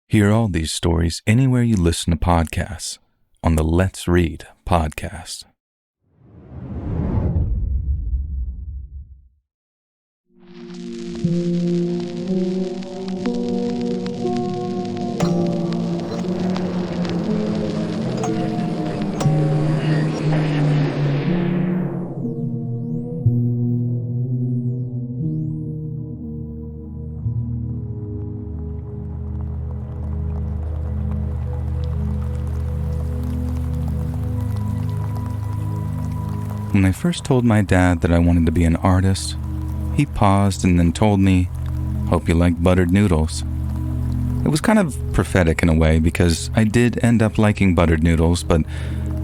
Hear all these stories anywhere you listen to podcasts on the Let's Read podcast. When I first told my dad that I wanted to be an artist, he paused and then told me, "Hope you like buttered noodles." It was kind of prophetic in a way because I did end up liking buttered noodles, but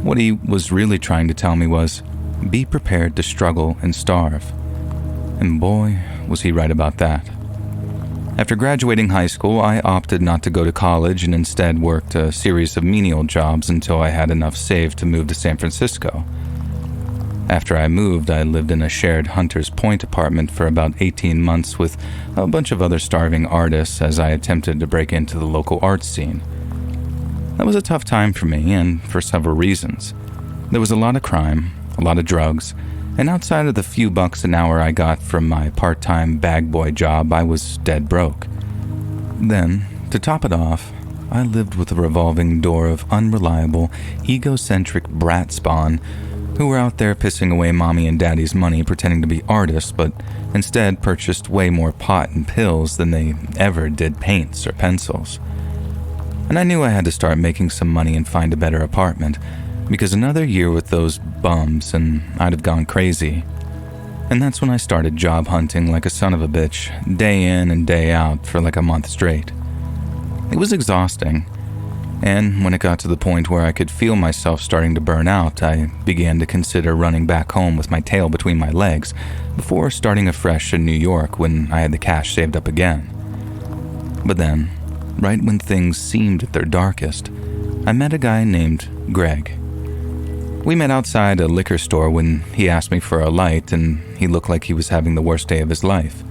what he was really trying to tell me was, be prepared to struggle and starve. And boy, was he right about that. After graduating high school, I opted not to go to college and instead worked a series of menial jobs until I had enough saved to move to San Francisco. After I moved, I lived in a shared Hunters Point apartment for about 18 months with a bunch of other starving artists as I attempted to break into the local art scene. That was a tough time for me, and for several reasons. There was a lot of crime, a lot of drugs, and outside of the few bucks an hour I got from my part-time bag boy job, I was dead broke. Then, to top it off, I lived with a revolving door of unreliable, egocentric brat spawn who were out there pissing away mommy and daddy's money pretending to be artists, but instead purchased way more pot and pills than they ever did paints or pencils. And I knew I had to start making some money and find a better apartment, because another year with those bums and I'd have gone crazy. And that's when I started job hunting like a son of a bitch, day in and day out for like a month straight. It was exhausting. And when it got to the point where I could feel myself starting to burn out, I began to consider running back home with my tail between my legs before starting afresh in New York when I had the cash saved up again. But then, right when things seemed at their darkest, I met a guy named Greg. We met outside a liquor store when he asked me for a light, and he looked like he was having the worst day of his life.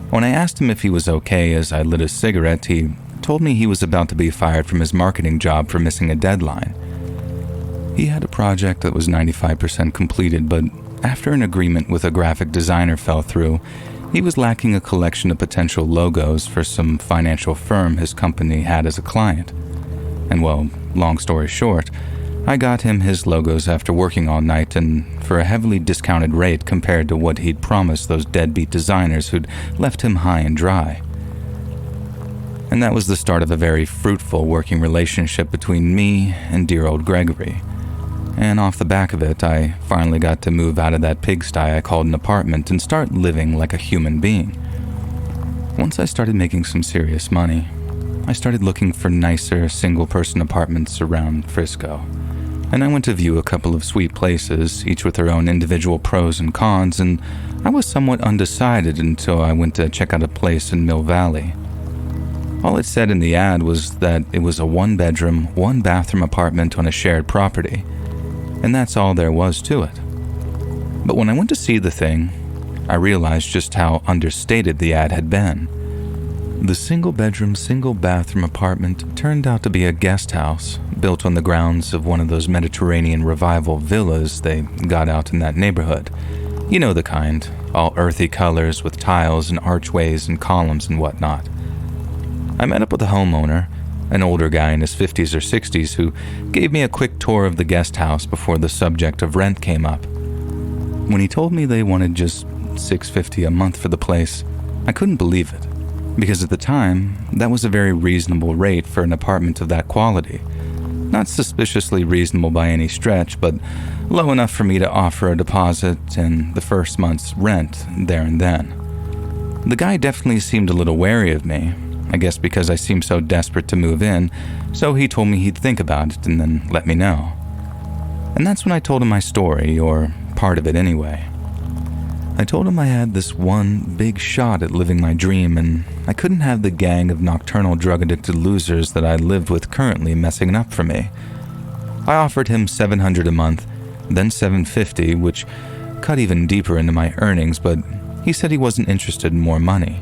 When I asked him if he was okay as I lit a cigarette, he told me he was about to be fired from his marketing job for missing a deadline. He had a project that was 95% completed, but after an agreement with a graphic designer fell through, he was lacking a collection of potential logos for some financial firm his company had as a client. And well, long story short, I got him his logos after working all night and for a heavily discounted rate compared to what he'd promised those deadbeat designers who'd left him high and dry. And that was the start of a very fruitful working relationship between me and dear old Gregory. And off the back of it, I finally got to move out of that pigsty I called an apartment and start living like a human being. Once I started making some serious money, I started looking for nicer single-person apartments around Frisco. And I went to view a couple of sweet places, each with their own individual pros and cons, and I was somewhat undecided until I went to check out a place in Mill Valley. All it said in the ad was that it was a one-bedroom, one-bathroom apartment on a shared property, and that's all there was to it. But when I went to see the thing, I realized just how understated the ad had been. The single-bedroom, single-bathroom apartment turned out to be a guest house built on the grounds of one of those Mediterranean revival villas they got out in that neighborhood. You know the kind, all earthy colors with tiles and archways and columns and whatnot. I met up with the homeowner, an older guy in his 50s or 60s, who gave me a quick tour of the guest house before the subject of rent came up. When he told me they wanted just $650 a month for the place, I couldn't believe it, because at the time, that was a very reasonable rate for an apartment of that quality. Not suspiciously reasonable by any stretch, but low enough for me to offer a deposit and the first month's rent there and then. The guy definitely seemed a little wary of me, I guess because I seemed so desperate to move in, so he told me he'd think about it and then let me know. And that's when I told him my story, or part of it anyway. I told him I had this one big shot at living my dream, and I couldn't have the gang of nocturnal drug-addicted losers that I lived with currently messing it up for me. I offered him $700 a month, then $750, which cut even deeper into my earnings, but he said he wasn't interested in more money.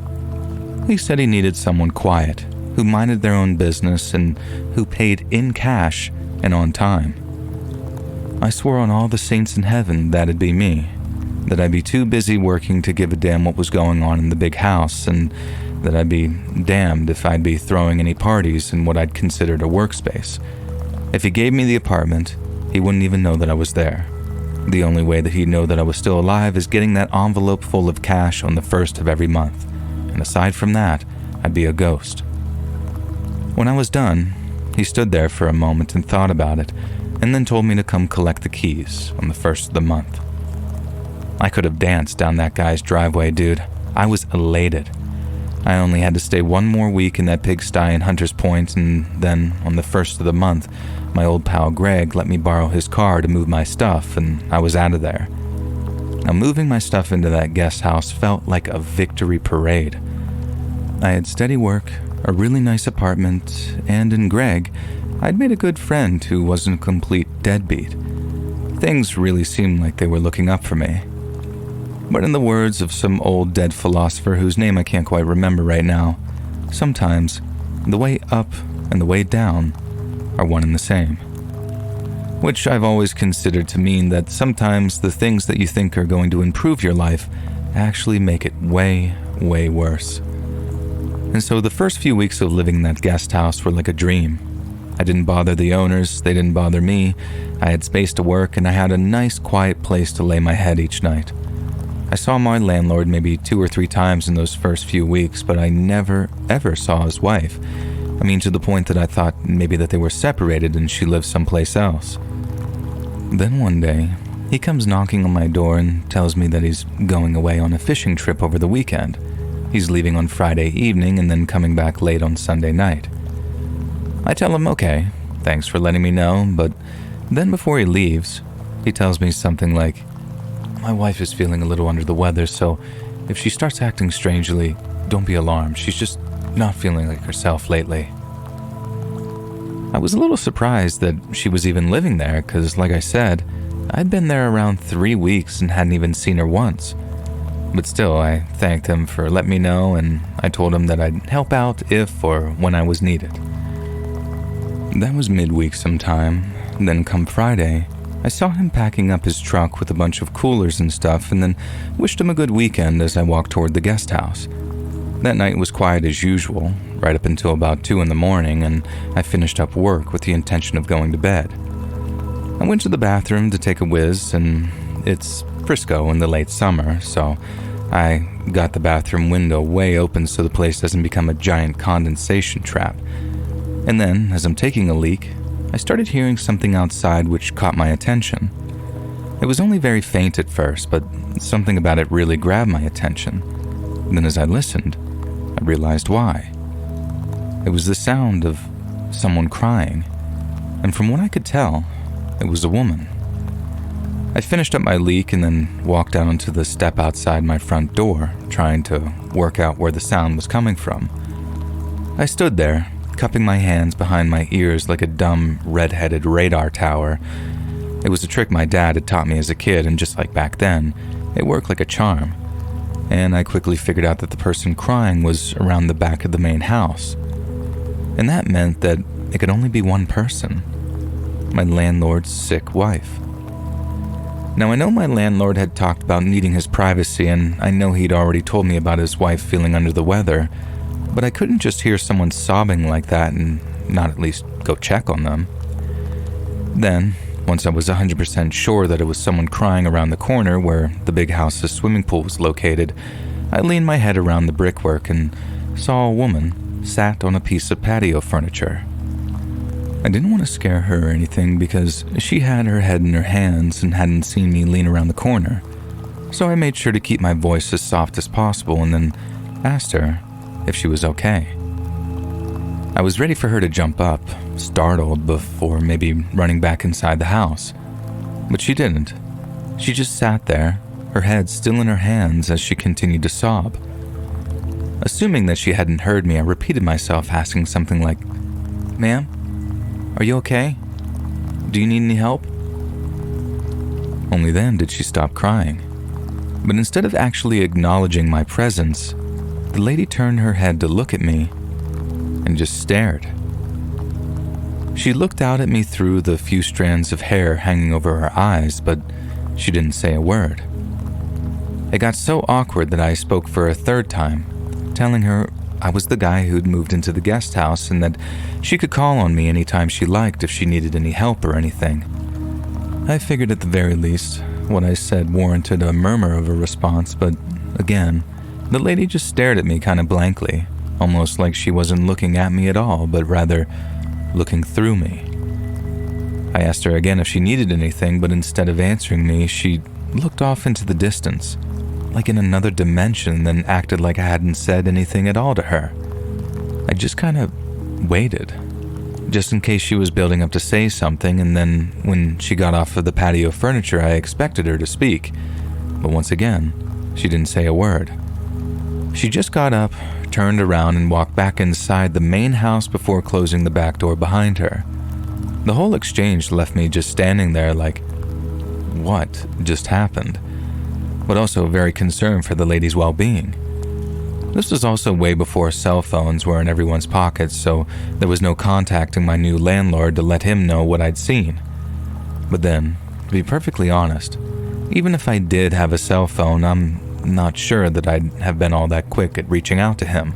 He said he needed someone quiet, who minded their own business and who paid in cash and on time. I swore on all the saints in heaven that'd be me, that I'd be too busy working to give a damn what was going on in the big house, and that I'd be damned if I'd be throwing any parties in what I'd considered a workspace. If he gave me the apartment, he wouldn't even know that I was there. The only way that he'd know that I was still alive is getting that envelope full of cash on the first of every month, and aside from that, I'd be a ghost. When I was done, he stood there for a moment and thought about it, and then told me to come collect the keys on the first of the month. I could have danced down that guy's driveway, dude. I was elated. I only had to stay one more week in that pigsty in Hunters Point, and then, on the first of the month, my old pal Greg let me borrow his car to move my stuff, and I was out of there. Now, moving my stuff into that guest house felt like a victory parade. I had steady work, a really nice apartment, and in Greg, I'd made a good friend who wasn't a complete deadbeat. Things really seemed like they were looking up for me. But in the words of some old dead philosopher whose name I can't quite remember right now, sometimes the way up and the way down are one and the same. Which I've always considered to mean that sometimes the things that you think are going to improve your life actually make it way, way worse. And so the first few weeks of living in that guest house were like a dream. I didn't bother the owners, they didn't bother me, I had space to work, and I had a nice quiet place to lay my head each night. I saw my landlord maybe 2 or 3 times in those first few weeks, but I never, ever saw his wife. I mean, to the point that I thought maybe that they were separated and she lived someplace else. Then one day, he comes knocking on my door and tells me that he's going away on a fishing trip over the weekend. He's leaving on Friday evening and then coming back late on Sunday night. I tell him, okay, thanks for letting me know, but then before he leaves, he tells me something like, my wife is feeling a little under the weather, so if she starts acting strangely, don't be alarmed. She's just not feeling like herself lately. I was a little surprised that she was even living there, because like I said, I'd been there around 3 weeks and hadn't even seen her once. But still, I thanked him for letting me know, and I told him that I'd help out if or when I was needed. That was midweek sometime. Then come Friday, I saw him packing up his truck with a bunch of coolers and stuff, and then wished him a good weekend as I walked toward the guest house. That night was quiet as usual, right up until about 2 in the morning, and I finished up work with the intention of going to bed. I went to the bathroom to take a whiz, and it's Frisco in the late summer, so I got the bathroom window way open so the place doesn't become a giant condensation trap. And then, as I'm taking a leak, I started hearing something outside which caught my attention. It was only very faint at first, but something about it really grabbed my attention. Then as I listened, I realized why. It was the sound of someone crying, and from what I could tell, it was a woman. I finished up my leak and then walked out onto the step outside my front door, trying to work out where the sound was coming from. I stood there, cupping my hands behind my ears like a dumb, red-headed radar tower. It was a trick my dad had taught me as a kid, and just like back then, it worked like a charm. And I quickly figured out that the person crying was around the back of the main house. And that meant that it could only be one person. My landlord's sick wife. Now, I know my landlord had talked about needing his privacy, and I know he'd already told me about his wife feeling under the weather, but I couldn't just hear someone sobbing like that and not at least go check on them. Then, once I was 100% sure that it was someone crying around the corner where the big house's swimming pool was located, I leaned my head around the brickwork and saw a woman sat on a piece of patio furniture. I didn't want to scare her or anything because she had her head in her hands and hadn't seen me lean around the corner, so I made sure to keep my voice as soft as possible and then asked her if she was okay. I was ready for her to jump up, startled, before maybe running back inside the house. But she didn't. She just sat there, her head still in her hands as she continued to sob. Assuming that she hadn't heard me, I repeated myself, asking something like, "Ma'am, are you okay? Do you need any help?" Only then did she stop crying. But instead of actually acknowledging my presence, the lady turned her head to look at me, and just stared. She looked out at me through the few strands of hair hanging over her eyes, but she didn't say a word. It got so awkward that I spoke for a third time, telling her I was the guy who'd moved into the guest house and that she could call on me anytime she liked if she needed any help or anything. I figured at the very least what I said warranted a murmur of a response, but again, the lady just stared at me kind of blankly, almost like she wasn't looking at me at all, but rather looking through me. I asked her again if she needed anything, but instead of answering me, she looked off into the distance, like in another dimension, then acted like I hadn't said anything at all to her. I just kind of waited, just in case she was building up to say something, and then when she got off of the patio furniture, I expected her to speak. But once again, she didn't say a word. She just got up, turned around, and walked back inside the main house before closing the back door behind her. The whole exchange left me just standing there like, what just happened? But also very concerned for the lady's well-being. This was also way before cell phones were in everyone's pockets, so there was no contacting my new landlord to let him know what I'd seen. But then, to be perfectly honest, even if I did have a cell phone, I'm not sure that I'd have been all that quick at reaching out to him.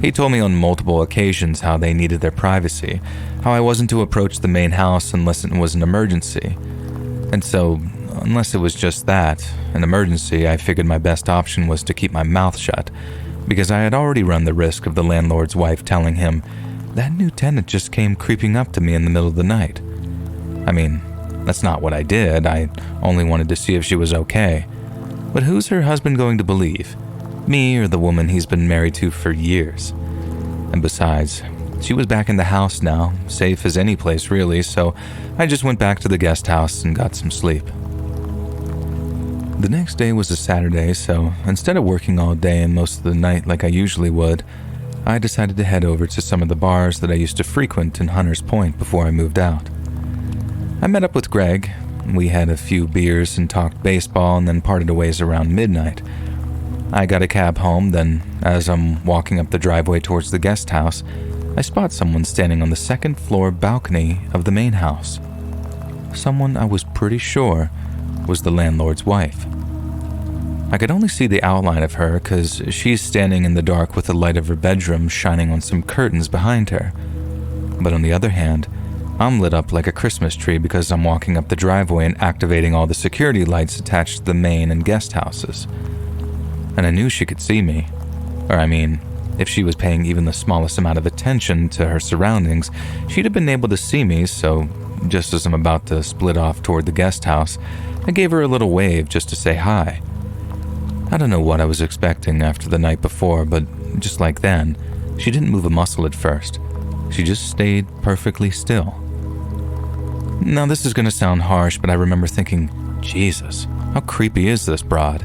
He told me on multiple occasions how they needed their privacy, how I wasn't to approach the main house unless it was an emergency. And so, unless it was just that, an emergency, I figured my best option was to keep my mouth shut, because I had already run the risk of the landlord's wife telling him, that new tenant just came creeping up to me in the middle of the night. I mean, that's not what I did, I only wanted to see if she was okay. But who's her husband going to believe? Me or the woman he's been married to for years? And besides, she was back in the house now, safe as any place really, so I just went back to the guest house and got some sleep. The next day was a Saturday, so instead of working all day and most of the night like I usually would, I decided to head over to some of the bars that I used to frequent in Hunters Point before I moved out. I met up with Greg. We had a few beers and talked baseball and then parted ways around midnight. I got a cab home, then as I'm walking up the driveway towards the guest house, I spot someone standing on the second floor balcony of the main house. Someone I was pretty sure was the landlord's wife. I could only see the outline of her because she's standing in the dark with the light of her bedroom shining on some curtains behind her. But on the other hand, I'm lit up like a Christmas tree because I'm walking up the driveway and activating all the security lights attached to the main and guest houses. And I knew she could see me. Or I mean, if she was paying even the smallest amount of attention to her surroundings, she'd have been able to see me, so just as I'm about to split off toward the guest house, I gave her a little wave just to say hi. I don't know what I was expecting after the night before, but just like then, she didn't move a muscle at first. She just stayed perfectly still. Now this is going to sound harsh, but I remember thinking, Jesus, how creepy is this broad?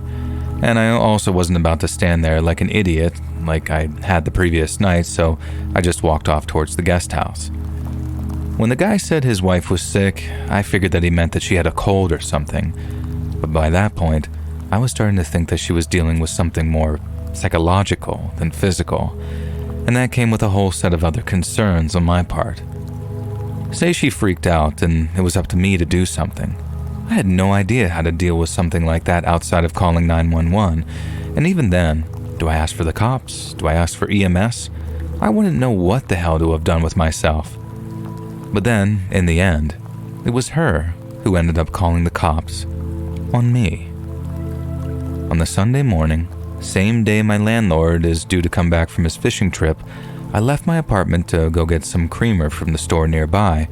And I also wasn't about to stand there like an idiot, like I had the previous night, so I just walked off towards the guest house. When the guy said his wife was sick, I figured that he meant that she had a cold or something. But by that point, I was starting to think that she was dealing with something more psychological than physical, and that came with a whole set of other concerns on my part. Say she freaked out and it was up to me to do something. I had no idea how to deal with something like that outside of calling 911, and even then, do I ask for the cops? Do I ask for EMS? I wouldn't know what the hell to have done with myself. But then, in the end, it was her who ended up calling the cops on me. On the Sunday morning, same day my landlord is due to come back from his fishing trip, I left my apartment to go get some creamer from the store nearby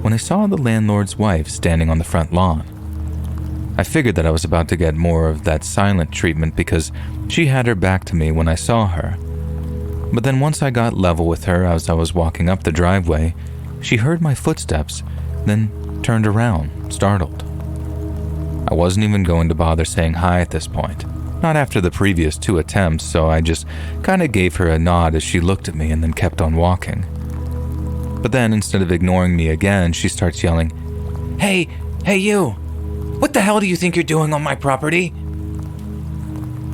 when I saw the landlord's wife standing on the front lawn. I figured that I was about to get more of that silent treatment because she had her back to me when I saw her. But then once I got level with her as I was walking up the driveway, she heard my footsteps, then turned around, startled. I wasn't even going to bother saying hi at this point, not after the previous 2 attempts, so I just kind of gave her a nod as she looked at me and then kept on walking. But then instead of ignoring me again, she starts yelling, Hey you! What the hell do you think you're doing on my property?"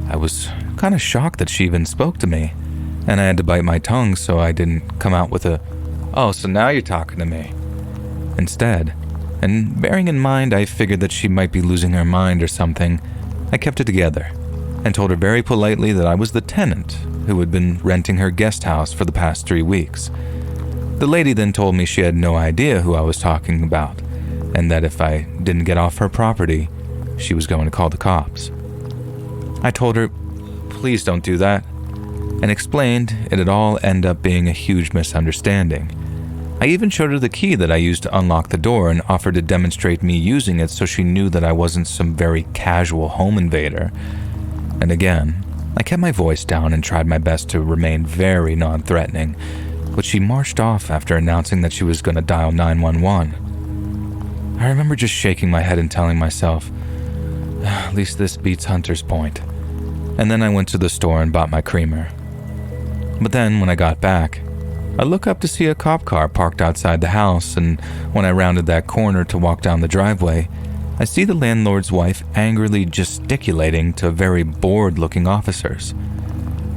I was kind of shocked that she even spoke to me, and I had to bite my tongue so I didn't come out with a, "Oh, so now you're talking to me." Instead, and bearing in mind I figured that she might be losing her mind or something, I kept it together and told her very politely that I was the tenant who had been renting her guest house for the past 3 weeks. The lady then told me she had no idea who I was talking about, and that if I didn't get off her property, she was going to call the cops. I told her, "Please don't do that," and explained it'd all end up being a huge misunderstanding. I even showed her the key that I used to unlock the door and offered to demonstrate me using it so she knew that I wasn't some very casual home invader. And again, I kept my voice down and tried my best to remain very non-threatening, but she marched off after announcing that she was going to dial 911. I remember just shaking my head and telling myself, "At least this beats Hunter's Point." And then I went to the store and bought my creamer. But then when I got back, I look up to see a cop car parked outside the house, and when I rounded that corner to walk down the driveway, I see the landlord's wife angrily gesticulating to very bored-looking officers.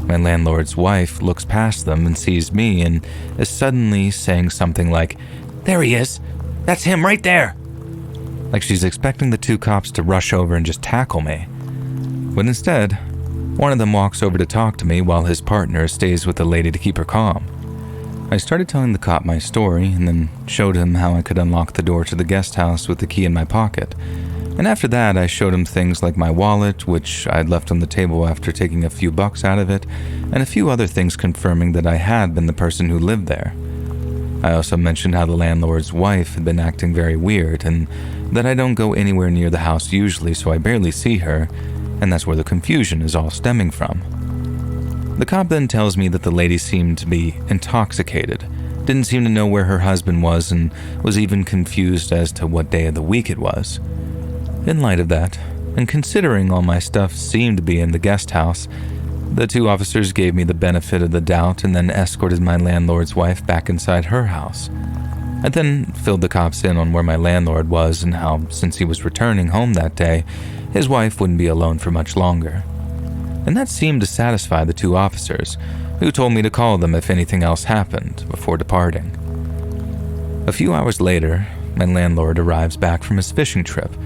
My landlord's wife looks past them and sees me and is suddenly saying something like, "There he is! That's him right there!" Like she's expecting the 2 cops to rush over and just tackle me. But instead, one of them walks over to talk to me while his partner stays with the lady to keep her calm. I started telling the cop my story and then showed him how I could unlock the door to the guest house with the key in my pocket. And after that, I showed him things like my wallet, which I'd left on the table after taking a few bucks out of it, and a few other things confirming that I had been the person who lived there. I also mentioned how the landlord's wife had been acting very weird and that I don't go anywhere near the house usually, so I barely see her, and that's where the confusion is all stemming from. The cop then tells me that the lady seemed to be intoxicated, didn't seem to know where her husband was, and was even confused as to what day of the week it was. In light of that, and considering all my stuff seemed to be in the guest house, the 2 officers gave me the benefit of the doubt and then escorted my landlord's wife back inside her house. I then filled the cops in on where my landlord was and how, since he was returning home that day, his wife wouldn't be alone for much longer. And that seemed to satisfy the 2 officers, who told me to call them if anything else happened before departing. A few hours later, my landlord arrives back from his fishing trip,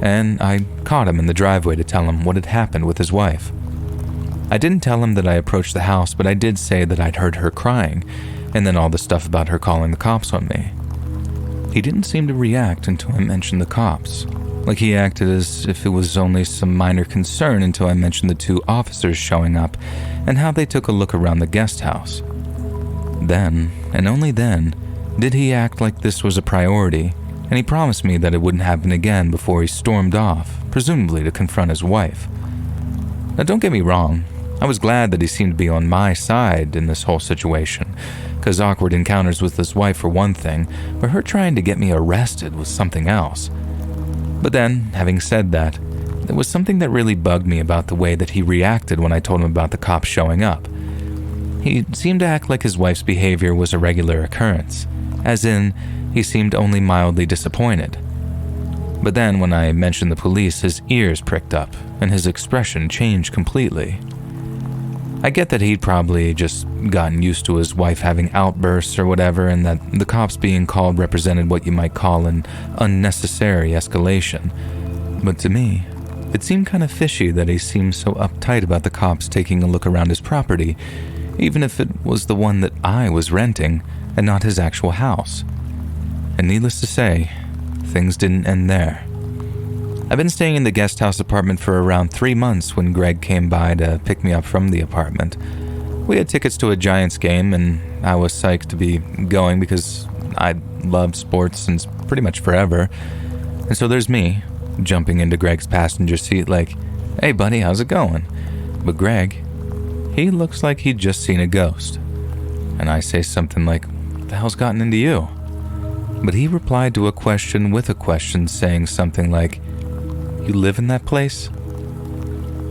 and I caught him in the driveway to tell him what had happened with his wife. I didn't tell him that I approached the house, but I did say that I'd heard her crying, and then all the stuff about her calling the cops on me. He didn't seem to react until I mentioned the cops. Like he acted as if it was only some minor concern until I mentioned the 2 officers showing up and how they took a look around the guest house. Then, and only then, did he act like this was a priority, and he promised me that it wouldn't happen again before he stormed off, presumably to confront his wife. Now don't get me wrong, I was glad that he seemed to be on my side in this whole situation, because awkward encounters with his wife were one thing, but her trying to get me arrested was something else. But then, having said that, there was something that really bugged me about the way that he reacted when I told him about the cops showing up. He seemed to act like his wife's behavior was a regular occurrence, as in, he seemed only mildly disappointed. But then when I mentioned the police, his ears pricked up, and his expression changed completely. I get that he'd probably just gotten used to his wife having outbursts or whatever, and that the cops being called represented what you might call an unnecessary escalation. But to me, it seemed kind of fishy that he seemed so uptight about the cops taking a look around his property, even if it was the one that I was renting and not his actual house. And needless to say, things didn't end there. I've been staying in the guest house apartment for around 3 months when Greg came by to pick me up from the apartment. We had tickets to a Giants game, and I was psyched to be going because I loved sports since pretty much forever. And so there's me, jumping into Greg's passenger seat like, "Hey buddy, how's it going?" But Greg, he looks like he'd just seen a ghost. And I say something like, "What the hell's gotten into you?" But he replied to a question with a question, saying something like, "You live in that place?"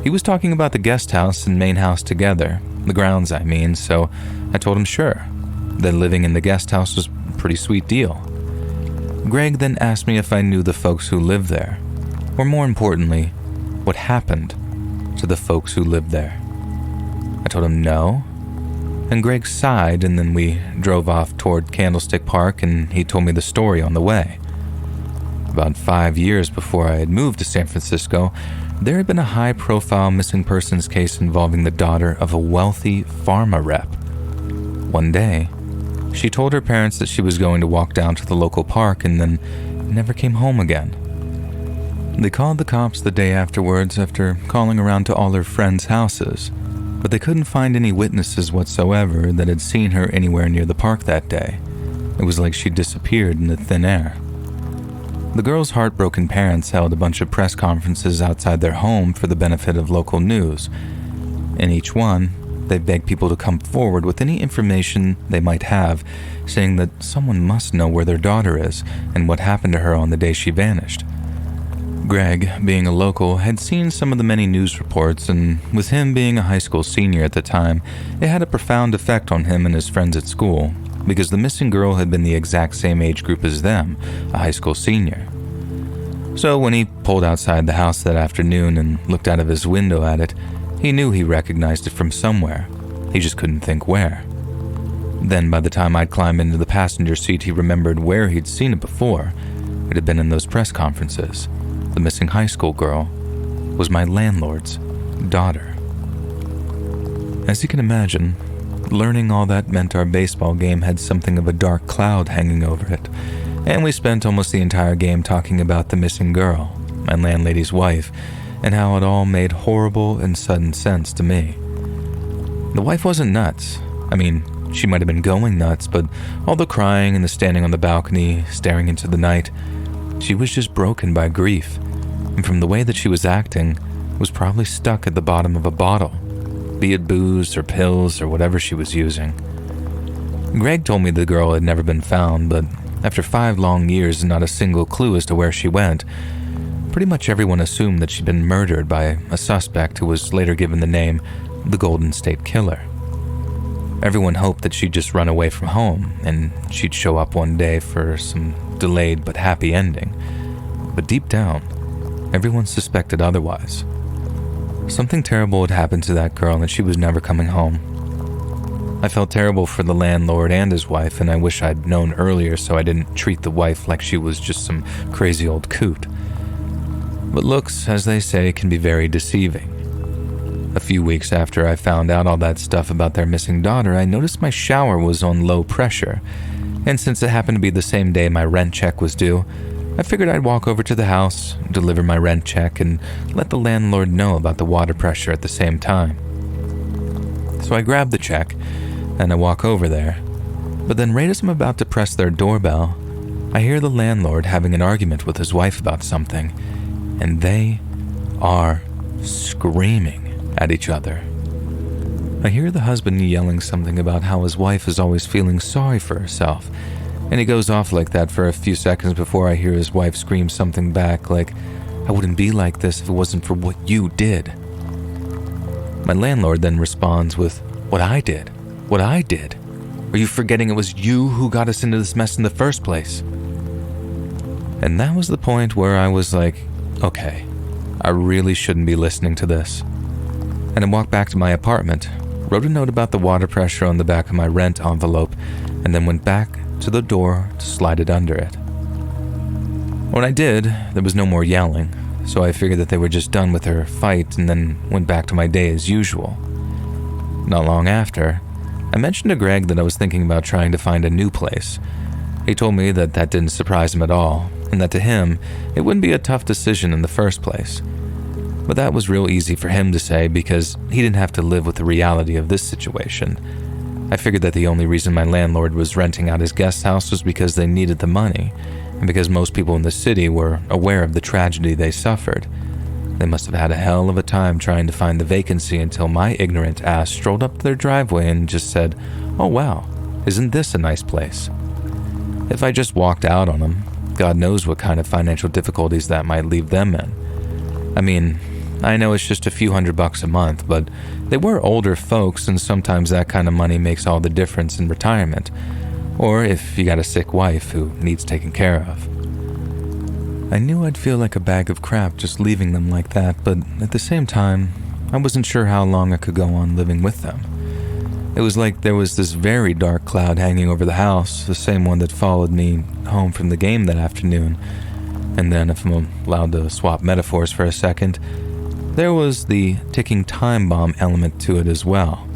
He was talking about the guest house and main house together, the grounds I mean, so I told him sure, that living in the guest house was a pretty sweet deal. Greg then asked me if I knew the folks who lived there, or more importantly, what happened to the folks who lived there. I told him no, And Greg sighed, and then we drove off toward Candlestick Park, and he told me the story on the way. About 5 years before I had moved to San Francisco, there had been a high-profile missing persons case involving the daughter of a wealthy pharma rep. One day, she told her parents that she was going to walk down to the local park and then never came home again. They called the cops the day afterwards after calling around to all her friends' houses, but they couldn't find any witnesses whatsoever that had seen her anywhere near the park that day. It was like she disappeared in the thin air. The girl's heartbroken parents held a bunch of press conferences outside their home for the benefit of local news. In each one, they begged people to come forward with any information they might have, saying that someone must know where their daughter is and what happened to her on the day she vanished. Greg, being a local, had seen some of the many news reports, and with him being a high school senior at the time, it had a profound effect on him and his friends at school, because the missing girl had been the exact same age group as them, a high school senior. So when he pulled outside the house that afternoon and looked out of his window at it, he knew he recognized it from somewhere. He just couldn't think where. Then by the time I'd climbed into the passenger seat, he remembered where he'd seen it before. It had been in those press conferences. The missing high school girl was my landlord's daughter. As you can imagine, learning all that meant our baseball game had something of a dark cloud hanging over it, and we spent almost the entire game talking about the missing girl, my landlady's wife, and how it all made horrible and sudden sense to me. The wife wasn't nuts. I mean, she might have been going nuts, but all the crying and the standing on the balcony, staring into the night, she was just broken by grief, and from the way that she was acting, was probably stuck at the bottom of a bottle, be it booze or pills or whatever she was using. Greg told me the girl had never been found, but after 5 long years and not a single clue as to where she went, pretty much everyone assumed that she'd been murdered by a suspect who was later given the name the Golden State Killer. Everyone hoped that she'd just run away from home and she'd show up one day for some delayed but happy ending. But deep down, everyone suspected otherwise. Something terrible had happened to that girl and she was never coming home. I felt terrible for the landlord and his wife, and I wish I'd known earlier so I didn't treat the wife like she was just some crazy old coot. But looks, as they say, can be very deceiving. A few weeks after I found out all that stuff about their missing daughter, I noticed my shower was on low pressure, and since it happened to be the same day my rent check was due, I figured I'd walk over to the house, deliver my rent check, and let the landlord know about the water pressure at the same time. So I grab the check, and I walk over there, but then right as I'm about to press their doorbell, I hear the landlord having an argument with his wife about something, and they are screaming at each other. I hear the husband yelling something about how his wife is always feeling sorry for herself, and he goes off like that for a few seconds before I hear his wife scream something back like, "I wouldn't be like this if it wasn't for what you did." My landlord then responds with, "What I did? What I did? Are you forgetting it was you who got us into this mess in the first place?" And that was the point where I was like, okay, I really shouldn't be listening to this. And I walked back to my apartment, wrote a note about the water pressure on the back of my rent envelope, and then went back to the door to slide it under it. When I did, there was no more yelling, so I figured that they were just done with their fight and then went back to my day as usual. Not long after, I mentioned to Greg that I was thinking about trying to find a new place. He told me that that didn't surprise him at all, and that to him, it wouldn't be a tough decision in the first place. But that was real easy for him to say because he didn't have to live with the reality of this situation. I figured that the only reason my landlord was renting out his guest house was because they needed the money, and because most people in the city were aware of the tragedy they suffered. They must have had a hell of a time trying to find the vacancy until my ignorant ass strolled up to their driveway and just said, "Oh wow, isn't this a nice place?" If I just walked out on them, God knows what kind of financial difficulties that might leave them in. I mean, I know it's just a few $100 a month, but they were older folks, and sometimes that kind of money makes all the difference in retirement, or if you got a sick wife who needs taken care of. I knew I'd feel like a bag of crap just leaving them like that, but at the same time, I wasn't sure how long I could go on living with them. It was like there was this very dark cloud hanging over the house, the same one that followed me home from the game that afternoon. And then, if I'm allowed to swap metaphors for a second, there was the ticking time bomb element to it as well.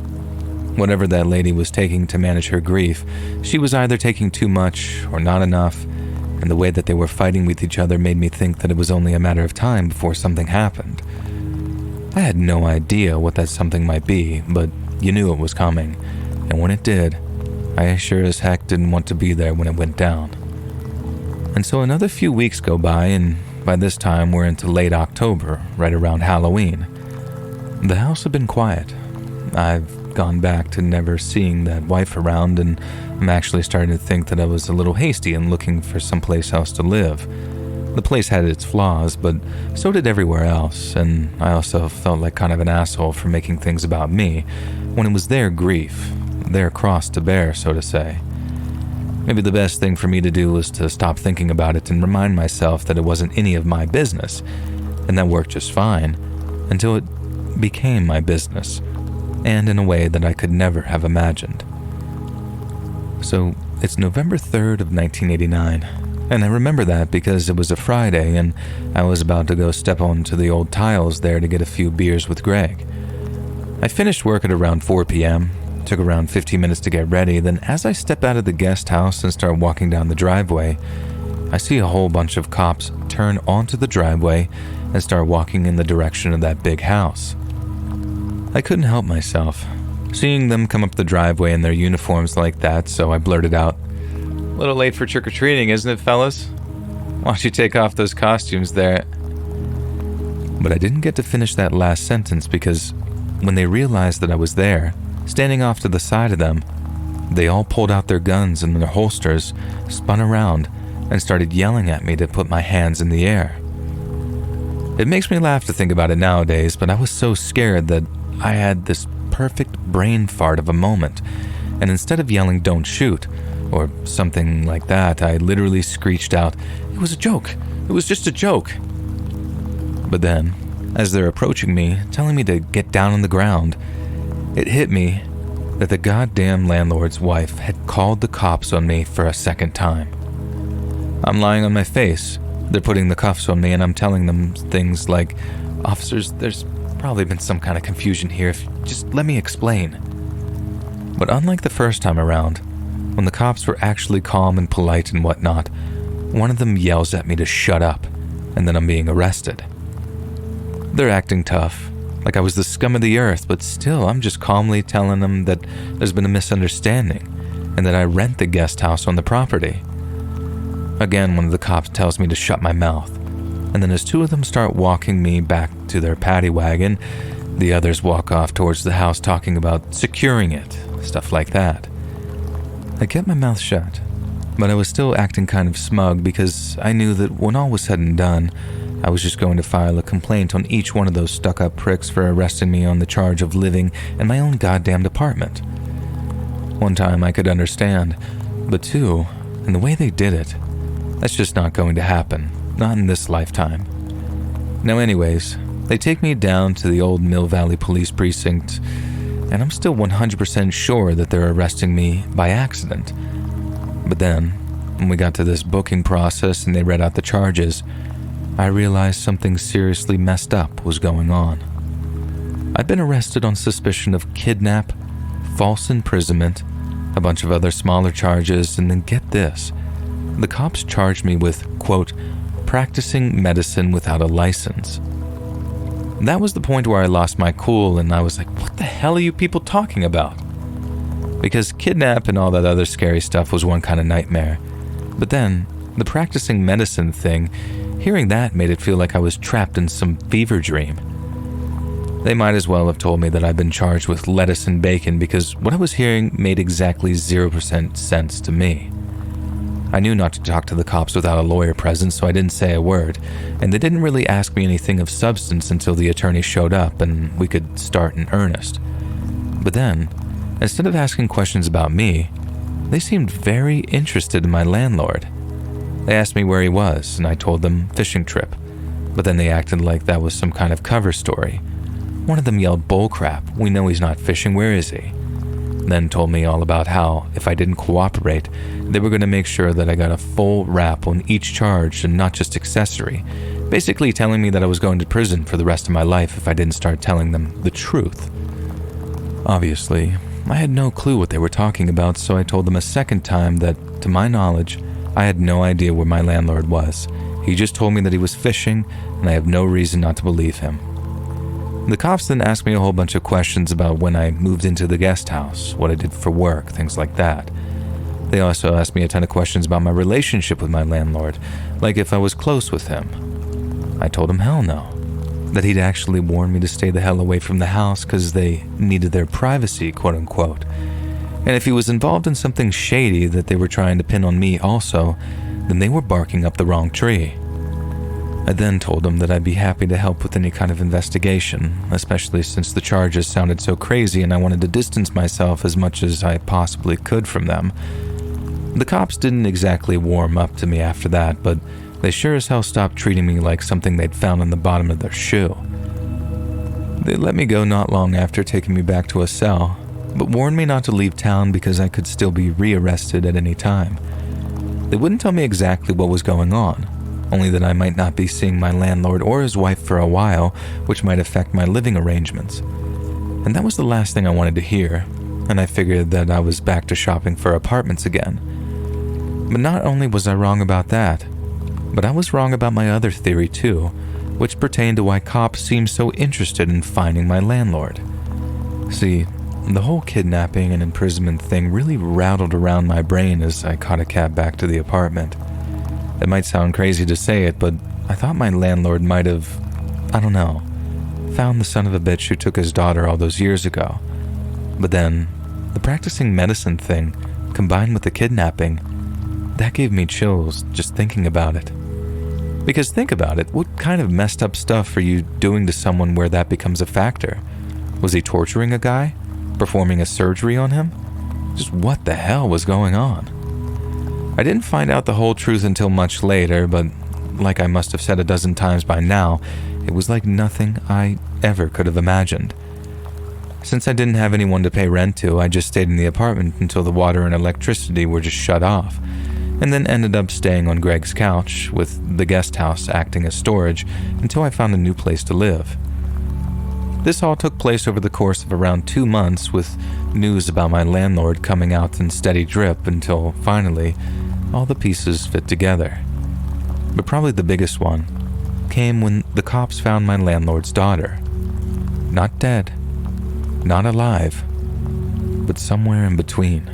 Whatever that lady was taking to manage her grief, she was either taking too much or not enough, and the way that they were fighting with each other made me think that it was only a matter of time before something happened. I had no idea what that something might be, but you knew it was coming, and when it did, I sure as heck didn't want to be there when it went down. And so another few weeks go by, and by this time we're into late October, right around Halloween. The house had been quiet. I've gone back to never seeing that wife around, and I'm actually starting to think that I was a little hasty in looking for someplace else to live. The place had its flaws, but so did everywhere else, and I also felt like kind of an asshole for making things about me when it was their grief, their cross to bear, so to say. Maybe the best thing for me to do was to stop thinking about it and remind myself that it wasn't any of my business, and that worked just fine until it became my business, and in a way that I could never have imagined. So it's November 3rd of 1989, and I remember that because it was a Friday and I was about to go step onto the old tiles there to get a few beers with Greg. I finished work at around 4 p.m., took around 15 minutes to get ready, then as I step out of the guest house and start walking down the driveway, I see a whole bunch of cops turn onto the driveway and start walking in the direction of that big house. I couldn't help myself, seeing them come up the driveway in their uniforms like that, so I blurted out, "A little late for trick-or-treating, isn't it, fellas? Why don't you take off those costumes there?" But I didn't get to finish that last sentence because when they realized that I was there, standing off to the side of them, they all pulled out their guns and their holsters, spun around, and started yelling at me to put my hands in the air. It makes me laugh to think about it nowadays, but I was so scared that I had this perfect brain fart of a moment, and instead of yelling "don't shoot," or something like that, I literally screeched out, "It was a joke! It was just a joke!" But then, as they're approaching me, telling me to get down on the ground, it hit me that the goddamn landlord's wife had called the cops on me for a second time. I'm lying on my face. They're putting the cuffs on me, and I'm telling them things like, "Officers, there's probably been some kind of confusion here. Just let me explain." But unlike the first time around, when the cops were actually calm and polite and whatnot, one of them yells at me to shut up, and then I'm being arrested. They're acting tough, like I was the scum of the earth, but still I'm just calmly telling them that there's been a misunderstanding, and that I rent the guest house on the property. Again, one of the cops tells me to shut my mouth, and then as two of them start walking me back to their paddy wagon, the others walk off towards the house talking about securing it, stuff like that. I kept my mouth shut, but I was still acting kind of smug because I knew that when all was said and done, I was just going to file a complaint on each one of those stuck-up pricks for arresting me on the charge of living in my own goddamn apartment. One time I could understand, but two, and the way they did it, that's just not going to happen, not in this lifetime. Now anyways, they take me down to the old Mill Valley Police Precinct, and I'm still 100% sure that they're arresting me by accident. But then, when we got to this booking process and they read out the charges, I realized something seriously messed up was going on. I'd been arrested on suspicion of kidnap, false imprisonment, a bunch of other smaller charges, and then get this. The cops charged me with, quote, practicing medicine without a license. That was the point where I lost my cool and I was like, what the hell are you people talking about? Because kidnap and all that other scary stuff was one kind of nightmare. But then, the practicing medicine thing, hearing that made it feel like I was trapped in some fever dream. They might as well have told me that I'd been charged with lettuce and bacon because what I was hearing made exactly 0% sense to me. I knew not to talk to the cops without a lawyer present, so I didn't say a word, and they didn't really ask me anything of substance until the attorney showed up and we could start in earnest. But then, instead of asking questions about me, they seemed very interested in my landlord. They asked me where he was, and I told them fishing trip, but then they acted like that was some kind of cover story. One of them yelled, "Bullcrap, we know he's not fishing, where is he?" then told me all about how, if I didn't cooperate, they were going to make sure that I got a full rap on each charge and not just accessory, basically telling me that I was going to prison for the rest of my life if I didn't start telling them the truth. Obviously, I had no clue what they were talking about, so I told them a second time that, to my knowledge, I had no idea where my landlord was. He just told me that he was fishing, and I have no reason not to believe him. The cops then asked me a whole bunch of questions about when I moved into the guest house, what I did for work, things like that. They also asked me a ton of questions about my relationship with my landlord, like if I was close with him. I told him hell no, that he'd actually warned me to stay the hell away from the house because they needed their privacy, quote unquote. And if he was involved in something shady that they were trying to pin on me also, then they were barking up the wrong tree. I then told him that I'd be happy to help with any kind of investigation, especially since the charges sounded so crazy and I wanted to distance myself as much as I possibly could from them. The cops didn't exactly warm up to me after that, but they sure as hell stopped treating me like something they'd found on the bottom of their shoe. They let me go not long after taking me back to a cell, but warned me not to leave town because I could still be rearrested at any time. They wouldn't tell me exactly what was going on, only that I might not be seeing my landlord or his wife for a while, which might affect my living arrangements. And that was the last thing I wanted to hear, and I figured that I was back to shopping for apartments again. But not only was I wrong about that, but I was wrong about my other theory too, which pertained to why cops seemed so interested in finding my landlord. See, the whole kidnapping and imprisonment thing really rattled around my brain as I caught a cab back to the apartment. It might sound crazy to say it, but I thought my landlord might have, found the son of a bitch who took his daughter all those years ago. But then, the practicing medicine thing, combined with the kidnapping, that gave me chills just thinking about it. Because think about it, what kind of messed up stuff are you doing to someone where that becomes a factor? Was he torturing a guy? Performing a surgery on him? Just what the hell was going on? I didn't find out the whole truth until much later, but like I must have said a dozen times by now, it was like nothing I ever could have imagined. Since I didn't have anyone to pay rent to, I just stayed in the apartment until the water and electricity were just shut off, and then ended up staying on Greg's couch, with the guest house acting as storage until I found a new place to live. This all took place over the course of around 2 months, with news about my landlord coming out in steady drip until, finally, all the pieces fit together. But probably the biggest one came when the cops found my landlord's daughter. Not dead, not alive, but somewhere in between.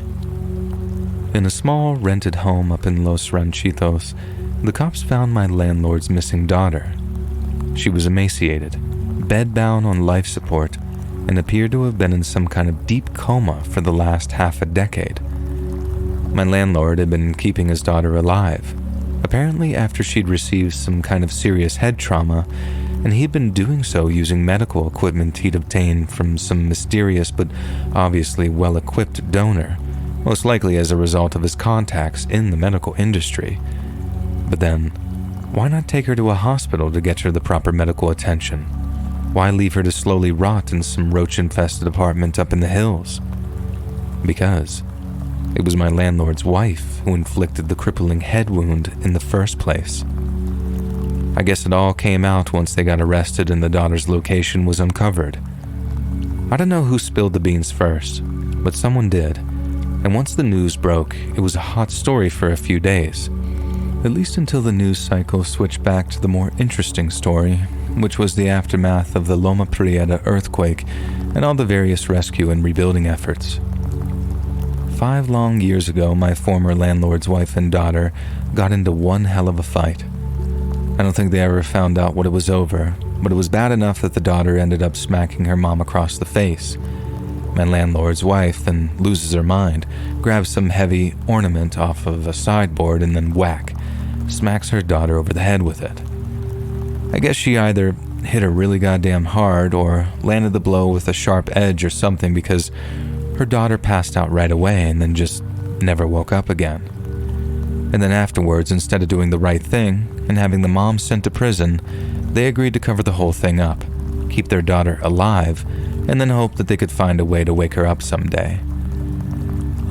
In a small rented home up in Los Ranchitos, the cops found my landlord's missing daughter. She was emaciated, bedbound on life support, and appeared to have been in some kind of deep coma for the last half a decade. My landlord had been keeping his daughter alive, apparently after she'd received some kind of serious head trauma, and he'd been doing so using medical equipment he'd obtained from some mysterious but obviously well-equipped donor, most likely as a result of his contacts in the medical industry. But then, why not take her to a hospital to get her the proper medical attention? Why leave her to slowly rot in some roach-infested apartment up in the hills? Because it was my landlord's wife who inflicted the crippling head wound in the first place. I guess it all came out once they got arrested and the daughter's location was uncovered. I don't know who spilled the beans first, but someone did, and once the news broke, it was a hot story for a few days. At least until the news cycle switched back to the more interesting story, which was the aftermath of the Loma Prieta earthquake and all the various rescue and rebuilding efforts. 5 long years ago, my former landlord's wife and daughter got into one hell of a fight. I don't think they ever found out what it was over, but it was bad enough that the daughter ended up smacking her mom across the face. My landlord's wife then loses her mind, grabs some heavy ornament off of a sideboard, and then whack, smacks her daughter over the head with it. I guess she either hit her really goddamn hard or landed the blow with a sharp edge or something, because her daughter passed out right away and then just never woke up again. And then afterwards, instead of doing the right thing and having the mom sent to prison, they agreed to cover the whole thing up, keep their daughter alive, and then hope that they could find a way to wake her up someday.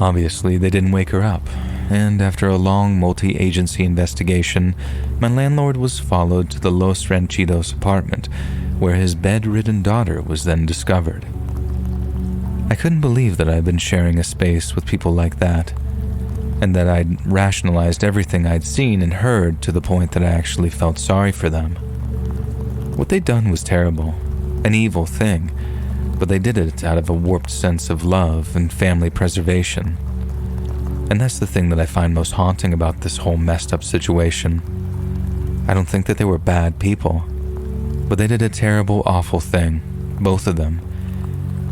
Obviously, they didn't wake her up, and after a long multi-agency investigation, my landlord was followed to the Los Ranchitos apartment, where his bedridden daughter was then discovered. I couldn't believe that I'd been sharing a space with people like that, and that I'd rationalized everything I'd seen and heard to the point that I actually felt sorry for them. What they'd done was terrible, an evil thing, but they did it out of a warped sense of love and family preservation. And that's the thing that I find most haunting about this whole messed up situation. I don't think that they were bad people, but they did a terrible, awful thing, both of them.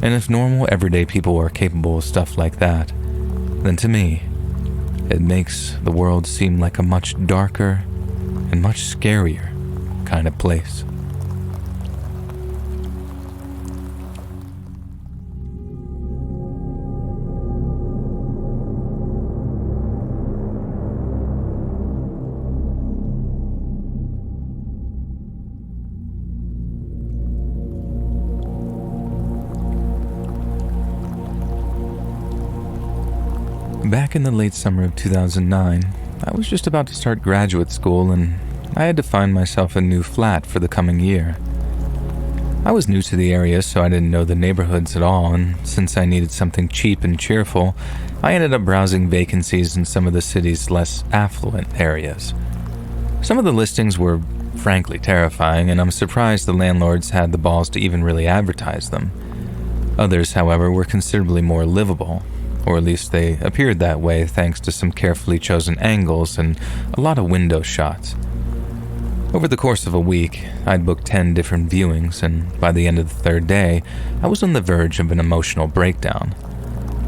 And if normal, everyday people are capable of stuff like that, then to me, it makes the world seem like a much darker and much scarier kind of place. Back in the late summer of 2009, I was just about to start graduate school and I had to find myself a new flat for the coming year. I was new to the area, so I didn't know the neighborhoods at all, and since I needed something cheap and cheerful, I ended up browsing vacancies in some of the city's less affluent areas. Some of the listings were frankly terrifying, and I'm surprised the landlords had the balls to even really advertise them. Others, however, were considerably more livable, or at least they appeared that way thanks to some carefully chosen angles and a lot of window shots. Over the course of a week, I'd booked 10 different viewings, and by the end of the third day, I was on the verge of an emotional breakdown.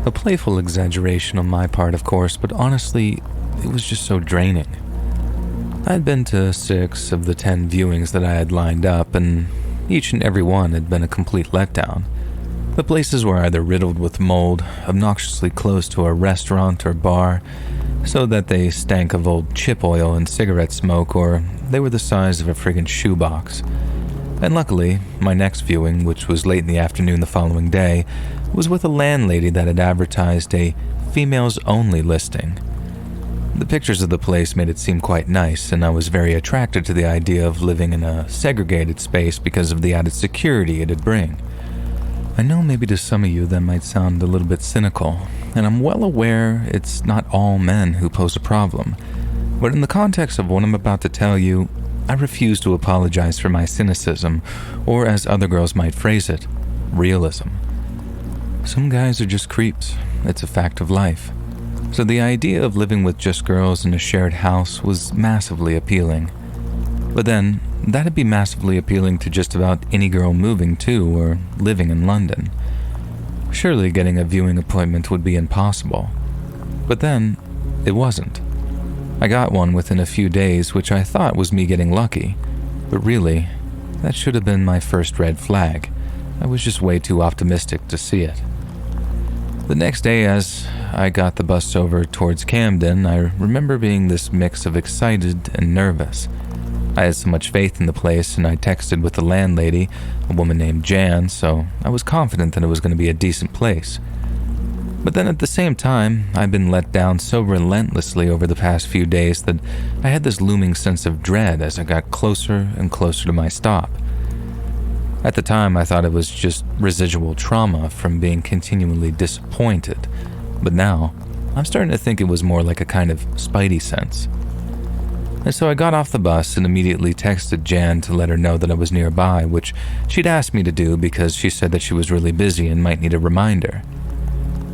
A playful exaggeration on my part, of course, but honestly, it was just so draining. I'd been to 6 of the 10 viewings that I had lined up, and each and every one had been a complete letdown. The places were either riddled with mold, obnoxiously close to a restaurant or bar, so that they stank of old chip oil and cigarette smoke, or they were the size of a friggin' shoebox. And luckily, my next viewing, which was late in the afternoon the following day, was with a landlady that had advertised a females-only listing. The pictures of the place made it seem quite nice, and I was very attracted to the idea of living in a segregated space because of the added security it'd bring. I know maybe to some of you that might sound a little bit cynical, and I'm well aware it's not all men who pose a problem, but in the context of what I'm about to tell you, I refuse to apologize for my cynicism, or as other girls might phrase it, realism. Some guys are just creeps, it's a fact of life. So the idea of living with just girls in a shared house was massively appealing. But then, that'd be massively appealing to just about any girl moving to or living in London. Surely getting a viewing appointment would be impossible. But then, it wasn't. I got one within a few days, which I thought was me getting lucky. But really, that should have been my first red flag. I was just way too optimistic to see it. The next day, as I got the bus over towards Camden, I remember being this mix of excited and nervous. I had so much faith in the place, and I texted with the landlady, a woman named Jan, so I was confident that it was going to be a decent place. But then at the same time, I'd been let down so relentlessly over the past few days that I had this looming sense of dread as I got closer and closer to my stop. At the time, I thought it was just residual trauma from being continually disappointed, but now, I'm starting to think it was more like a kind of spidey sense. And so I got off the bus and immediately texted Jan to let her know that I was nearby, which she'd asked me to do because she said that she was really busy and might need a reminder.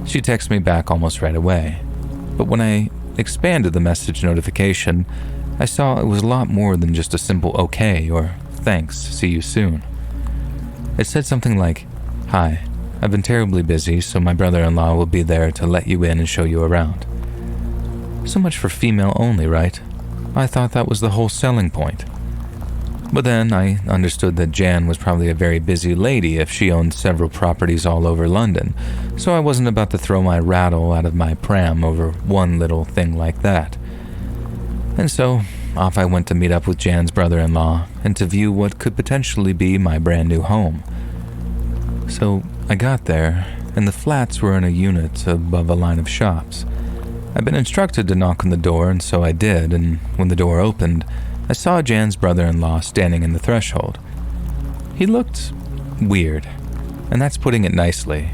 She texted me back almost right away, but when I expanded the message notification, I saw it was a lot more than just a simple okay or thanks, see you soon. It said something like, "Hi, I've been terribly busy, so my brother-in-law will be there to let you in and show you around." So much for female only, right? I thought that was the whole selling point. But then I understood that Jan was probably a very busy lady if she owned several properties all over London, so I wasn't about to throw my rattle out of my pram over one little thing like that. And so, off I went to meet up with Jan's brother-in-law and to view what could potentially be my brand new home. So I got there, and the flats were in a unit above a line of shops. I'd been instructed to knock on the door, and so I did, and when the door opened, I saw Jan's brother-in-law standing in the threshold. He looked weird, and that's putting it nicely.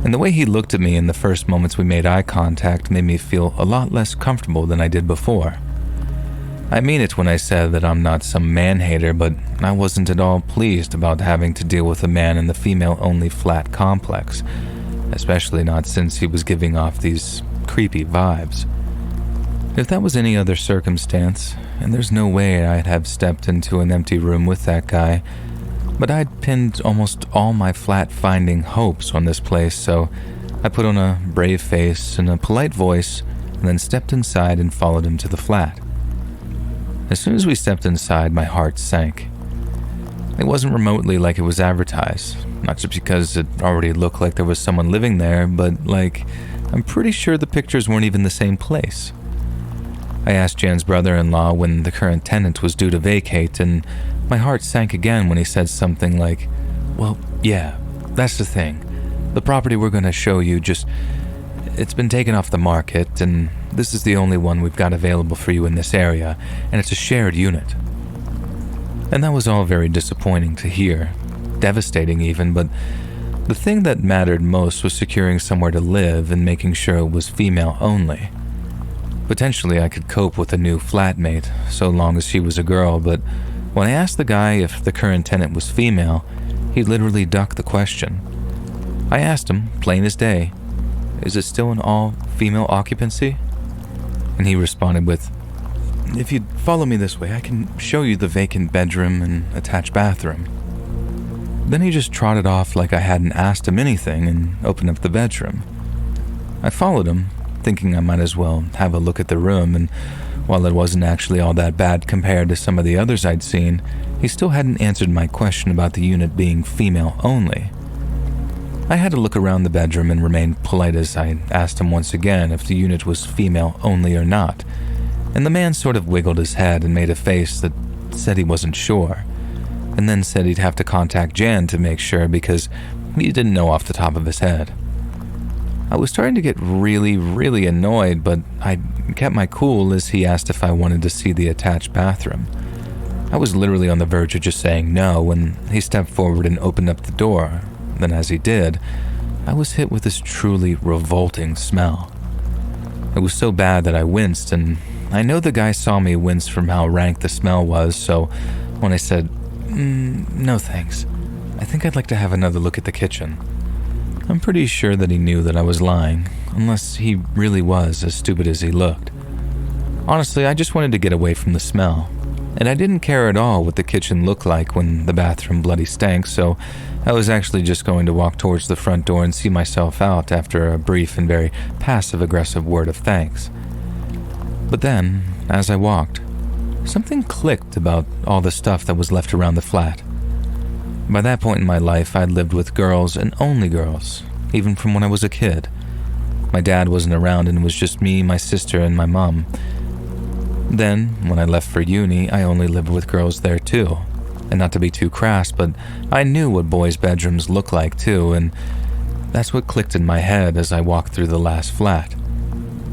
And the way he looked at me in the first moments we made eye contact made me feel a lot less comfortable than I did before. I mean it when I said that I'm not some man-hater, but I wasn't at all pleased about having to deal with a man in the female-only flat complex, especially not since he was giving off these creepy vibes. If that was any other circumstance, and there's no way I'd have stepped into an empty room with that guy, but I'd pinned almost all my flat-finding hopes on this place, so I put on a brave face and a polite voice, and then stepped inside and followed him to the flat. As soon as we stepped inside, my heart sank. It wasn't remotely like it was advertised, not just because it already looked like there was someone living there, but like, I'm pretty sure the pictures weren't even the same place. I asked Jan's brother-in-law when the current tenant was due to vacate, and my heart sank again when he said something like, "Well, yeah, that's the thing. The property we're going to show you it's been taken off the market, and this is the only one we've got available for you in this area, and it's a shared unit." And that was all very disappointing to hear, devastating even, but the thing that mattered most was securing somewhere to live and making sure it was female only. Potentially I could cope with a new flatmate, so long as she was a girl, but when I asked the guy if the current tenant was female, he literally ducked the question. I asked him, plain as day, "Is it still an all-female occupancy?" And he responded with, "If you'd follow me this way, I can show you the vacant bedroom and attached bathroom." Then he just trotted off like I hadn't asked him anything and opened up the bedroom. I followed him, thinking I might as well have a look at the room, and while it wasn't actually all that bad compared to some of the others I'd seen, he still hadn't answered my question about the unit being female only. I had to look around the bedroom and remain polite as I asked him once again if the unit was female only or not, and the man sort of wiggled his head and made a face that said he wasn't sure, and then said he'd have to contact Jan to make sure because he didn't know off the top of his head. I was starting to get really annoyed, but I kept my cool as he asked if I wanted to see the attached bathroom. I was literally on the verge of just saying no when he stepped forward and opened up the door. Then as he did, I was hit with this truly revolting smell. It was so bad that I winced, and I know the guy saw me wince from how rank the smell was, so when I said, "No thanks, I think I'd like to have another look at the kitchen," I'm pretty sure that he knew that I was lying, unless he really was as stupid as he looked. Honestly, I just wanted to get away from the smell, and I didn't care at all what the kitchen looked like when the bathroom bloody stank, so I was actually just going to walk towards the front door and see myself out after a brief and very passive-aggressive word of thanks. But then, as I walked, something clicked about all the stuff that was left around the flat. By that point in my life, I'd lived with girls and only girls, even from when I was a kid. My dad wasn't around and it was just me, my sister, and my mom. Then, when I left for uni, I only lived with girls there too. And not to be too crass, but I knew what boys' bedrooms looked like too, and that's what clicked in my head as I walked through the last flat.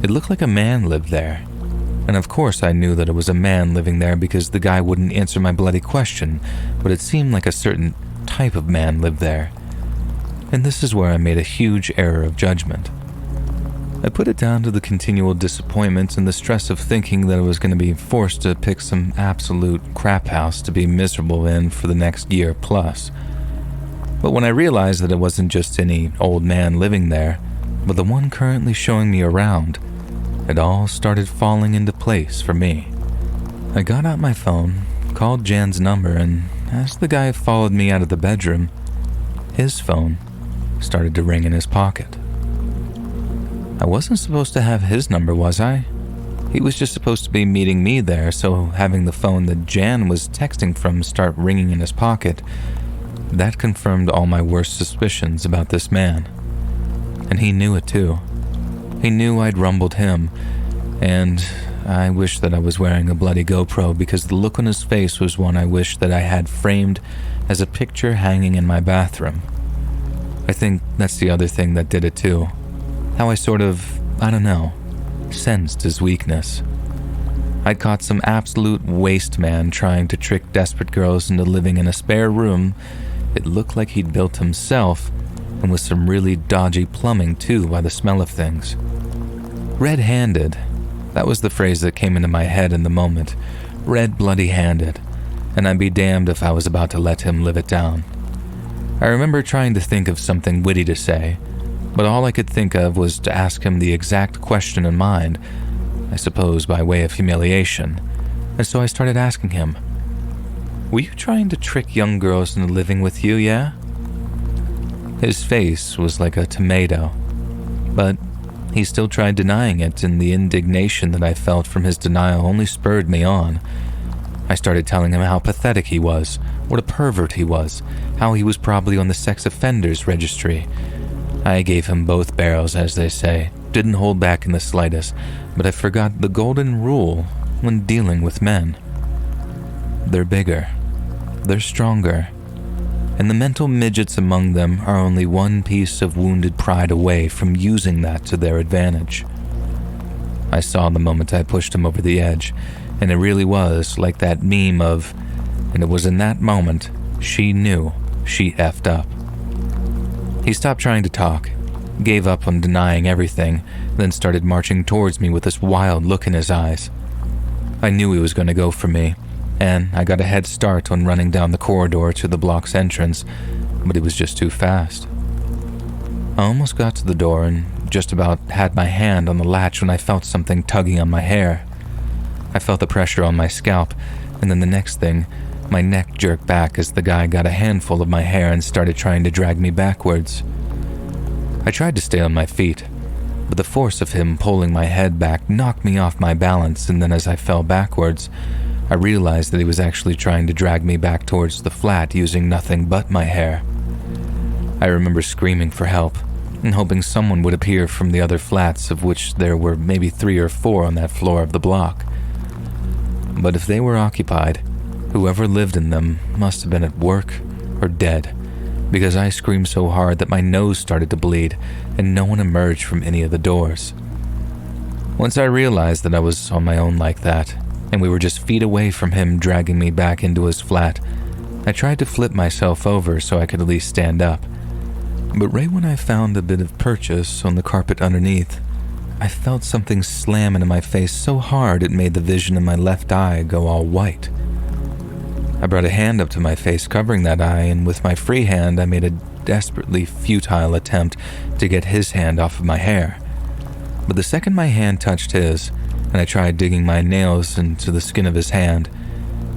It looked like a man lived there. And of course I knew that it was a man living there because the guy wouldn't answer my bloody question, but it seemed like a certain type of man lived there. And this is where I made a huge error of judgment. I put it down to the continual disappointment and the stress of thinking that I was going to be forced to pick some absolute crap house to be miserable in for the next year plus. But when I realized that it wasn't just any old man living there, but the one currently showing me around, it all started falling into place for me. I got out my phone, called Jan's number, and as the guy followed me out of the bedroom, his phone started to ring in his pocket. I wasn't supposed to have his number, was I? He was just supposed to be meeting me there, so having the phone that Jan was texting from start ringing in his pocket, that confirmed all my worst suspicions about this man. And he knew it too. He knew I'd rumbled him, and I wish that I was wearing a bloody GoPro because the look on his face was one I wished that I had framed as a picture hanging in my bathroom. I think that's the other thing that did it too. How I sort of, I don't know, sensed his weakness. I'd caught some absolute waste man trying to trick desperate girls into living in a spare room it looked like he'd built himself, and with some really dodgy plumbing too by the smell of things. Red-handed, that was the phrase that came into my head in the moment. Red bloody-handed, and I'd be damned if I was about to let him live it down. I remember trying to think of something witty to say, but all I could think of was to ask him the exact question in mind, I suppose by way of humiliation, and so I started asking him, "Were you trying to trick young girls into living with you, yeah?" His face was like a tomato, but he still tried denying it, and the indignation that I felt from his denial only spurred me on. I started telling him how pathetic he was, what a pervert he was, how he was probably on the sex offenders registry. I gave him both barrels, as they say, didn't hold back in the slightest, but I forgot the golden rule when dealing with men. They're bigger, they're stronger, and the mental midgets among them are only one piece of wounded pride away from using that to their advantage. I saw the moment I pushed him over the edge, and it really was like that meme of, and it was in that moment she knew she effed up. He stopped trying to talk, gave up on denying everything, then started marching towards me with this wild look in his eyes. I knew he was going to go for me, and I got a head start on running down the corridor to the block's entrance, but it was just too fast. I almost got to the door and just about had my hand on the latch when I felt something tugging on my hair. I felt the pressure on my scalp, and then the next thing, my neck jerked back as the guy got a handful of my hair and started trying to drag me backwards. I tried to stay on my feet, but the force of him pulling my head back knocked me off my balance, and then as I fell backwards, I realized that he was actually trying to drag me back towards the flat using nothing but my hair. I remember screaming for help and hoping someone would appear from the other flats, of which there were maybe 3 or 4 on that floor of the block. But if they were occupied, whoever lived in them must have been at work or dead, because I screamed so hard that my nose started to bleed and no one emerged from any of the doors. Once I realized that I was on my own like that, and we were just feet away from him dragging me back into his flat, I tried to flip myself over so I could at least stand up. But right when I found a bit of purchase on the carpet underneath, I felt something slam into my face so hard it made the vision in my left eye go all white. I brought a hand up to my face covering that eye, and with my free hand I made a desperately futile attempt to get his hand off of my hair. But the second my hand touched his, and I tried digging my nails into the skin of his hand,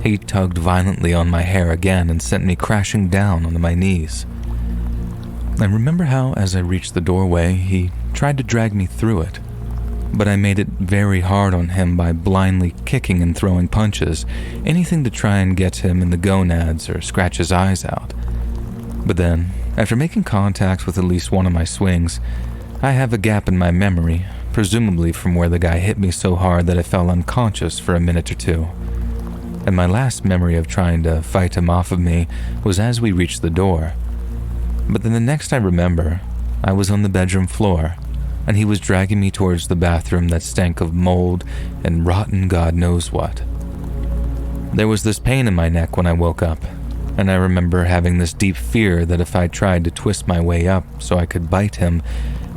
he tugged violently on my hair again and sent me crashing down onto my knees. I remember how, as I reached the doorway, he tried to drag me through it, but I made it very hard on him by blindly kicking and throwing punches, anything to try and get him in the gonads or scratch his eyes out. But then, after making contact with at least one of my swings, I have a gap in my memory, presumably from where the guy hit me so hard that I fell unconscious for a minute or two. And my last memory of trying to fight him off of me was as we reached the door. But then the next I remember, I was on the bedroom floor, and he was dragging me towards the bathroom that stank of mold and rotten God knows what. There was this pain in my neck when I woke up, and I remember having this deep fear that if I tried to twist my way up so I could bite him,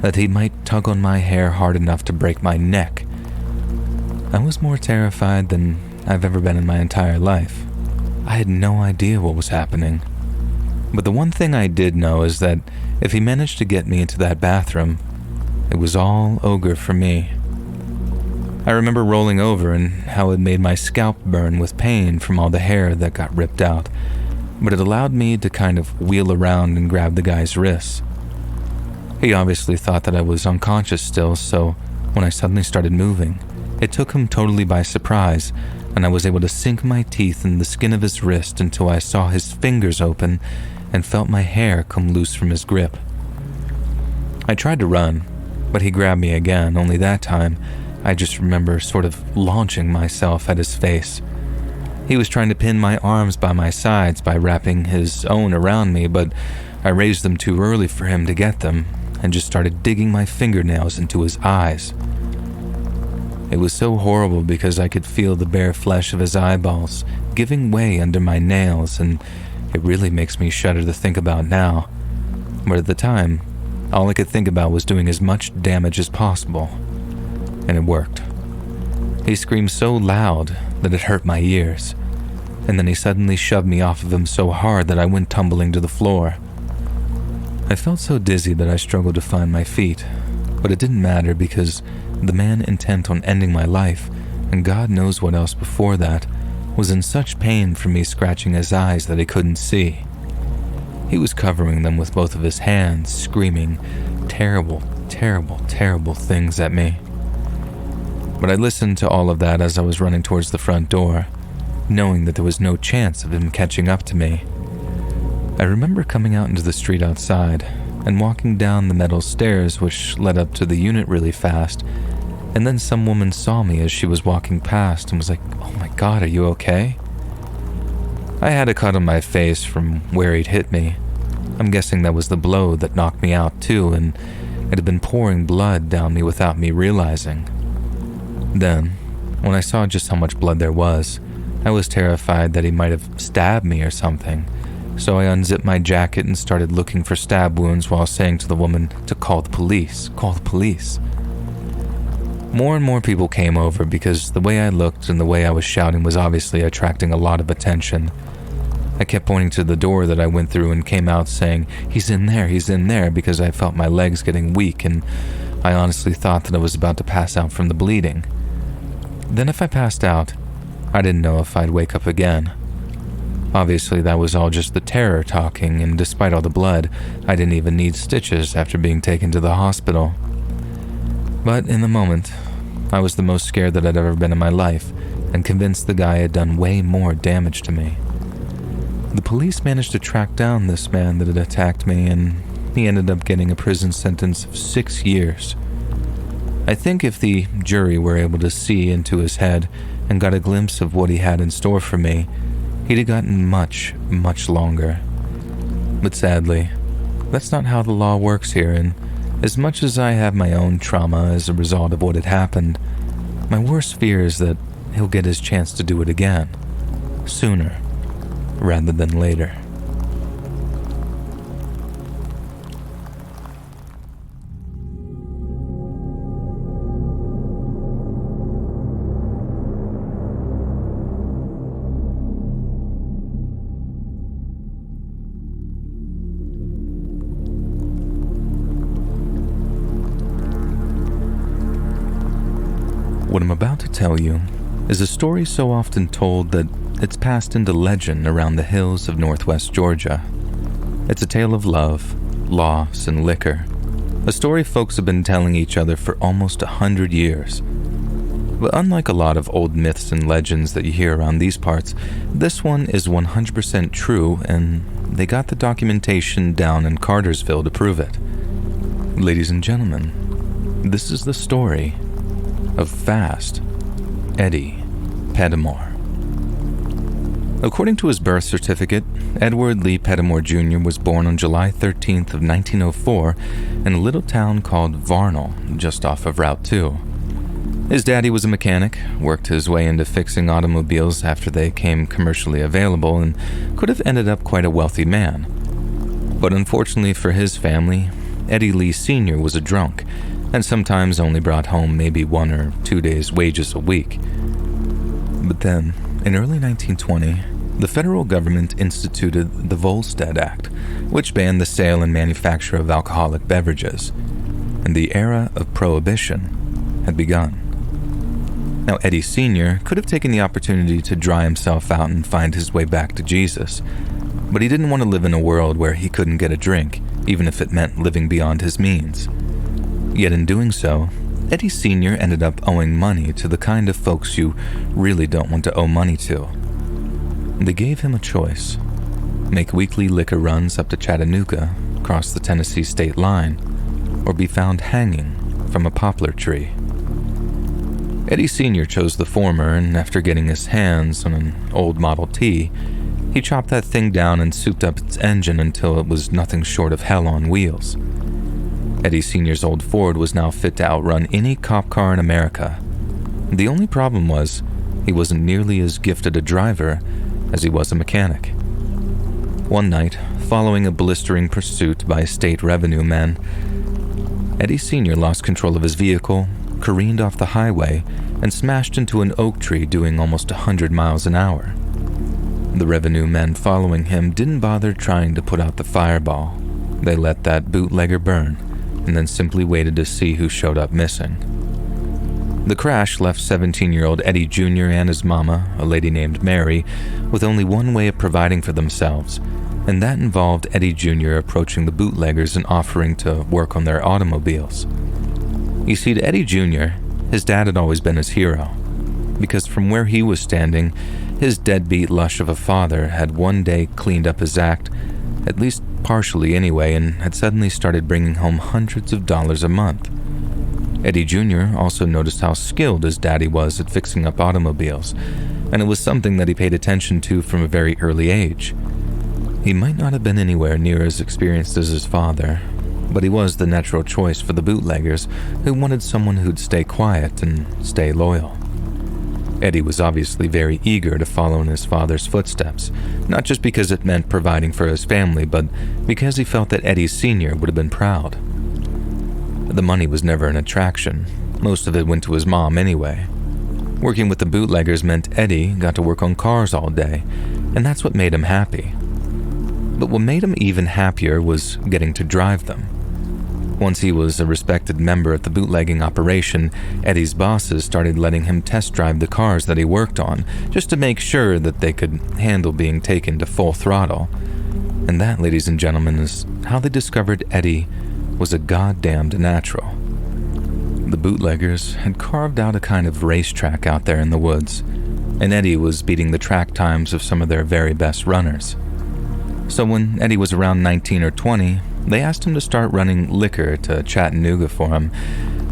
that he might tug on my hair hard enough to break my neck. I was more terrified than I've ever been in my entire life. I had no idea what was happening. But the one thing I did know is that if he managed to get me into that bathroom, it was all ogre for me. I remember rolling over and how it made my scalp burn with pain from all the hair that got ripped out, but it allowed me to kind of wheel around and grab the guy's wrists. He obviously thought that I was unconscious still, so when I suddenly started moving, it took him totally by surprise, and I was able to sink my teeth in the skin of his wrist until I saw his fingers open and felt my hair come loose from his grip. I tried to run, but he grabbed me again, only that time I just remember sort of launching myself at his face. He was trying to pin my arms by my sides by wrapping his own around me, but I raised them too early for him to get them and just started digging my fingernails into his eyes. It was so horrible because I could feel the bare flesh of his eyeballs giving way under my nails, and it really makes me shudder to think about now. But at the time, all I could think about was doing as much damage as possible. And it worked. He screamed so loud that it hurt my ears, and then he suddenly shoved me off of him so hard that I went tumbling to the floor. I felt so dizzy that I struggled to find my feet, but it didn't matter because the man intent on ending my life, and God knows what else before that, was in such pain from me scratching his eyes that he couldn't see. He was covering them with both of his hands, screaming terrible, terrible, terrible things at me. But I listened to all of that as I was running towards the front door, knowing that there was no chance of him catching up to me. I remember coming out into the street outside and walking down the metal stairs which led up to the unit really fast, and then some woman saw me as she was walking past and was like, "Oh my God, are you okay?" I had a cut on my face from where he'd hit me. I'm guessing that was the blow that knocked me out too, and it had been pouring blood down me without me realizing. Then, when I saw just how much blood there was, I was terrified that he might have stabbed me or something, so I unzipped my jacket and started looking for stab wounds while saying to the woman to call the police, call the police. More and more people came over because the way I looked and the way I was shouting was obviously attracting a lot of attention. I kept pointing to the door that I went through and came out saying, he's in there, because I felt my legs getting weak and I honestly thought that I was about to pass out from the bleeding. Then if I passed out, I didn't know if I'd wake up again. Obviously that was all just the terror talking, and despite all the blood, I didn't even need stitches after being taken to the hospital. But in the moment, I was the most scared that I'd ever been in my life, and convinced the guy had done way more damage to me. The police managed to track down this man that had attacked me, and he ended up getting a prison sentence of 6 years. I think if the jury were able to see into his head and got a glimpse of what he had in store for me, he'd have gotten much, much longer. But sadly, that's not how the law works here, and as much as I have my own trauma as a result of what had happened, my worst fear is that he'll get his chance to do it again, sooner rather than later. What I'm about to tell you is a story so often told that it's passed into legend around the hills of northwest Georgia. It's a tale of love, loss, and liquor. A story folks have been telling each other for almost 100 years. But unlike a lot of old myths and legends that you hear around these parts, this one is 100% true, and they got the documentation down in Cartersville to prove it. Ladies and gentlemen, this is the story of Fast Eddie Pettimore. According to his birth certificate, Edward Lee Pettimore Jr. was born on July 13th of 1904 in a little town called Varnell, just off of Route 2. His daddy was a mechanic, worked his way into fixing automobiles after they came commercially available, and could have ended up quite a wealthy man. But unfortunately for his family, Eddie Lee Sr. was a drunk, and sometimes only brought home maybe 1 or 2 days' wages a week. But then, in early 1920, the federal government instituted the Volstead Act, which banned the sale and manufacture of alcoholic beverages, and the era of prohibition had begun. Now, Eddie Sr. could have taken the opportunity to dry himself out and find his way back to Jesus, but he didn't want to live in a world where he couldn't get a drink, even if it meant living beyond his means. Yet in doing so, Eddie Sr. ended up owing money to the kind of folks you really don't want to owe money to. They gave him a choice: make weekly liquor runs up to Chattanooga, cross the Tennessee state line, or be found hanging from a poplar tree. Eddie Sr. chose the former, and after getting his hands on an old Model T, He chopped that thing down and souped up its engine until it was nothing short of hell on wheels. Eddie Sr.'s old Ford was now fit to outrun any cop car in America. The only problem was, he wasn't nearly as gifted a driver as he was a mechanic. One night, following a blistering pursuit by state revenue men, Eddie Sr. lost control of his vehicle, careened off the highway, and smashed into an oak tree doing almost 100 miles an hour. The revenue men following him didn't bother trying to put out the fireball. They let that bootlegger burn, and then simply waited to see who showed up missing. The crash left 17-year-old Eddie Jr. and his mama, a lady named Mary, with only one way of providing for themselves, and that involved Eddie Jr. approaching the bootleggers and offering to work on their automobiles. You see, to Eddie Jr., his dad had always been his hero, because from where he was standing, his deadbeat lush of a father had one day cleaned up his act, at least partially anyway, and had suddenly started bringing home hundreds of dollars a month. Eddie Jr. also noticed how skilled his daddy was at fixing up automobiles, and it was something that he paid attention to from a very early age. He might not have been anywhere near as experienced as his father, but he was the natural choice for the bootleggers who wanted someone who'd stay quiet and stay loyal. Eddie was obviously very eager to follow in his father's footsteps, not just because it meant providing for his family, but because he felt that Eddie Sr. would have been proud. The money was never an attraction. Most of it went to his mom anyway. Working with the bootleggers meant Eddie got to work on cars all day, and that's what made him happy. But what made him even happier was getting to drive them. Once he was a respected member of the bootlegging operation, Eddie's bosses started letting him test drive the cars that he worked on, just to make sure that they could handle being taken to full throttle. And that, ladies and gentlemen, is how they discovered Eddie was a goddamned natural. The bootleggers had carved out a kind of racetrack out there in the woods, and Eddie was beating the track times of some of their very best runners. So when Eddie was around 19 or 20, they asked him to start running liquor to Chattanooga for him,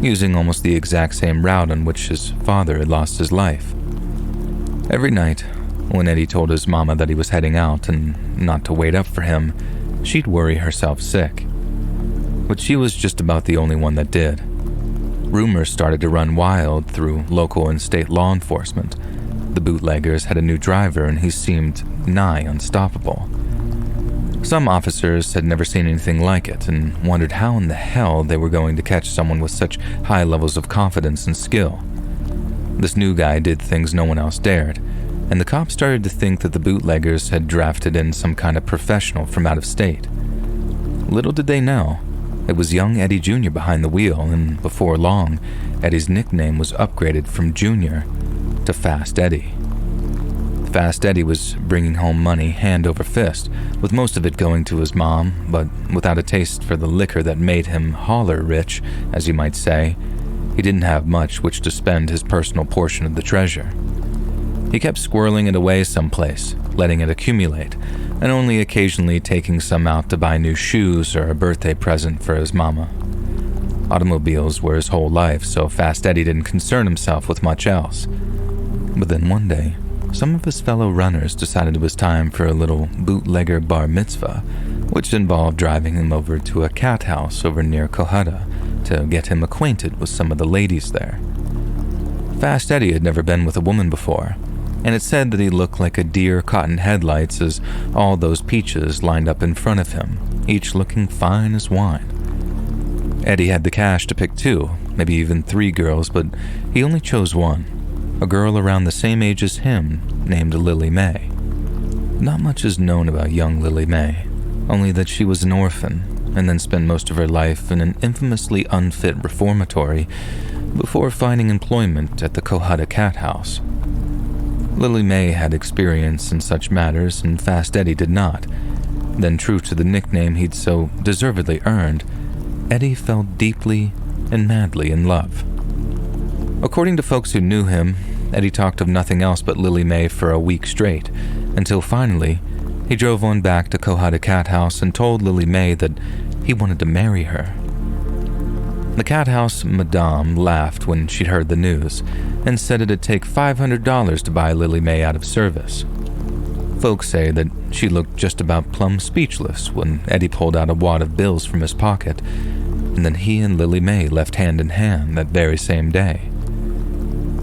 using almost the exact same route on which his father had lost his life. Every night, when Eddie told his mama that he was heading out and not to wait up for him, she'd worry herself sick. But she was just about the only one that did. Rumors started to run wild through local and state law enforcement. The bootleggers had a new driver and he seemed nigh unstoppable. Some officers had never seen anything like it and wondered how in the hell they were going to catch someone with such high levels of confidence and skill. This new guy did things no one else dared, and the cops started to think that the bootleggers had drafted in some kind of professional from out of state. Little did they know, it was young Eddie Jr. behind the wheel, and before long, Eddie's nickname was upgraded from Junior to Fast Eddie. Fast Eddie was bringing home money hand over fist, with most of it going to his mom, but without a taste for the liquor that made him holler rich, as you might say, he didn't have much which to spend his personal portion of the treasure. He kept squirreling it away someplace, letting it accumulate, and only occasionally taking some out to buy new shoes or a birthday present for his mama. Automobiles were his whole life, so Fast Eddie didn't concern himself with much else. But then one day, some of his fellow runners decided it was time for a little bootlegger bar mitzvah, which involved driving him over to a cat house over near Cohutta to get him acquainted with some of the ladies there. Fast Eddie had never been with a woman before, and it said that he looked like a deer caught in headlights as all those peaches lined up in front of him, each looking fine as wine. Eddie had the cash to pick 2, maybe even 3 girls, but he only chose one. A girl around the same age as him, named Lily Mae. Not much is known about young Lily Mae, only that she was an orphan, and then spent most of her life in an infamously unfit reformatory before finding employment at the Cohutta Cat House. Lily Mae had experience in such matters, and Fast Eddie did not. Then, true to the nickname he'd so deservedly earned, Eddie fell deeply and madly in love. According to folks who knew him, Eddie talked of nothing else but Lily Mae for a week straight, until finally, he drove on back to Cohutta Cat House and told Lily Mae that he wanted to marry her. The cat house madame laughed when she'd heard the news, and said it'd take $500 to buy Lily Mae out of service. Folks say that she looked just about plumb speechless when Eddie pulled out a wad of bills from his pocket, and then he and Lily Mae left hand in hand that very same day.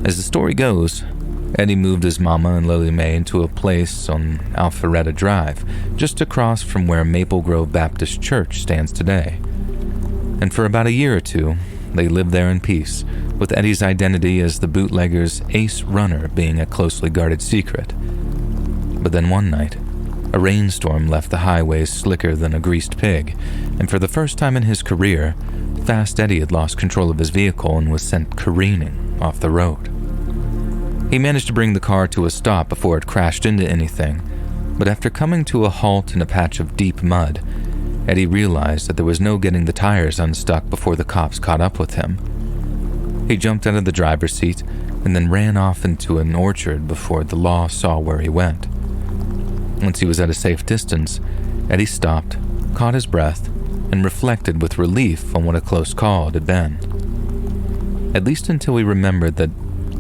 As the story goes, Eddie moved his mama and Lily Mae into a place on Alpharetta Drive, just across from where Maple Grove Baptist Church stands today. And for about a year or two, they lived there in peace, with Eddie's identity as the bootlegger's ace runner being a closely guarded secret. But then one night, a rainstorm left the highways slicker than a greased pig, and for the first time in his career, Fast Eddie had lost control of his vehicle and was sent careening off the road. He managed to bring the car to a stop before it crashed into anything, but after coming to a halt in a patch of deep mud, Eddie realized that there was no getting the tires unstuck before the cops caught up with him. He jumped out of the driver's seat and then ran off into an orchard before the law saw where he went. Once he was at a safe distance, Eddie stopped, caught his breath, and reflected with relief on what a close call it had been. At least until he remembered that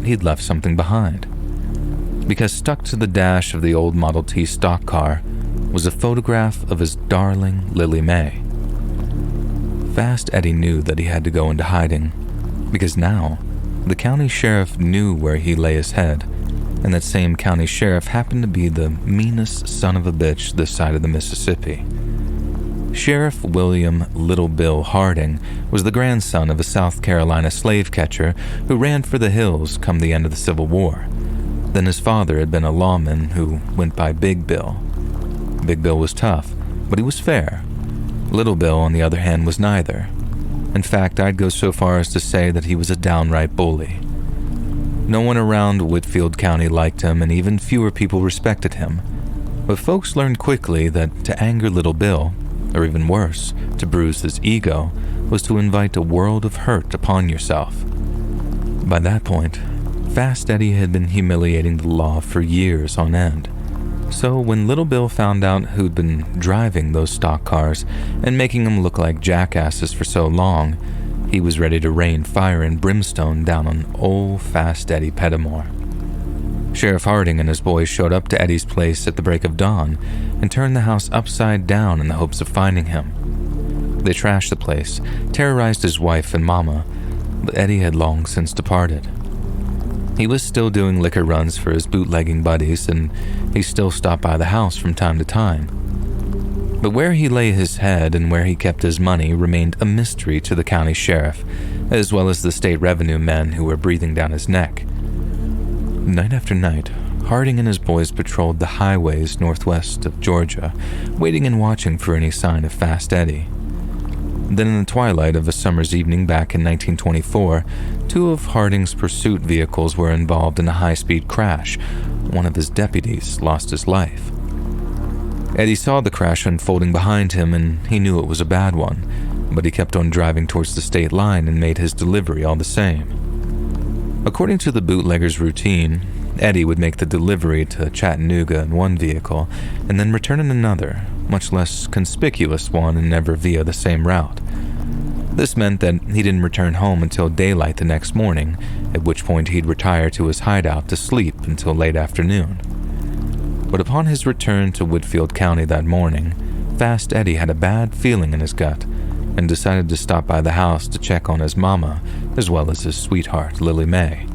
he'd left something behind. Because stuck to the dash of the old Model T stock car was a photograph of his darling Lily Mae. Fast Eddie knew that he had to go into hiding, because now the county sheriff knew where he lay his head, and that same county sheriff happened to be the meanest son of a bitch this side of the Mississippi. Sheriff William Little Bill Harding was the grandson of a South Carolina slave catcher who ran for the hills come the end of the Civil War. Then his father had been a lawman who went by Big Bill. Big Bill was tough, but he was fair. Little Bill, on the other hand, was neither. In fact, I'd go so far as to say that he was a downright bully. No one around Whitfield County liked him, and even fewer people respected him. But folks learned quickly that to anger Little Bill, or even worse, to bruise his ego, was to invite a world of hurt upon yourself. By that point, Fast Eddie had been humiliating the law for years on end. So when Little Bill found out who'd been driving those stock cars and making them look like jackasses for so long, he was ready to rain fire and brimstone down on old Fast Eddie Pettimore. Sheriff Harding and his boys showed up to Eddie's place at the break of dawn and turned the house upside down in the hopes of finding him. They trashed the place, terrorized his wife and mama, but Eddie had long since departed. He was still doing liquor runs for his bootlegging buddies, and he still stopped by the house from time to time. But where he lay his head and where he kept his money remained a mystery to the county sheriff, as well as the state revenue men who were breathing down his neck. Night after night, Harding and his boys patrolled the highways northwest of Georgia, waiting and watching for any sign of Fast Eddie. Then in the twilight of a summer's evening back in 1924, two of Harding's pursuit vehicles were involved in a high-speed crash. One of his deputies lost his life. Eddie saw the crash unfolding behind him, and he knew it was a bad one, but he kept on driving towards the state line and made his delivery all the same. According to the bootlegger's routine, Eddie would make the delivery to Chattanooga in one vehicle and then return in another, much less conspicuous one, and never via the same route. This meant that he didn't return home until daylight the next morning, at which point he'd retire to his hideout to sleep until late afternoon. But upon his return to Whitfield County that morning, Fast Eddie had a bad feeling in his gut and decided to stop by the house to check on his mama as well as his sweetheart, Lily Mae.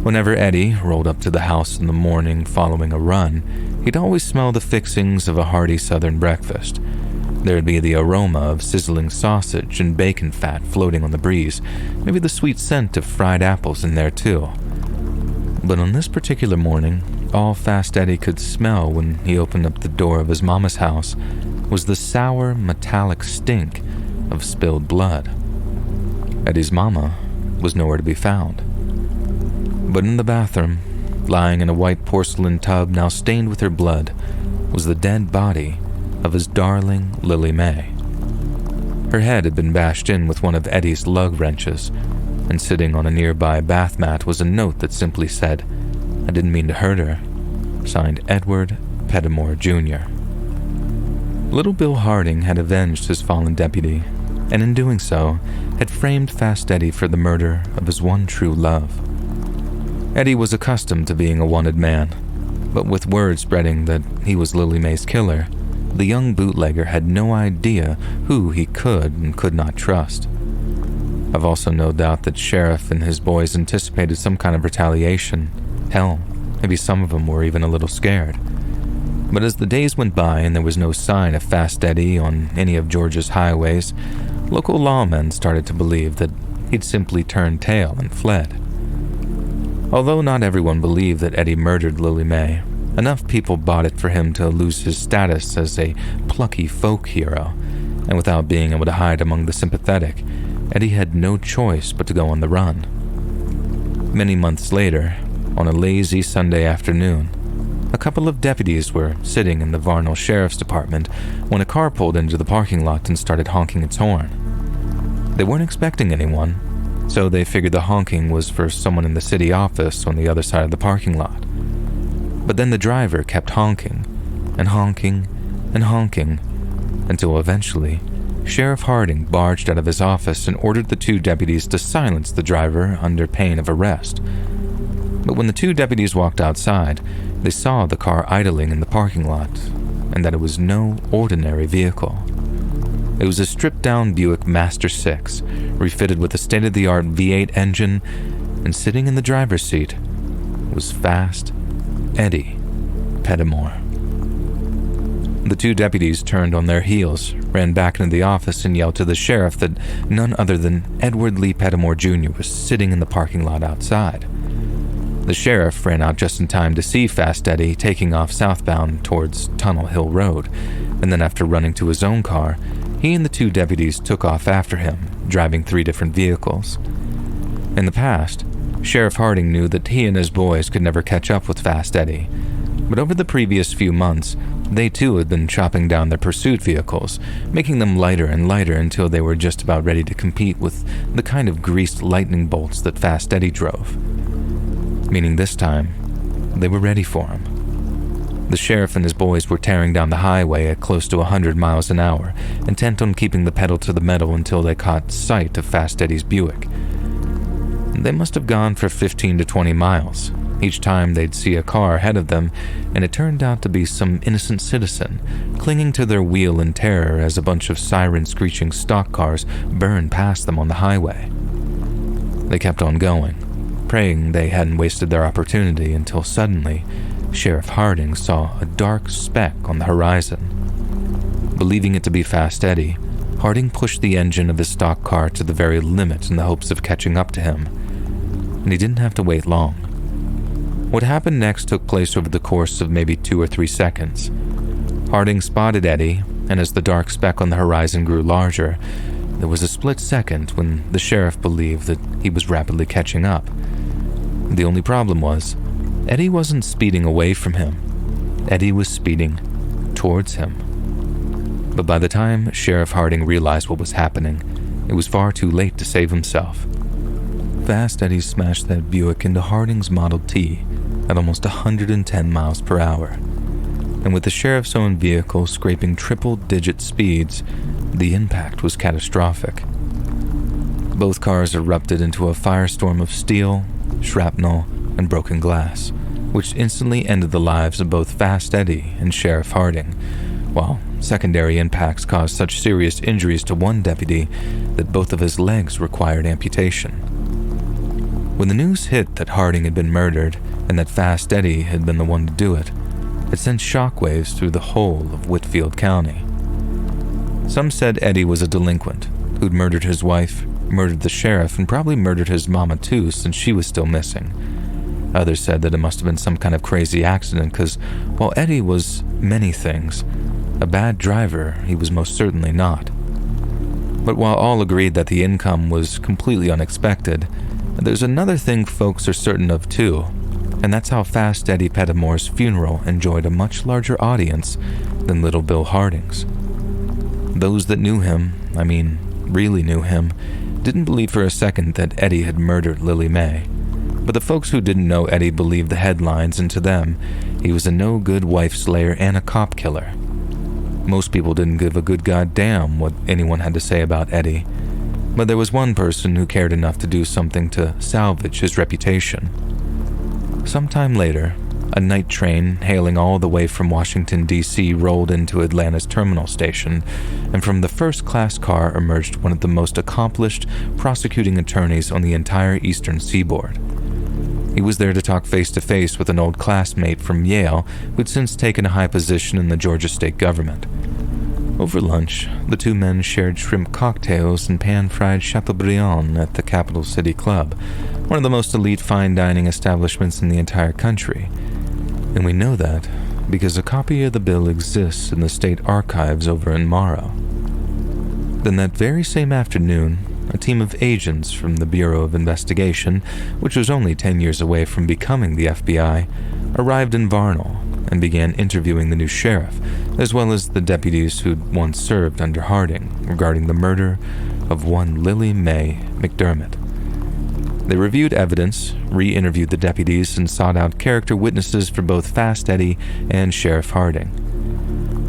Whenever Eddie rolled up to the house in the morning following a run, he'd always smell the fixings of a hearty southern breakfast. There'd be the aroma of sizzling sausage and bacon fat floating on the breeze, maybe the sweet scent of fried apples in there too. But on this particular morning, all Fast Eddie could smell when he opened up the door of his mama's house was the sour, metallic stink of spilled blood. Eddie's mama was nowhere to be found. But in the bathroom, lying in a white porcelain tub now stained with her blood, was the dead body of his darling Lily Mae. Her head had been bashed in with one of Eddie's lug wrenches, and sitting on a nearby bath mat was a note that simply said, "I didn't mean to hurt her," signed Edward Pettimore, Jr. Little Bill Harding had avenged his fallen deputy, and in doing so, had framed Fast Eddie for the murder of his one true love. Eddie was accustomed to being a wanted man. But with word spreading that he was Lily Mae's killer, the young bootlegger had no idea who he could and could not trust. I've also no doubt that Sheriff and his boys anticipated some kind of retaliation. Hell, maybe some of them were even a little scared. But as the days went by and there was no sign of Fast Eddie on any of Georgia's highways, local lawmen started to believe that he'd simply turned tail and fled. Although not everyone believed that Eddie murdered Lily Mae, enough people bought it for him to lose his status as a plucky folk hero, and without being able to hide among the sympathetic, Eddie had no choice but to go on the run. Many months later, on a lazy Sunday afternoon, a couple of deputies were sitting in the Varnell Sheriff's Department when a car pulled into the parking lot and started honking its horn. They weren't expecting anyone, so they figured the honking was for someone in the city office on the other side of the parking lot. But then the driver kept honking, and honking, and honking, until eventually, Sheriff Harding barged out of his office and ordered the two deputies to silence the driver under pain of arrest. But when the two deputies walked outside, they saw the car idling in the parking lot, and that it was no ordinary vehicle. It was a stripped-down Buick Master 6, refitted with a state-of-the-art V8 engine, and sitting in the driver's seat was Fast Eddie Pettimore. The two deputies turned on their heels, ran back into the office, and yelled to the sheriff that none other than Edward Lee Pettimore Jr. was sitting in the parking lot outside. The sheriff ran out just in time to see Fast Eddie taking off southbound towards Tunnel Hill Road, and then after running to his own car, he and the two deputies took off after him, driving 3 different vehicles. In the past, Sheriff Harding knew that he and his boys could never catch up with Fast Eddie, but over the previous few months, they too had been chopping down their pursuit vehicles, making them lighter and lighter until they were just about ready to compete with the kind of greased lightning bolts that Fast Eddie drove. Meaning this time, they were ready for him. The sheriff and his boys were tearing down the highway at close to 100 miles an hour, intent on keeping the pedal to the metal until they caught sight of Fast Eddie's Buick. They must have gone for 15 to 20 miles. Each time they'd see a car ahead of them, and it turned out to be some innocent citizen, clinging to their wheel in terror as a bunch of siren-screeching stock cars burned past them on the highway. They kept on going, praying they hadn't wasted their opportunity until suddenly, Sheriff Harding saw a dark speck on the horizon. Believing it to be Fast Eddie, Harding pushed the engine of his stock car to the very limit in the hopes of catching up to him, and he didn't have to wait long. What happened next took place over the course of maybe 2 or 3 seconds. Harding spotted Eddie, and as the dark speck on the horizon grew larger, there was a split second when the sheriff believed that he was rapidly catching up. The only problem was, Eddie wasn't speeding away from him. Eddie was speeding towards him. But by the time Sheriff Harding realized what was happening, it was far too late to save himself. Fast Eddie smashed that Buick into Harding's Model T at almost 110 miles per hour. And with the sheriff's own vehicle scraping triple-digit speeds, the impact was catastrophic. Both cars erupted into a firestorm of steel, shrapnel, and broken glass, which instantly ended the lives of both Fast Eddie and Sheriff Harding, while secondary impacts caused such serious injuries to one deputy that both of his legs required amputation. When the news hit that Harding had been murdered and that Fast Eddie had been the one to do it, it sent shockwaves through the whole of Whitfield County. Some said Eddie was a delinquent who'd murdered his wife, murdered the sheriff, and probably murdered his mama too since she was still missing. Others said that it must have been some kind of crazy accident because while Eddie was many things, a bad driver he was most certainly not. But while all agreed that the income was completely unexpected, there's another thing folks are certain of too, and that's how Fast Eddie Pettimore's funeral enjoyed a much larger audience than Little Bill Harding's. Those that knew him, really knew him, didn't believe for a second that Eddie had murdered Lily Mae. But the folks who didn't know Eddie believed the headlines, and to them, he was a no-good wife slayer and a cop killer. Most people didn't give a good goddamn what anyone had to say about Eddie, but there was one person who cared enough to do something to salvage his reputation. Sometime later, A night train hailing all the way from Washington, D.C. rolled into Atlanta's terminal station, and from the first-class car emerged one of the most accomplished prosecuting attorneys on the entire eastern seaboard. He was there to talk face-to-face with an old classmate from Yale who'd since taken a high position in the Georgia state government. Over lunch, the two men shared shrimp cocktails and pan-fried Chateaubriand at the Capital City Club, one of the most elite fine dining establishments in the entire country. And we know that because a copy of the bill exists in the state archives over in Morrow. Then that very same afternoon, a team of agents from the Bureau of Investigation, which was only 10 years away from becoming the FBI, arrived in Varnal and began interviewing the new sheriff, as well as the deputies who'd once served under Harding regarding the murder of one Lily Mae McDermott. They reviewed evidence, re-interviewed the deputies, and sought out character witnesses for both Fast Eddie and Sheriff Harding.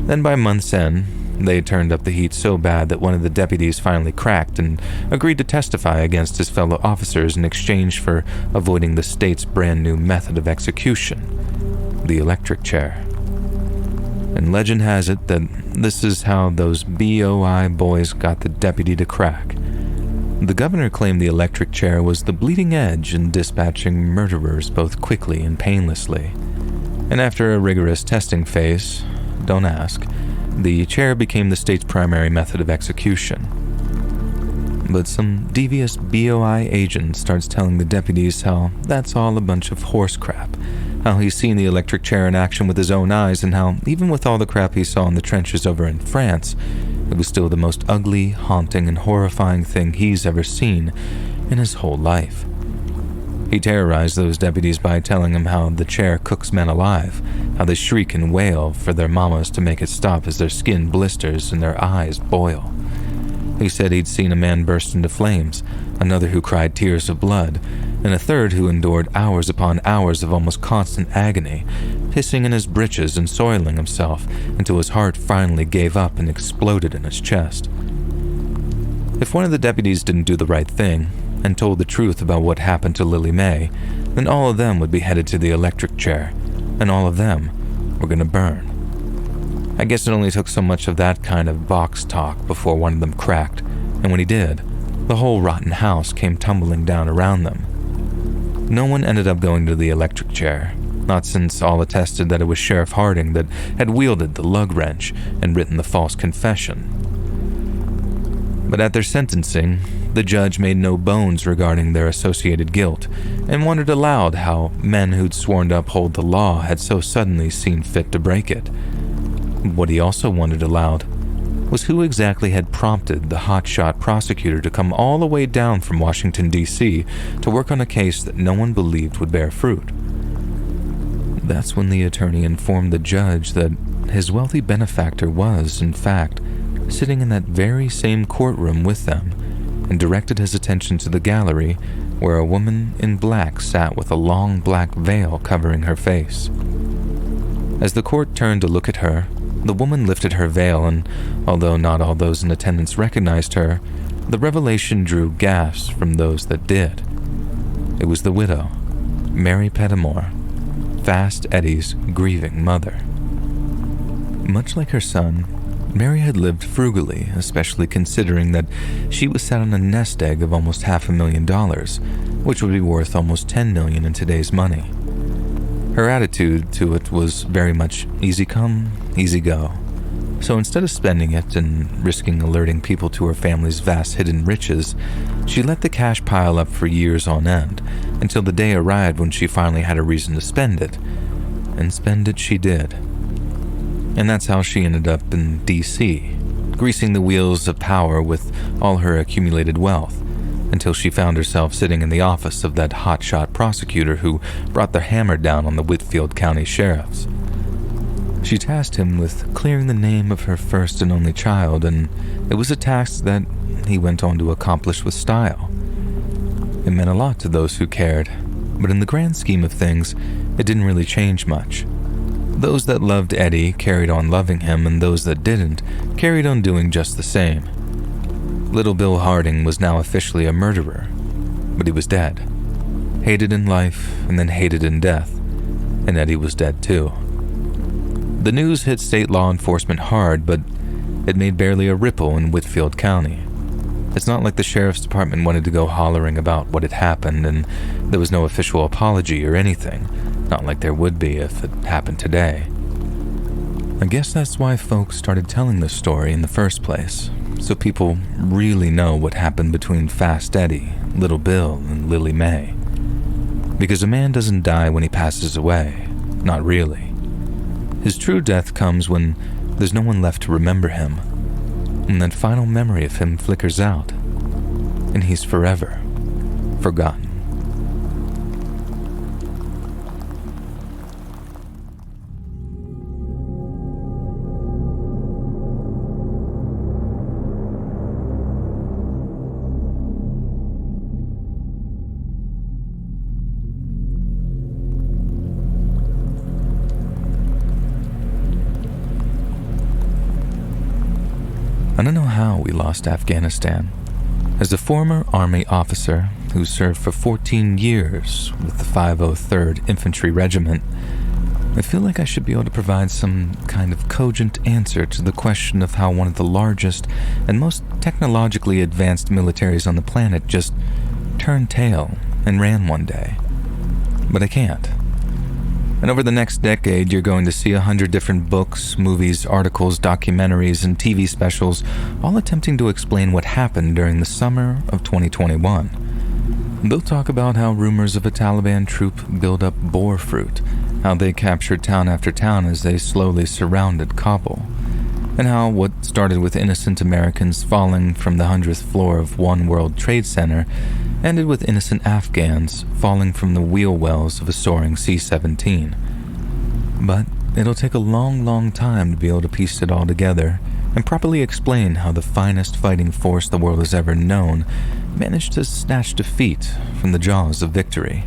Then by month's end, they turned up the heat so bad that one of the deputies finally cracked and agreed to testify against his fellow officers in exchange for avoiding the state's brand new method of execution, the electric chair. And legend has it that this is how those BOI boys got the deputy to crack. The governor claimed the electric chair was the bleeding edge in dispatching murderers both quickly and painlessly. And after a rigorous testing phase, don't ask, the chair became the state's primary method of execution. But some devious BOI agent starts telling the deputies how that's all a bunch of horse crap, how he's seen the electric chair in action with his own eyes, and how even with all the crap he saw in the trenches over in France, it was still the most ugly, haunting, and horrifying thing he's ever seen in his whole life. He terrorized those deputies by telling them how the chair cooks men alive, how they shriek and wail for their mamas to make it stop as their skin blisters and their eyes boil. He said he'd seen a man burst into flames, another who cried tears of blood, and a third who endured hours upon hours of almost constant agony, pissing in his britches and soiling himself until his heart finally gave up and exploded in his chest. If one of the deputies didn't do the right thing and told the truth about what happened to Lily Mae, then all of them would be headed to the electric chair, and all of them were going to burn. I guess it only took so much of that kind of box talk before one of them cracked, and when he did, the whole rotten house came tumbling down around them. No one ended up going to the electric chair, not since all attested that it was Sheriff Harding that had wielded the lug wrench and written the false confession. But at their sentencing, the judge made no bones regarding their associated guilt, and wondered aloud how men who'd sworn to uphold the law had so suddenly seen fit to break it. What he also wondered aloud was who exactly had prompted the hotshot prosecutor to come all the way down from Washington, D.C. to work on a case that no one believed would bear fruit. That's when the attorney informed the judge that his wealthy benefactor was, in fact, sitting in that very same courtroom with them, and directed his attention to the gallery where a woman in black sat with a long black veil covering her face. As the court turned to look at her, the woman lifted her veil, and although not all those in attendance recognized her, the revelation drew gasps from those that did. It was the widow, Mary Pettimore, Fast Eddie's grieving mother. Much like her son, Mary had lived frugally, especially considering that she was sat on a nest egg of almost $500,000, which would be worth almost $10 million in today's money. Her attitude to it was very much easy come, easy go. So instead of spending it and risking alerting people to her family's vast hidden riches, she let the cash pile up for years on end, until the day arrived when she finally had a reason to spend it. And spend it she did. And that's how she ended up in D.C., greasing the wheels of power with all her accumulated wealth, until she found herself sitting in the office of that hotshot prosecutor who brought the hammer down on the Whitfield County sheriffs. She tasked him with clearing the name of her first and only child, and it was a task that he went on to accomplish with style. It meant a lot to those who cared, but in the grand scheme of things, it didn't really change much. Those that loved Eddie carried on loving him, and those that didn't carried on doing just the same. Little Bill Harding was now officially a murderer, but he was dead. Hated in life and then hated in death. and Eddie was dead too. The news hit state law enforcement hard, but it made barely a ripple in Whitfield County. It's not like the sheriff's department wanted to go hollering about what had happened, and there was no official apology or anything, not like there would be if it happened today. I guess that's why folks started telling this story in the first place, so people really know what happened between Fast Eddie, Little Bill, and Lily Mae. Because a man doesn't die when he passes away, not really. His true death comes when there's no one left to remember him, and that final memory of him flickers out, and he's forever forgotten. I don't know how we lost Afghanistan. As a former Army officer who served for 14 years with the 503rd Infantry Regiment, I feel like I should be able to provide some kind of cogent answer to the question of how one of the largest and most technologically advanced militaries on the planet just turned tail and ran one day. But I can't. And over the next decade, you're going to see 100 different books, movies, articles, documentaries, and TV specials, all attempting to explain what happened during the summer of 2021. They'll talk about how rumors of a Taliban troop build up boar fruit, how they captured town after town as they slowly surrounded Kabul, and how what started with innocent Americans falling from the 100th floor of One World Trade Center ended with innocent Afghans falling from the wheel wells of a soaring C-17. But it'll take a long time to be able to piece it all together and properly explain how the finest fighting force the world has ever known managed to snatch defeat from the jaws of victory.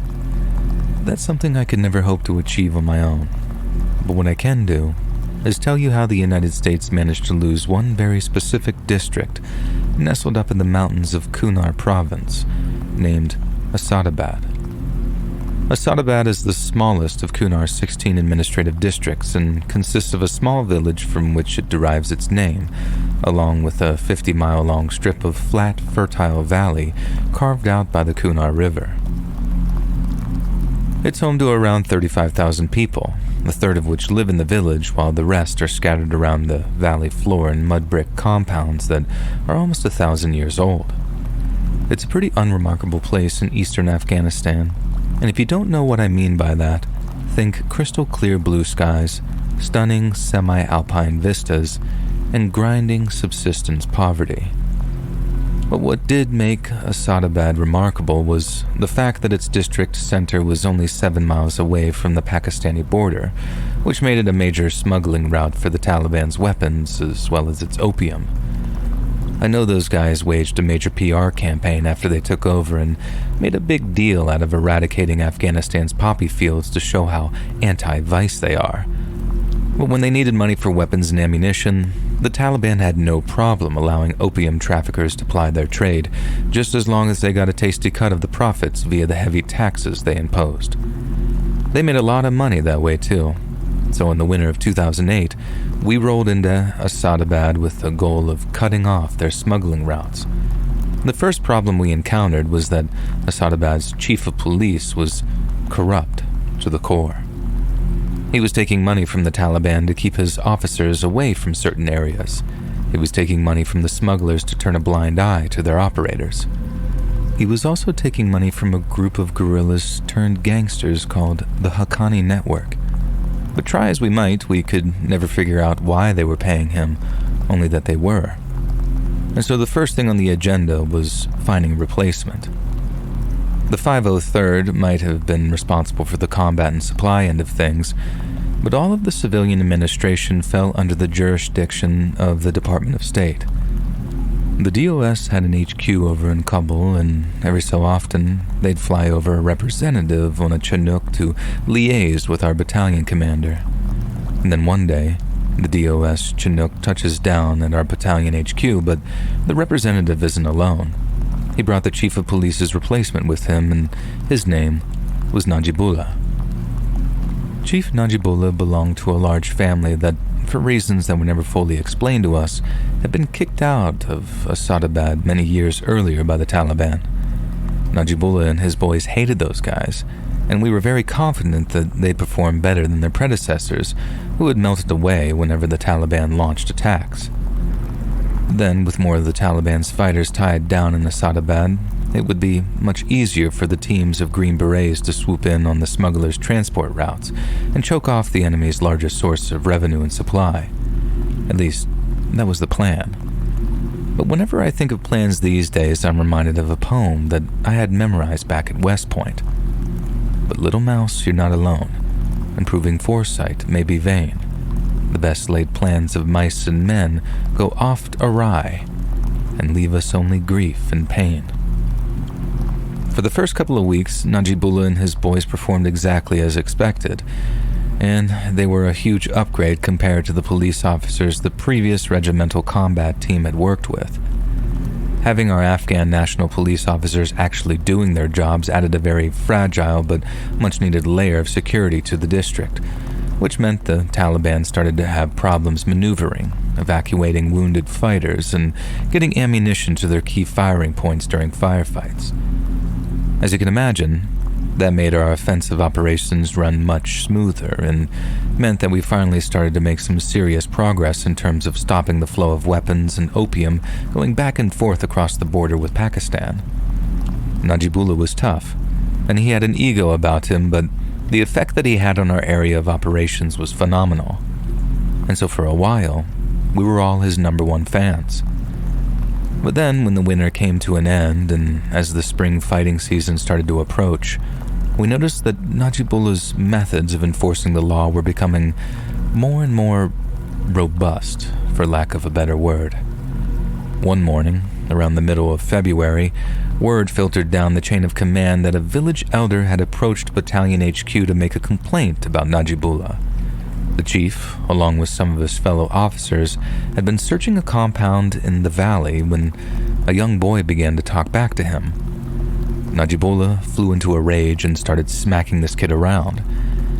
That's something I could never hope to achieve on my own. But what I can do is tell you how the United States managed to lose one very specific district nestled up in the mountains of Kunar province, named Asadabad. Asadabad is the smallest of Kunar's 16 administrative districts and consists of a small village from which it derives its name, along with a 50-mile-long strip of flat, fertile valley carved out by the Kunar River. It's home to around 35,000 people, a third of which live in the village while the rest are scattered around the valley floor in mud brick compounds that are almost 1,000 years old. It's a pretty unremarkable place in eastern Afghanistan, and if you don't know what I mean by that, think crystal clear blue skies, stunning semi-alpine vistas, and grinding subsistence poverty. But what did make Asadabad remarkable was the fact that its district center was only 7 miles away from the Pakistani border, which made it a major smuggling route for the Taliban's weapons as well as its opium. I know those guys waged a major PR campaign after they took over and made a big deal out of eradicating Afghanistan's poppy fields to show how anti-vice they are. But when they needed money for weapons and ammunition, the Taliban had no problem allowing opium traffickers to ply their trade, just as long as they got a tasty cut of the profits via the heavy taxes they imposed. They made a lot of money that way too. So in the winter of 2008, we rolled into Asadabad with the goal of cutting off their smuggling routes. The first problem we encountered was that Asadabad's chief of police was corrupt to the core. He was taking money from the Taliban to keep his officers away from certain areas. He was taking money from the smugglers to turn a blind eye to their operators. He was also taking money from a group of guerrillas turned gangsters called the Haqqani Network. But try as we might, we could never figure out why they were paying him, only that they were. And so the first thing on the agenda was finding a replacement. The 503rd might have been responsible for the combat and supply end of things, but all of the civilian administration fell under the jurisdiction of the Department of State. The DOS had an HQ over in Kabul, and every so often, they'd fly over a representative on a Chinook to liaise with our battalion commander. And then one day, the DOS Chinook touches down at our battalion HQ, but the representative isn't alone. He brought the chief of police's replacement with him, and his name was Najibullah. Chief Najibullah belonged to a large family that, for reasons that were never fully explained to us, had been kicked out of Asadabad many years earlier by the Taliban. Najibullah and his boys hated those guys, and we were very confident that they'd perform better than their predecessors, who had melted away whenever the Taliban launched attacks. Then, with more of the Taliban's fighters tied down in Asadabad, it would be much easier for the teams of Green Berets to swoop in on the smugglers' transport routes and choke off the enemy's largest source of revenue and supply. At least, that was the plan. But whenever I think of plans these days, I'm reminded of a poem that I had memorized back at West Point. But little mouse, you're not alone, and proving foresight may be vain. The best laid plans of mice and men go oft awry, and leave us only grief and pain. For the first couple of weeks, Najibullah and his boys performed exactly as expected, and they were a huge upgrade compared to the police officers the previous regimental combat team had worked with. Having our Afghan National Police officers actually doing their jobs added a very fragile but much-needed layer of security to the district, which meant the Taliban started to have problems maneuvering, evacuating wounded fighters, and getting ammunition to their key firing points during firefights. As you can imagine, that made our offensive operations run much smoother and meant that we finally started to make some serious progress in terms of stopping the flow of weapons and opium going back and forth across the border with Pakistan. Najibullah was tough, and he had an ego about him, but the effect that he had on our area of operations was phenomenal. And so for a while, we were all his #1 fans. But then, when the winter came to an end, and as the spring fighting season started to approach, we noticed that Najibullah's methods of enforcing the law were becoming more and more robust, for lack of a better word. One morning, around the middle of February, word filtered down the chain of command that a village elder had approached Battalion HQ to make a complaint about Najibullah. The chief, along with some of his fellow officers, had been searching a compound in the valley when a young boy began to talk back to him. Najibullah flew into a rage and started smacking this kid around.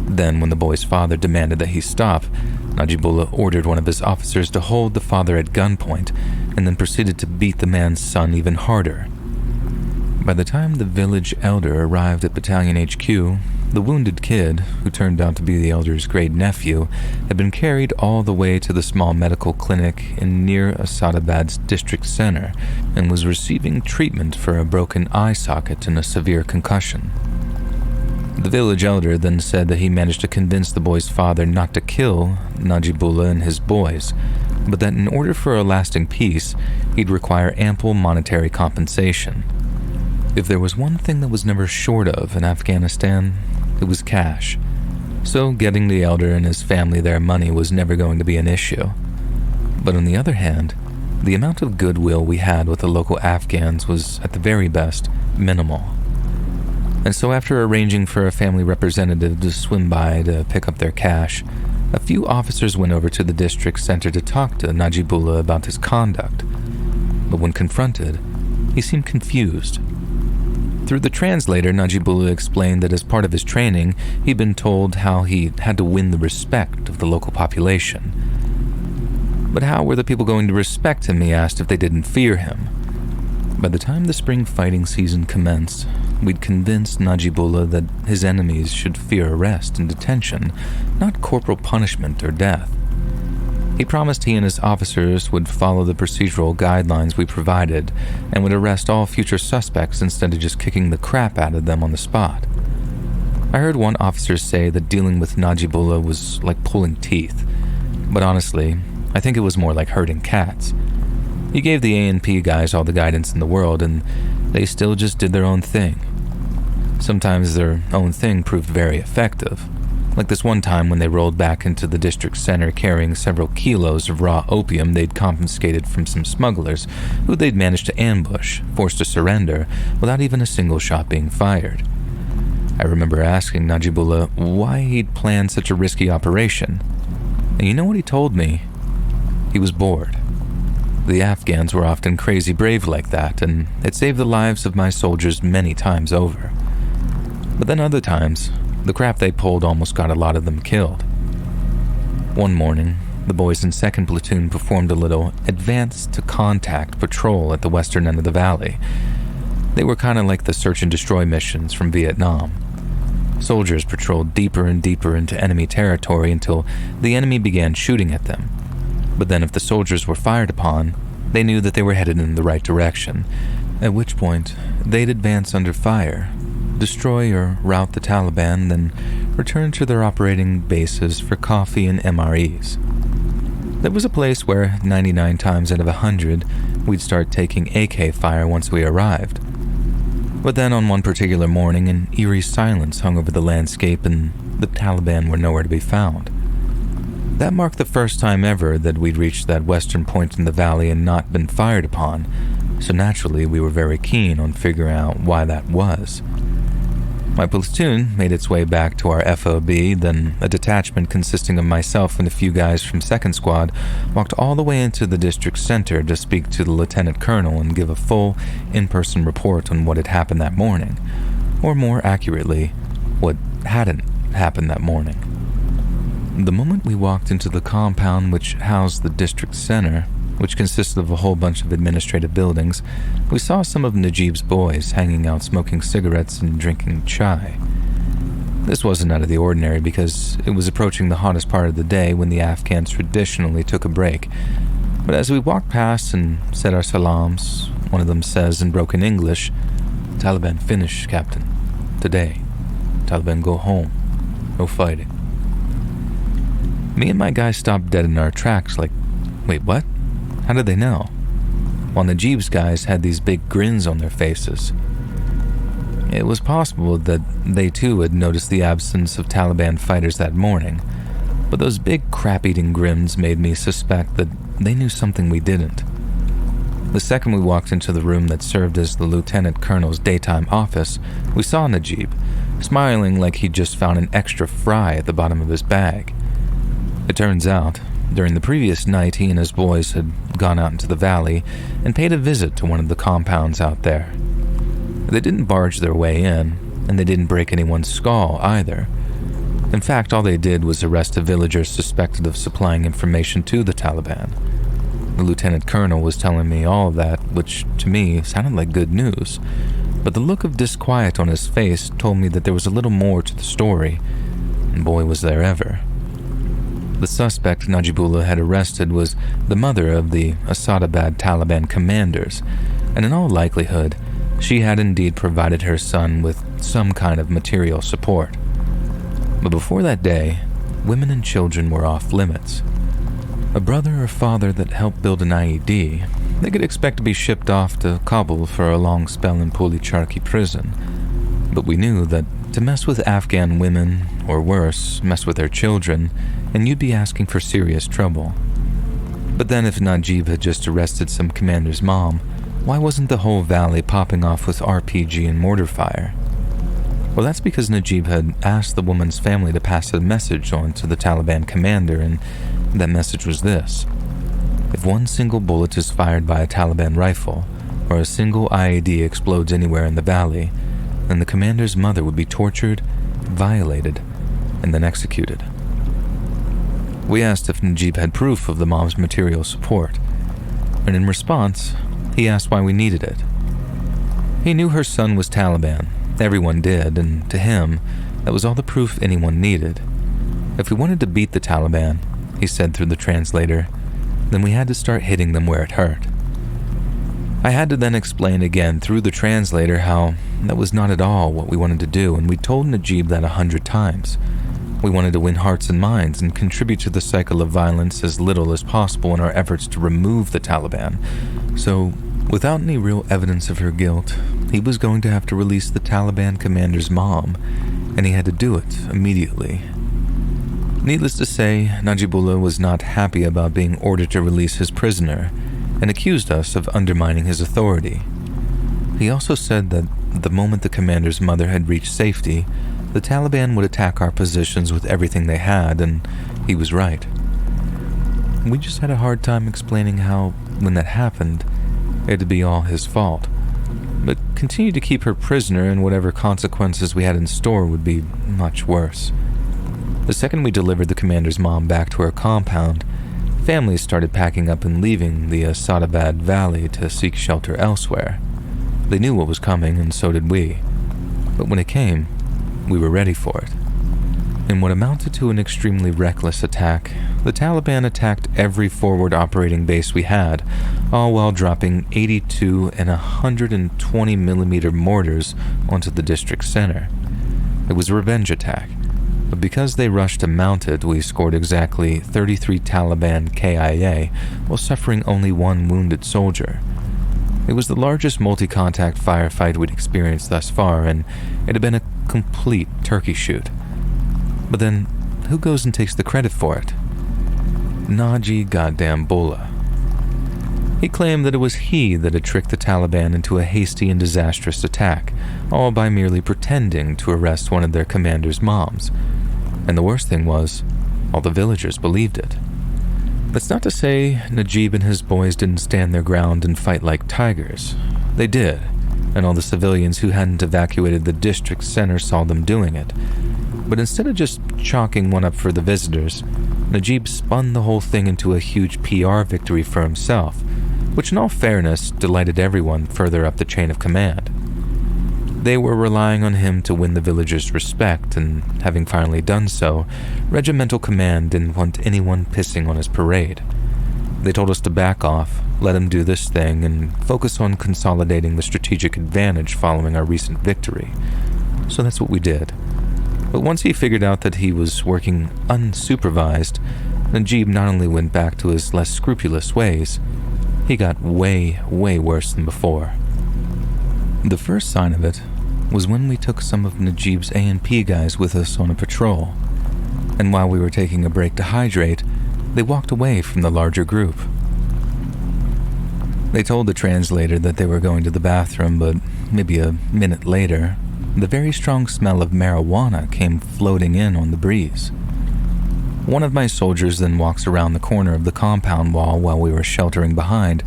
Then, when the boy's father demanded that he stop, Najibullah ordered one of his officers to hold the father at gunpoint and then proceeded to beat the man's son even harder. By the time the village elder arrived at Battalion HQ, the wounded kid, who turned out to be the elder's great-nephew, had been carried all the way to the small medical clinic in near Asadabad's district center and was receiving treatment for a broken eye socket and a severe concussion. The village elder then said that he managed to convince the boy's father not to kill Najibullah and his boys, but that in order for a lasting peace, he'd require ample monetary compensation. If there was one thing that was never short of in Afghanistan, it was cash. So getting the elder and his family their money was never going to be an issue. But on the other hand, the amount of goodwill we had with the local Afghans was, at the very best, minimal. And so after arranging for a family representative to swim by to pick up their cash, a few officers went over to the district center to talk to Najibullah about his conduct. But when confronted, he seemed confused. Through the translator, Najibullah explained that as part of his training, he'd been told how he had to win the respect of the local population. But how were the people going to respect him, he asked, if they didn't fear him? By the time the spring fighting season commenced, we'd convinced Najibullah that his enemies should fear arrest and detention, not corporal punishment or death. He promised he and his officers would follow the procedural guidelines we provided and would arrest all future suspects instead of just kicking the crap out of them on the spot. I heard one officer say that dealing with Najibullah was like pulling teeth, but honestly, I think it was more like herding cats. He gave the A&P guys all the guidance in the world, and they still just did their own thing. Sometimes their own thing proved very effective. Like this one time when they rolled back into the district center carrying several kilos of raw opium they'd confiscated from some smugglers who they'd managed to ambush, forced to surrender, without even a single shot being fired. I remember asking Najibullah why he'd planned such a risky operation. And you know what he told me? He was bored. The Afghans were often crazy brave like that, and it saved the lives of my soldiers many times over. But then other times, the crap they pulled almost got a lot of them killed. One morning, the boys in 2nd Platoon performed a little advanced to contact patrol at the western end of the valley. They were kind of like the search and destroy missions from Vietnam. Soldiers patrolled deeper and deeper into enemy territory until the enemy began shooting at them. But then if the soldiers were fired upon, they knew that they were headed in the right direction, at which point they'd advance under fire, destroy or rout the Taliban, then return to their operating bases for coffee and MREs. There was a place where 99 times out of 100, we'd start taking AK fire once we arrived. But then on one particular morning, an eerie silence hung over the landscape and the Taliban were nowhere to be found. That marked the first time ever that we'd reached that western point in the valley and not been fired upon, so naturally we were very keen on figuring out why that was. My platoon made its way back to our FOB, then a detachment consisting of myself and a few guys from 2nd Squad walked all the way into the district center to speak to the lieutenant colonel and give a full, in-person report on what had happened that morning, or more accurately, what hadn't happened that morning. The moment we walked into the compound which housed the district center, which consisted of a whole bunch of administrative buildings, we saw some of Najib's boys hanging out smoking cigarettes and drinking chai. This wasn't out of the ordinary because it was approaching the hottest part of the day when the Afghans traditionally took a break. But as we walked past and said our salams, one of them says in broken English, "Taliban finish, Captain. Today. Taliban go home. No fighting." Me and my guys stopped dead in our tracks like, wait, what? How did they know? While Najib's guys had these big grins on their faces. It was possible that they too had noticed the absence of Taliban fighters that morning, but those big crap-eating grins made me suspect that they knew something we didn't. The second we walked into the room that served as the lieutenant colonel's daytime office, we saw Najib, smiling like he'd just found an extra fry at the bottom of his bag. It turns out, during the previous night, he and his boys had gone out into the valley and paid a visit to one of the compounds out there. They didn't barge their way in, and they didn't break anyone's skull either. In fact, all they did was arrest a villager suspected of supplying information to the Taliban. The lieutenant colonel was telling me all of that, which to me sounded like good news, but the look of disquiet on his face told me that there was a little more to the story, and boy was there ever. The suspect Najibullah had arrested was the mother of the Asadabad Taliban commanders, and in all likelihood, she had indeed provided her son with some kind of material support. But before that day, women and children were off limits. A brother or father that helped build an IED, they could expect to be shipped off to Kabul for a long spell in Pulicharki prison. But we knew that to mess with Afghan women, or worse, mess with their children, and you'd be asking for serious trouble. But then if Najib had just arrested some commander's mom, why wasn't the whole valley popping off with RPG and mortar fire? Well, that's because Najib had asked the woman's family to pass a message on to the Taliban commander, and that message was this: if one single bullet is fired by a Taliban rifle, or a single IED explodes anywhere in the valley, then the commander's mother would be tortured, violated, and then executed. We asked if Najib had proof of the mom's material support, and in response, he asked why we needed it. He knew her son was Taliban, everyone did, and to him, that was all the proof anyone needed. If we wanted to beat the Taliban, he said through the translator, then we had to start hitting them where it hurt. I had to then explain again through the translator how that was not at all what we wanted to do, and we told Najib that 100 times. We wanted to win hearts and minds and contribute to the cycle of violence as little as possible in our efforts to remove the Taliban. So, without any real evidence of her guilt, he was going to have to release the Taliban commander's mom, and he had to do it immediately. Needless to say, Najibullah was not happy about being ordered to release his prisoner, and accused us of undermining his authority. He also said that the moment the commander's mother had reached safety, the Taliban would attack our positions with everything they had, and he was right. We just had a hard time explaining how, when that happened, it had to be all his fault. but continued to keep her prisoner, and whatever consequences we had in store would be much worse. The second we delivered the commander's mom back to her compound, families started packing up and leaving the Asadabad Valley to seek shelter elsewhere. They knew what was coming, and so did we. But when it came, we were ready for it. In what amounted to an extremely reckless attack, the Taliban attacked every forward operating base we had, all while dropping 82 and 120mm mortars onto the district center. It was a revenge attack, but because they rushed to mount it, we scored exactly 33 Taliban KIA while suffering only one wounded soldier. It was the largest multi-contact firefight we'd experienced thus far, and it had been a complete turkey shoot. But then, who goes and takes the credit for it? Naji goddamn Bullah. He claimed that it was he that had tricked the Taliban into a hasty and disastrous attack, all by merely pretending to arrest one of their commander's moms. And the worst thing was, all the villagers believed it. That's not to say Najib and his boys didn't stand their ground and fight like tigers. They did, and all the civilians who hadn't evacuated the district center saw them doing it. But instead of just chalking one up for the visitors, Najib spun the whole thing into a huge PR victory for himself, which in all fairness delighted everyone further up the chain of command. They were relying on him to win the villagers' respect, and having finally done so, regimental command didn't want anyone pissing on his parade. They told us to back off, let him do this thing, and focus on consolidating the strategic advantage following our recent victory. So that's what we did. But once he figured out that he was working unsupervised, Najib not only went back to his less scrupulous ways, he got way, way worse than before. The first sign of it was when we took some of Najib's A&P guys with us on a patrol, and while we were taking a break to hydrate, they walked away from the larger group. They told the translator that they were going to the bathroom, but maybe a minute later, the very strong smell of marijuana came floating in on the breeze. One of my soldiers then walks around the corner of the compound wall while we were sheltering behind,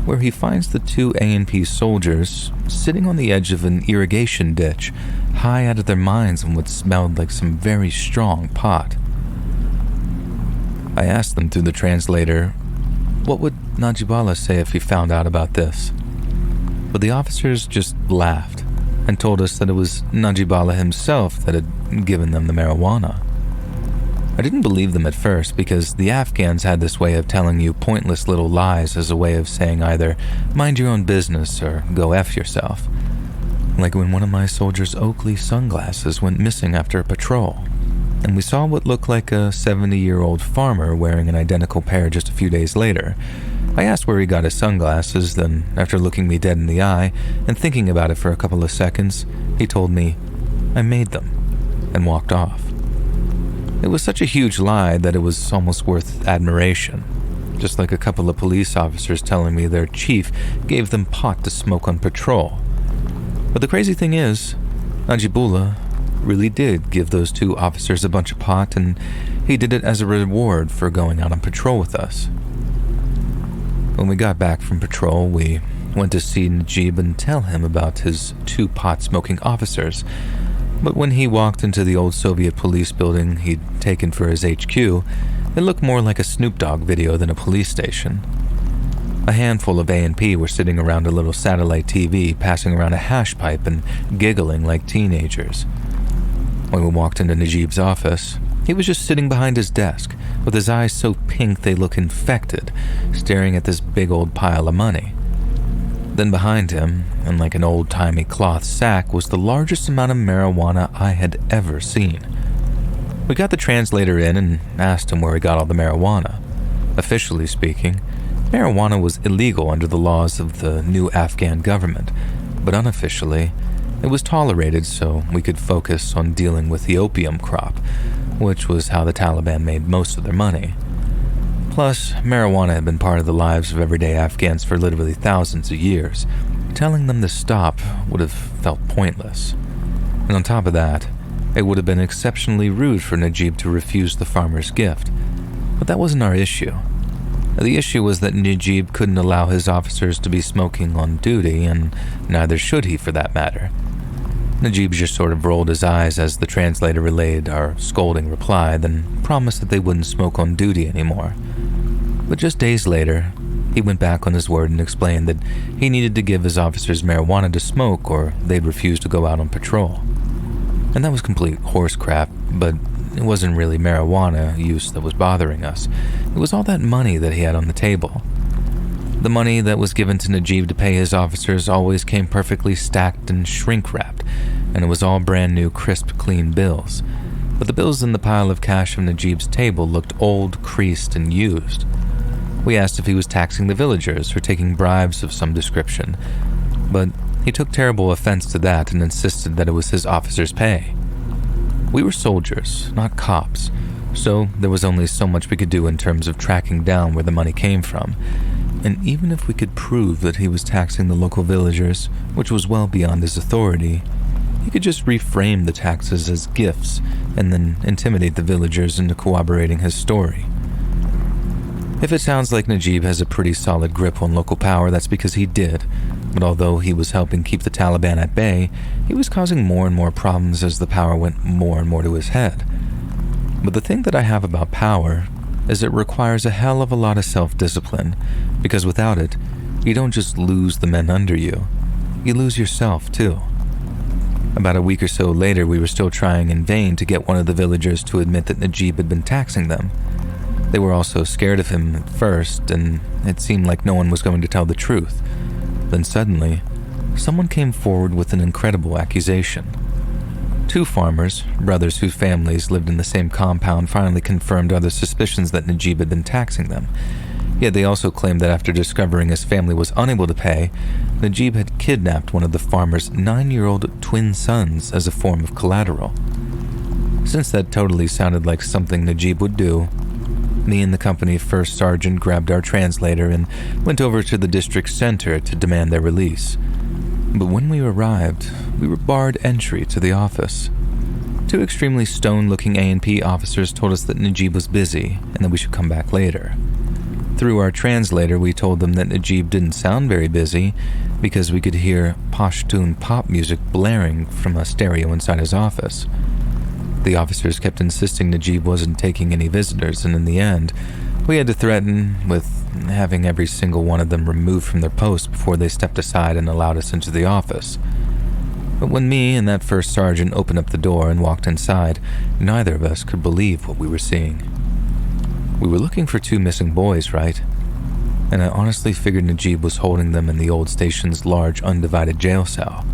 where he finds the two A&P soldiers sitting on the edge of an irrigation ditch, high out of their minds on what smelled like some very strong pot. I asked them through the translator, what would Najibullah say if he found out about this? But the officers just laughed and told us that it was Najibullah himself that had given them the marijuana. I didn't believe them at first because the Afghans had this way of telling you pointless little lies as a way of saying either mind your own business or go F yourself. Like when one of my soldiers' Oakley sunglasses went missing after a patrol, and we saw what looked like a 70-year-old farmer wearing an identical pair just a few days later. I asked where he got his sunglasses, then after looking me dead in the eye and thinking about it for a couple of seconds, he told me, I made them, and walked off. It was such a huge lie that it was almost worth admiration, just like a couple of police officers telling me their chief gave them pot to smoke on patrol. But the crazy thing is, Najibullah really did give those two officers a bunch of pot, and he did it as a reward for going out on patrol with us. When we got back from patrol, we went to see Najib and tell him about his two pot-smoking officers, but when he walked into the old Soviet police building he'd taken for his HQ, it looked more like a Snoop Dogg video than a police station. A handful of A&P were sitting around a little satellite TV, passing around a hash pipe and giggling like teenagers. When we walked into Najib's office, he was just sitting behind his desk, with his eyes so pink they look infected, staring at this big old pile of money. Then behind him, in like an old-timey cloth sack, was the largest amount of marijuana I had ever seen. We got the translator in and asked him where he got all the marijuana. Officially speaking, marijuana was illegal under the laws of the new Afghan government, but unofficially, it was tolerated so we could focus on dealing with the opium crop, which was how the Taliban made most of their money. Plus, marijuana had been part of the lives of everyday Afghans for literally thousands of years. Telling them to stop would have felt pointless. And on top of that, it would have been exceptionally rude for Najib to refuse the farmer's gift. But that wasn't our issue. The issue was that Najib couldn't allow his officers to be smoking on duty, and neither should he for that matter. Najib just sort of rolled his eyes as the translator relayed our scolding reply, then promised that they wouldn't smoke on duty anymore. But just days later, he went back on his word and explained that he needed to give his officers marijuana to smoke or they'd refuse to go out on patrol. And that was complete horse crap, but it wasn't really marijuana use that was bothering us. It was all that money that he had on the table. The money that was given to Najib to pay his officers always came perfectly stacked and shrink-wrapped, and it was all brand new, crisp, clean bills. But the bills in the pile of cash on Najib's table looked old, creased, and used. We asked if he was taxing the villagers or taking bribes of some description, but he took terrible offense to that and insisted that it was his officers' pay. We were soldiers, not cops, so there was only so much we could do in terms of tracking down where the money came from. And even if we could prove that he was taxing the local villagers, which was well beyond his authority, he could just reframe the taxes as gifts and then intimidate the villagers into corroborating his story. If it sounds like Najib has a pretty solid grip on local power, that's because he did. But although he was helping keep the Taliban at bay, he was causing more and more problems as the power went more and more to his head. But the thing that I have about power is it requires a hell of a lot of self-discipline, because without it, you don't just lose the men under you, you lose yourself too. About a week or so later, we were still trying in vain to get one of the villagers to admit that Najib had been taxing them. They were all so scared of him at first, and it seemed like no one was going to tell the truth. Then suddenly, someone came forward with an incredible accusation. 2 farmers, brothers whose families lived in the same compound, finally confirmed other suspicions that Najib had been taxing them. Yet they also claimed that after discovering his family was unable to pay, Najib had kidnapped one of the farmer's 9-year-old twin sons as a form of collateral. Since that totally sounded like something Najib would do, me and the company first sergeant grabbed our translator and went over to the district center to demand their release. But when we arrived, we were barred entry to the office. 2 extremely stone-looking A&P officers told us that Najib was busy and that we should come back later. Through our translator, we told them that Najib didn't sound very busy because we could hear Pashtun pop music blaring from a stereo inside his office. The officers kept insisting Najib wasn't taking any visitors, and in the end, we had to threaten with having every single one of them removed from their posts before they stepped aside and allowed us into the office. But when me and that first sergeant opened up the door and walked inside, neither of us could believe what we were seeing. We were looking for 2 missing boys, right? And I honestly figured Najib was holding them in the old station's large, undivided jail cell.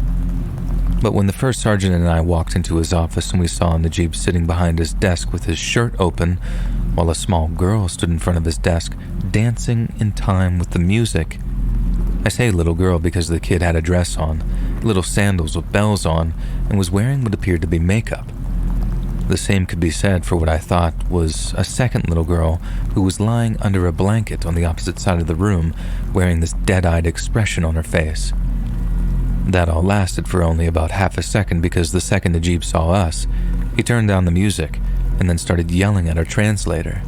But when the first sergeant and I walked into his office and we saw Najib sitting behind his desk with his shirt open, while a small girl stood in front of his desk, dancing in time with the music. I say little girl because the kid had a dress on, little sandals with bells on, and was wearing what appeared to be makeup. The same could be said for what I thought was a second little girl who was lying under a blanket on the opposite side of the room, wearing this dead-eyed expression on her face. That all lasted for only about half a second because the second Najib saw us, he turned down the music and then started yelling at our translator.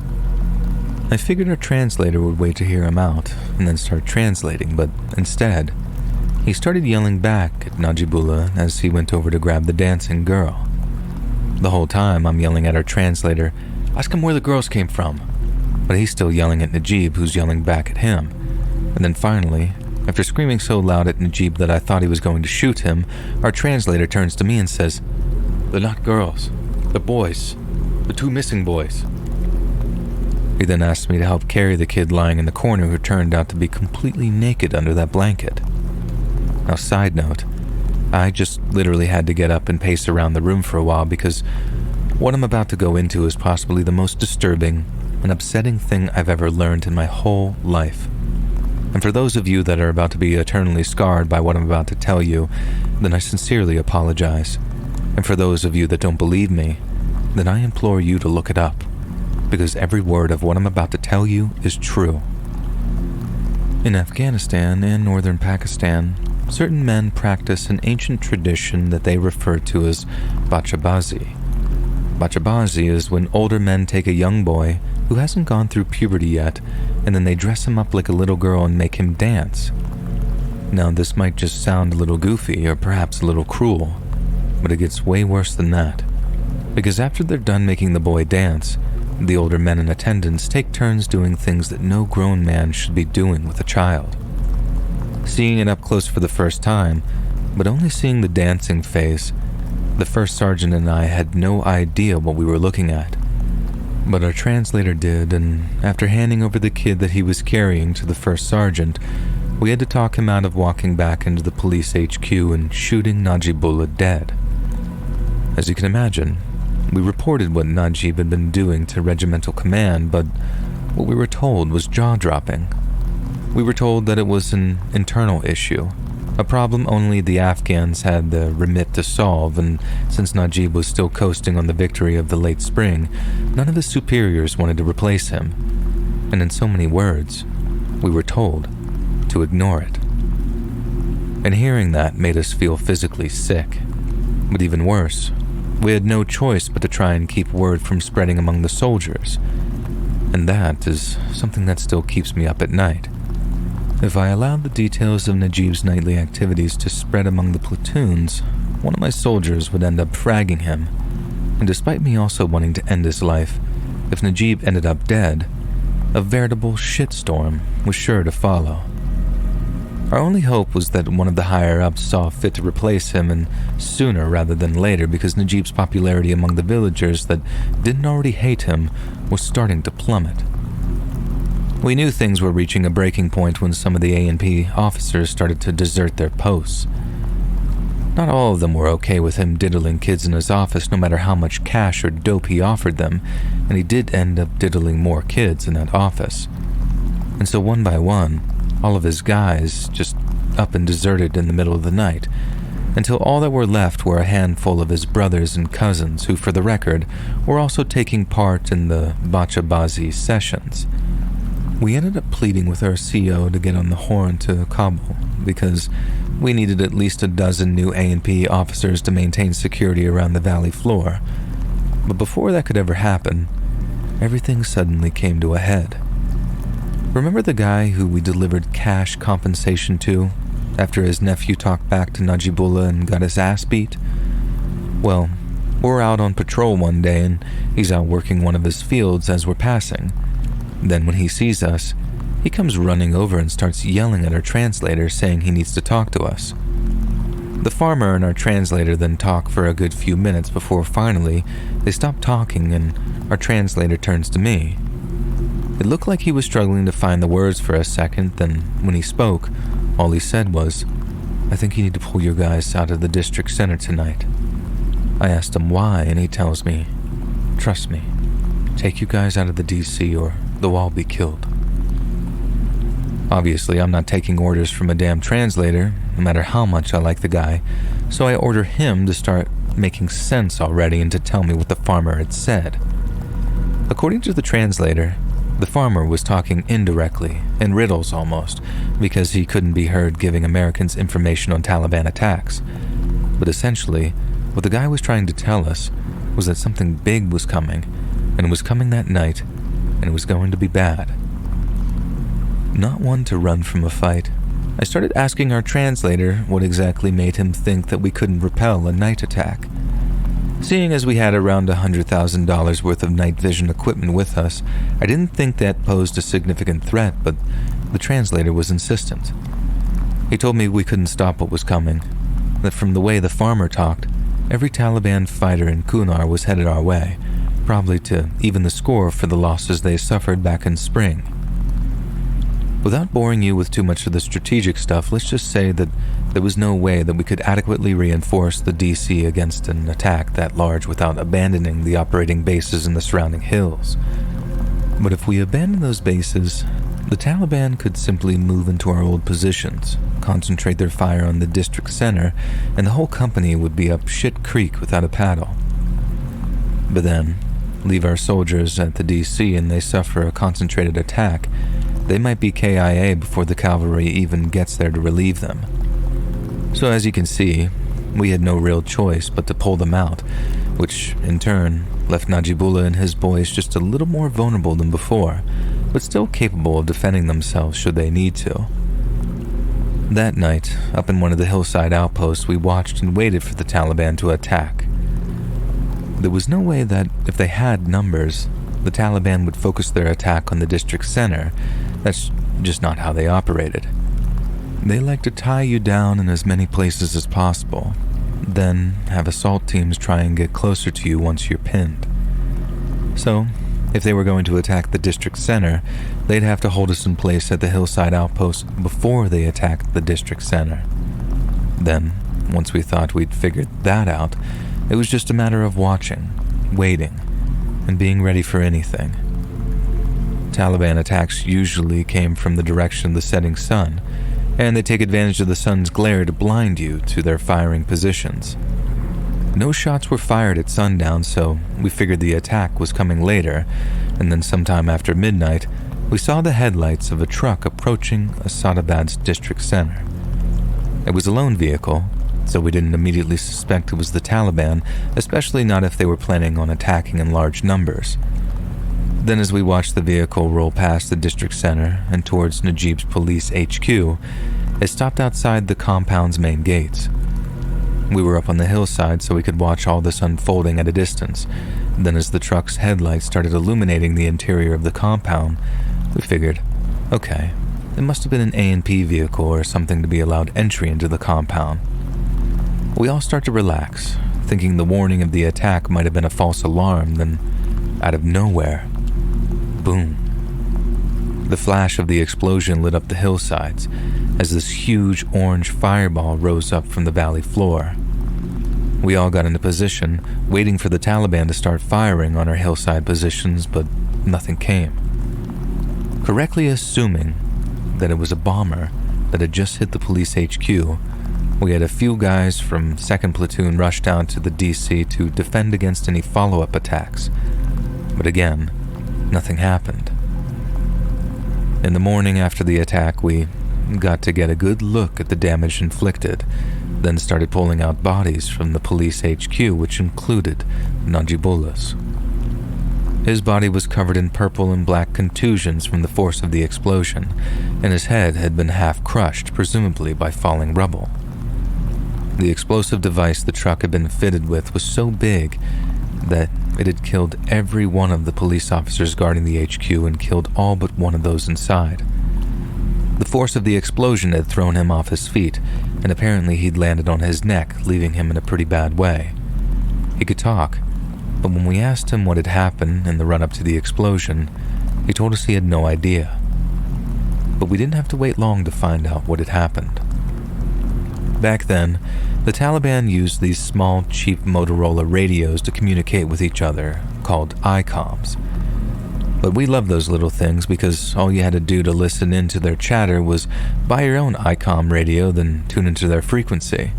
I figured our translator would wait to hear him out and then start translating, but instead, he started yelling back at Najibullah as he went over to grab the dancing girl. The whole time I'm yelling at our translator, ask him where the girls came from. But he's still yelling at Najib, who's yelling back at him. And then finally, after screaming so loud at Najib that I thought he was going to shoot him, our translator turns to me and says, "They're not girls, they're boys, the 2 missing boys." He then asked me to help carry the kid lying in the corner who turned out to be completely naked under that blanket. Now, side note, I just literally had to get up and pace around the room for a while because what I'm about to go into is possibly the most disturbing and upsetting thing I've ever learned in my whole life. And for those of you that are about to be eternally scarred by what I'm about to tell you, then I sincerely apologize. And for those of you that don't believe me, then I implore you to look it up, because every word of what I'm about to tell you is true. In Afghanistan and northern Pakistan, certain men practice an ancient tradition that they refer to as bachabazi. Bachabazi is when older men take a young boy, who hasn't gone through puberty yet, and then they dress him up like a little girl and make him dance. Now, this might just sound a little goofy or perhaps a little cruel, but it gets way worse than that. Because after they're done making the boy dance, the older men in attendance take turns doing things that no grown man should be doing with a child. Seeing it up close for the first time, but only seeing the dancing phase, the first sergeant and I had no idea what we were looking at. But our translator did, and after handing over the kid that he was carrying to the first sergeant, we had to talk him out of walking back into the police HQ and shooting Najibullah dead. As you can imagine, we reported what Najib had been doing to regimental command, but what we were told was jaw-dropping. We were told that it was an internal issue, a problem only the Afghans had the remit to solve, and since Najib was still coasting on the victory of the late spring, none of his superiors wanted to replace him. And in so many words, we were told to ignore it. And hearing that made us feel physically sick. But even worse, we had no choice but to try and keep word from spreading among the soldiers. And that is something that still keeps me up at night. If I allowed the details of Najib's nightly activities to spread among the platoons, one of my soldiers would end up fragging him. And despite me also wanting to end his life, if Najib ended up dead, a veritable shitstorm was sure to follow. Our only hope was that one of the higher-ups saw fit to replace him, and sooner rather than later, because Najib's popularity among the villagers that didn't already hate him was starting to plummet. We knew things were reaching a breaking point when some of the A&P officers started to desert their posts. Not all of them were okay with him diddling kids in his office no matter how much cash or dope he offered them, and he did end up diddling more kids in that office. And so one by one, all of his guys just up and deserted in the middle of the night, until all that were left were a handful of his brothers and cousins who, for the record, were also taking part in the bachabazi sessions. We ended up pleading with our CO to get on the horn to Kabul, because we needed at least a dozen new A&P officers to maintain security around the valley floor. But before that could ever happen, everything suddenly came to a head. Remember the guy who we delivered cash compensation to after his nephew talked back to Najibullah and got his ass beat? Well, we're out on patrol one day and he's out working one of his fields as we're passing. Then when he sees us, he comes running over and starts yelling at our translator saying he needs to talk to us. The farmer and our translator then talk for a good few minutes before finally they stop talking and our translator turns to me. It looked like he was struggling to find the words for a second, then when he spoke, all he said was, "I think you need to pull your guys out of the district center tonight." I asked him why, and he tells me, "Trust me, take you guys out of the DC or they'll all be killed." Obviously, I'm not taking orders from a damn translator, no matter how much I like the guy, so I order him to start making sense already and to tell me what the farmer had said. According to the translator, the farmer was talking indirectly, in riddles almost, because he couldn't be heard giving Americans information on Taliban attacks. But essentially, what the guy was trying to tell us was that something big was coming, and it was coming that night, and it was going to be bad. Not one to run from a fight, I started asking our translator what exactly made him think that we couldn't repel a night attack. Seeing as we had around $100,000 worth of night vision equipment with us, I didn't think that posed a significant threat, but the translator was insistent. He told me we couldn't stop what was coming, that from the way the farmer talked, every Taliban fighter in Kunar was headed our way, probably to even the score for the losses they suffered back in spring. Without boring you with too much of the strategic stuff, let's just say that there was no way that we could adequately reinforce the DC against an attack that large without abandoning the operating bases in the surrounding hills. But if we abandon those bases, the Taliban could simply move into our old positions, concentrate their fire on the district center, and the whole company would be up shit creek without a paddle. But then, leave our soldiers at the DC and they suffer a concentrated attack, they might be KIA before the cavalry even gets there to relieve them. So as you can see, we had no real choice but to pull them out, which in turn left Najibullah and his boys just a little more vulnerable than before, but still capable of defending themselves should they need to. That night, up in one of the hillside outposts, we watched and waited for the Taliban to attack. There was no way that if they had numbers, the Taliban would focus their attack on the district center. That's just not how they operated. They like to tie you down in as many places as possible, then have assault teams try and get closer to you once you're pinned. So, if they were going to attack the district center, they'd have to hold us in place at the hillside outpost before they attacked the district center. Then, once we thought we'd figured that out, it was just a matter of watching, waiting, and being ready for anything. Taliban attacks usually came from the direction of the setting sun, and they take advantage of the sun's glare to blind you to their firing positions. No shots were fired at sundown, so we figured the attack was coming later, and then sometime after midnight, we saw the headlights of a truck approaching Asadabad's district center. It was a lone vehicle, so we didn't immediately suspect it was the Taliban, especially not if they were planning on attacking in large numbers. Then as we watched the vehicle roll past the district center and towards Najib's police HQ, it stopped outside the compound's main gates. We were up on the hillside so we could watch all this unfolding at a distance. Then as the truck's headlights started illuminating the interior of the compound, we figured, okay, it must have been an A&P vehicle or something to be allowed entry into the compound. We all start to relax, thinking the warning of the attack might have been a false alarm, then out of nowhere, boom. The flash of the explosion lit up the hillsides as this huge orange fireball rose up from the valley floor. We all got into position, waiting for the Taliban to start firing on our hillside positions, but nothing came. Correctly assuming that it was a bomber that had just hit the police HQ, we had a few guys from 2nd Platoon rush down to the DC to defend against any follow-up attacks. But again, nothing happened. In the morning after the attack, we got to get a good look at the damage inflicted, then started pulling out bodies from the police HQ, which included Najibullah's. His body was covered in purple and black contusions from the force of the explosion, and his head had been half crushed, presumably by falling rubble. The explosive device the truck had been fitted with was so big that it had killed every one of the police officers guarding the HQ and killed all but one of those inside. The force of the explosion had thrown him off his feet, and apparently he'd landed on his neck, leaving him in a pretty bad way. He could talk, but when we asked him what had happened in the run-up to the explosion, he told us he had no idea. But we didn't have to wait long to find out what had happened. Back then, the Taliban used these small, cheap Motorola radios to communicate with each other, called ICOMs. But we loved those little things because all you had to do to listen in to their chatter was buy your own ICOM radio, then tune into their frequency.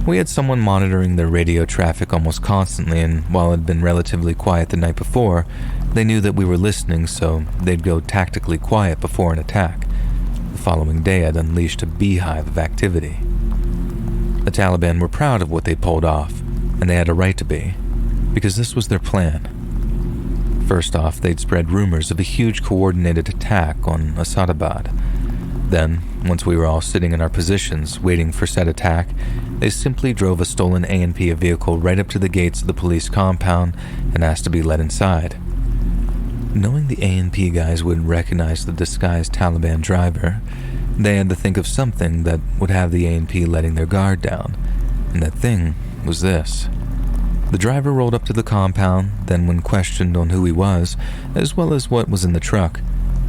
We had someone monitoring their radio traffic almost constantly, and while it had been relatively quiet the night before, they knew that we were listening, so they'd go tactically quiet before an attack. The following day had unleashed a beehive of activity. The Taliban were proud of what they pulled off, and they had a right to be, because this was their plan. First off, they'd spread rumors of a huge coordinated attack on Asadabad. Then, once we were all sitting in our positions, waiting for said attack, they simply drove a stolen A&P vehicle right up to the gates of the police compound and asked to be let inside. Knowing the A&P guys wouldn't recognize the disguised Taliban driver, they had to think of something that would have the A&P letting their guard down, and that thing was this. The driver rolled up to the compound, then when questioned on who he was, as well as what was in the truck,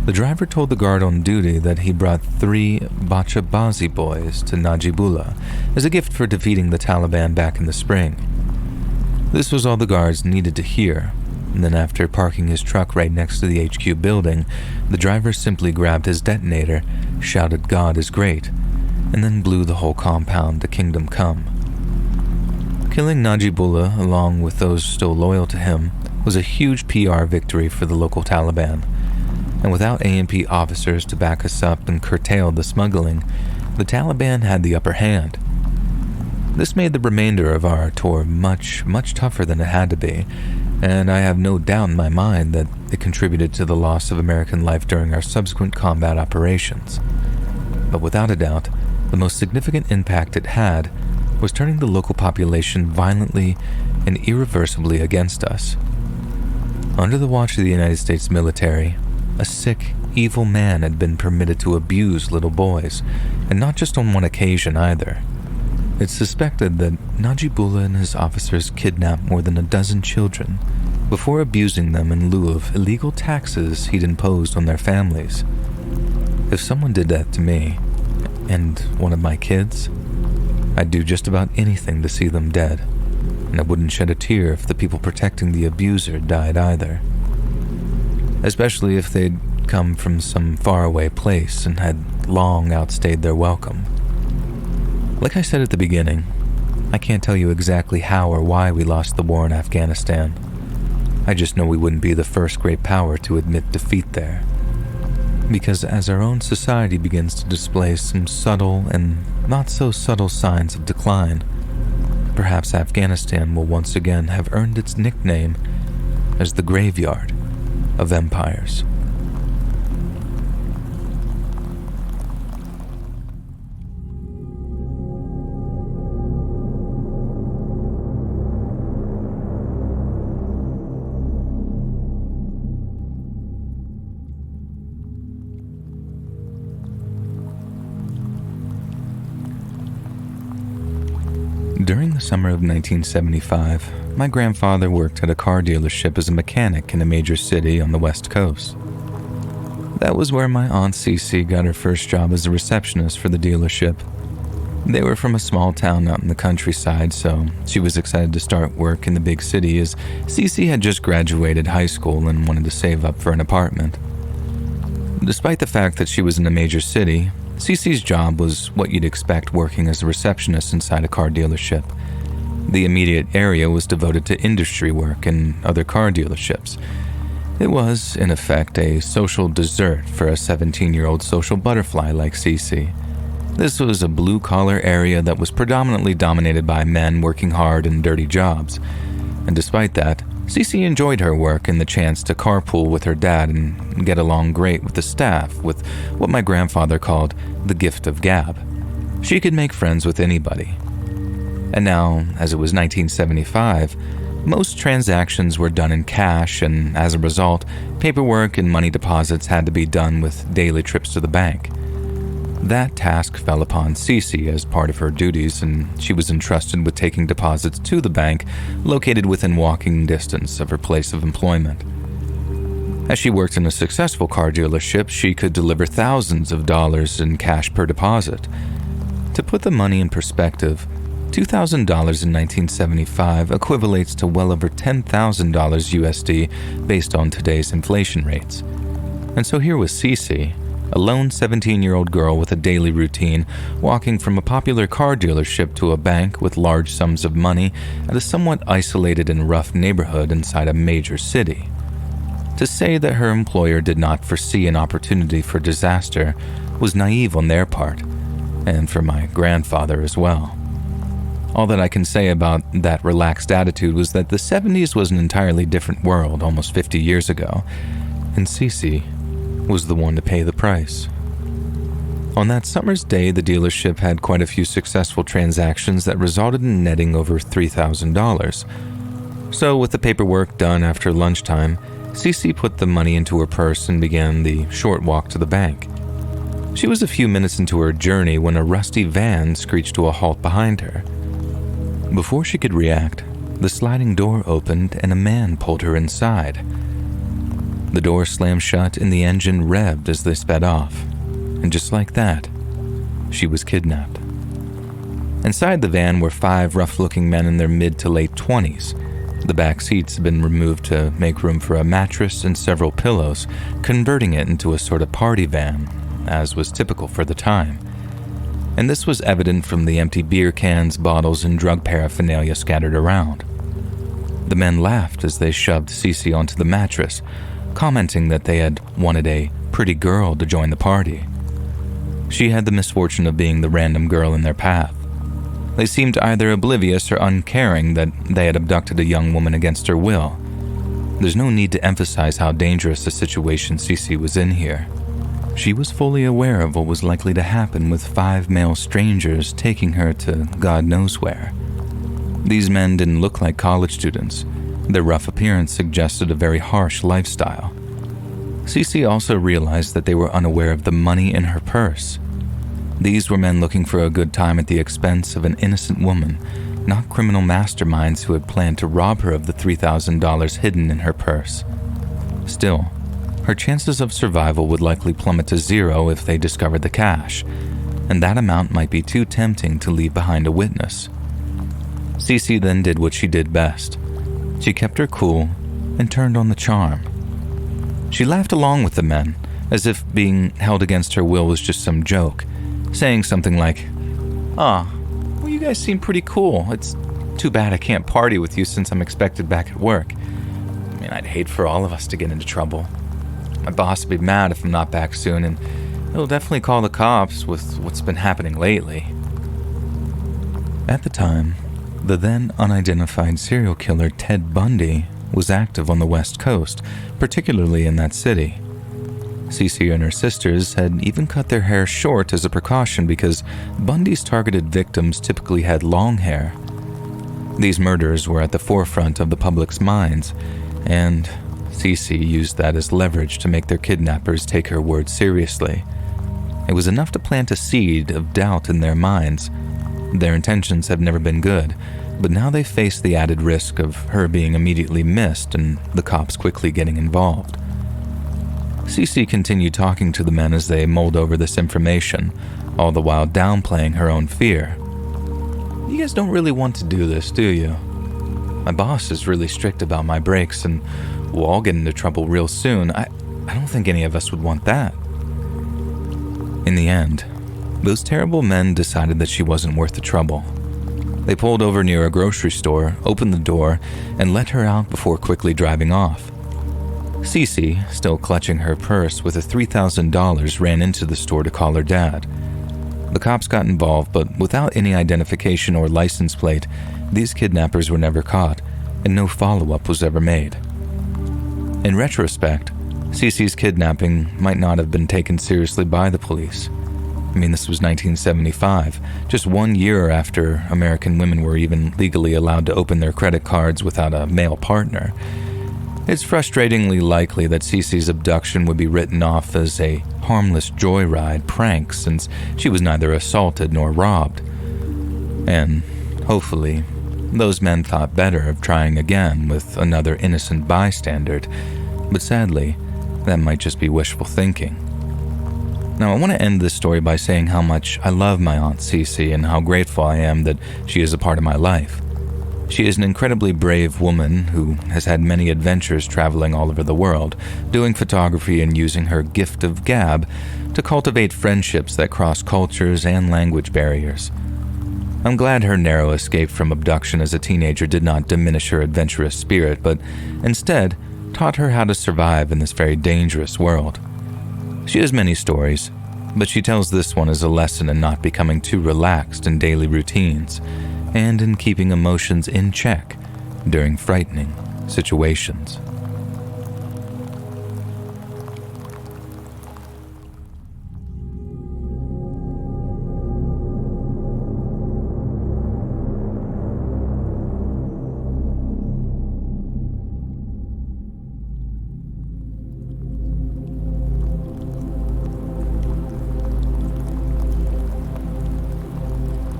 the driver told the guard on duty that he brought 3 Bachabazi boys to Najibullah as a gift for defeating the Taliban back in the spring. This was all the guards needed to hear, and then after parking his truck right next to the HQ building, the driver simply grabbed his detonator, shouted "God is great," and then blew the whole compound to Kingdom Come. Killing Najibullah, along with those still loyal to him, was a huge PR victory for the local Taliban. And without A&P officers to back us up and curtail the smuggling, the Taliban had the upper hand. This made the remainder of our tour much, much tougher than it had to be, and I have no doubt in my mind that it contributed to the loss of American life during our subsequent combat operations. But without a doubt, the most significant impact it had was turning the local population violently and irreversibly against us. Under the watch of the United States military, a sick, evil man had been permitted to abuse little boys, and not just on one occasion either. It's suspected that Najibullah and his officers kidnapped more than a dozen children before abusing them in lieu of illegal taxes he'd imposed on their families. If someone did that to me, and one of my kids, I'd do just about anything to see them dead, and I wouldn't shed a tear if the people protecting the abuser died either. Especially if they'd come from some faraway place and had long outstayed their welcome. Like I said at the beginning, I can't tell you exactly how or why we lost the war in Afghanistan. I just know we wouldn't be the first great power to admit defeat there. Because as our own society begins to display some subtle and not so subtle signs of decline, perhaps Afghanistan will once again have earned its nickname as the graveyard of empires. During the summer of 1975, my grandfather worked at a car dealership as a mechanic in a major city on the West Coast. That was where my Aunt Cece got her first job as a receptionist for the dealership. They were from a small town out in the countryside, so she was excited to start work in the big city as Cece had just graduated high school and wanted to save up for an apartment. Despite the fact that she was in a major city, Cece's job was what you'd expect working as a receptionist inside a car dealership. The immediate area was devoted to industry work and other car dealerships. It was, in effect, a social dessert for a 17-year-old social butterfly like Cece. This was a blue-collar area that was predominantly dominated by men working hard and dirty jobs. And despite that, Cece enjoyed her work and the chance to carpool with her dad and get along great with the staff, with what my grandfather called the gift of gab. She could make friends with anybody. And now, as it was 1975, most transactions were done in cash, and as a result, paperwork and money deposits had to be done with daily trips to the bank. That task fell upon Cece as part of her duties, and she was entrusted with taking deposits to the bank located within walking distance of her place of employment. As she worked in a successful car dealership, she could deliver thousands of dollars in cash per deposit. To put the money in perspective, $2,000 in 1975 equivalates to well over $10,000 USD based on today's inflation rates. And so here was Cece, a lone 17-year-old girl with a daily routine, walking from a popular car dealership to a bank with large sums of money at a somewhat isolated and rough neighborhood inside a major city. To say that her employer did not foresee an opportunity for disaster was naive on their part, and for my grandfather as well. All that I can say about that relaxed attitude was that the 70s was an entirely different world almost 50 years ago, and Cece was the one to pay the price. On that summer's day, the dealership had quite a few successful transactions that resulted in netting over $3,000. So with the paperwork done after lunchtime, Cece put the money into her purse and began the short walk to the bank. She was a few minutes into her journey when a rusty van screeched to a halt behind her. Before she could react, the sliding door opened and a man pulled her inside. The door slammed shut and the engine revved as they sped off. And just like that, she was kidnapped. Inside the van were 5 rough-looking men in their mid to late 20s. The back seats had been removed to make room for a mattress and several pillows, converting it into a sort of party van, as was typical for the time. And this was evident from the empty beer cans, bottles, and drug paraphernalia scattered around. The men laughed as they shoved Cece onto the mattress, commenting that they had wanted a pretty girl to join the party. She had the misfortune of being the random girl in their path. They seemed either oblivious or uncaring that they had abducted a young woman against her will. There's no need to emphasize how dangerous a situation Cece was in here. She was fully aware of what was likely to happen with 5 male strangers taking her to God knows where. These men didn't look like college students. Their rough appearance suggested a very harsh lifestyle. Cece also realized that they were unaware of the money in her purse. These were men looking for a good time at the expense of an innocent woman, not criminal masterminds who had planned to rob her of the $3,000 hidden in her purse. Still, her chances of survival would likely plummet to 0 if they discovered the cash, and that amount might be too tempting to leave behind a witness. Cece then did what she did best. She kept her cool and turned on the charm. She laughed along with the men, as if being held against her will was just some joke, saying something like, well, you guys seem pretty cool. It's too bad I can't party with you since I'm expected back at work. I mean, I'd hate for all of us to get into trouble. My boss will be mad if I'm not back soon, and he'll definitely call the cops with what's been happening lately." At the time, the then unidentified serial killer Ted Bundy was active on the West Coast, particularly in that city. Cece and her sisters had even cut their hair short as a precaution because Bundy's targeted victims typically had long hair. These murders were at the forefront of the public's minds, and Cece used that as leverage to make their kidnappers take her word seriously. It was enough to plant a seed of doubt in their minds. Their intentions have never been good, but now they face the added risk of her being immediately missed and the cops quickly getting involved. Cece continued talking to the men as they mulled over this information, all the while downplaying her own fear. "You guys don't really want to do this, do you? My boss is really strict about my breaks, and we'll all get into trouble real soon. I don't think any of us would want that." In the end, those terrible men decided that she wasn't worth the trouble. They pulled over near a grocery store, opened the door, and let her out before quickly driving off. Cece, still clutching her purse with the $3,000, ran into the store to call her dad. The cops got involved, but without any identification or license plate, these kidnappers were never caught, and no follow-up was ever made. In retrospect, Cece's kidnapping might not have been taken seriously by the police. I mean, this was 1975, just 1 year after American women were even legally allowed to open their credit cards without a male partner. It's frustratingly likely that Cece's abduction would be written off as a harmless joyride prank since she was neither assaulted nor robbed. And, hopefully, those men thought better of trying again with another innocent bystander, but sadly, that might just be wishful thinking. Now, I want to end this story by saying how much I love my Aunt Cece and how grateful I am that she is a part of my life. She is an incredibly brave woman who has had many adventures traveling all over the world, doing photography and using her gift of gab to cultivate friendships that cross cultures and language barriers. I'm glad her narrow escape from abduction as a teenager did not diminish her adventurous spirit, but instead taught her how to survive in this very dangerous world. She has many stories, but she tells this one as a lesson in not becoming too relaxed in daily routines and in keeping emotions in check during frightening situations.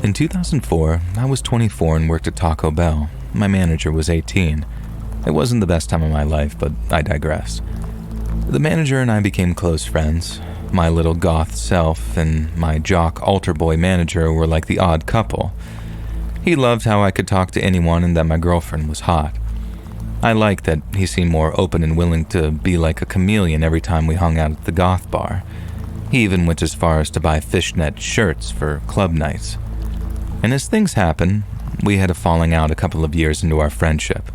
In 2004, I was 24 and worked at Taco Bell. My manager was 18. It wasn't the best time of my life, but I digress. The manager and I became close friends. My little goth self and my jock altar boy manager were like the odd couple. He loved how I could talk to anyone and that my girlfriend was hot. I liked that he seemed more open and willing to be like a chameleon every time we hung out at the goth bar. He even went as far as to buy fishnet shirts for club nights. And as things happen, we had a falling out a couple of years into our friendship.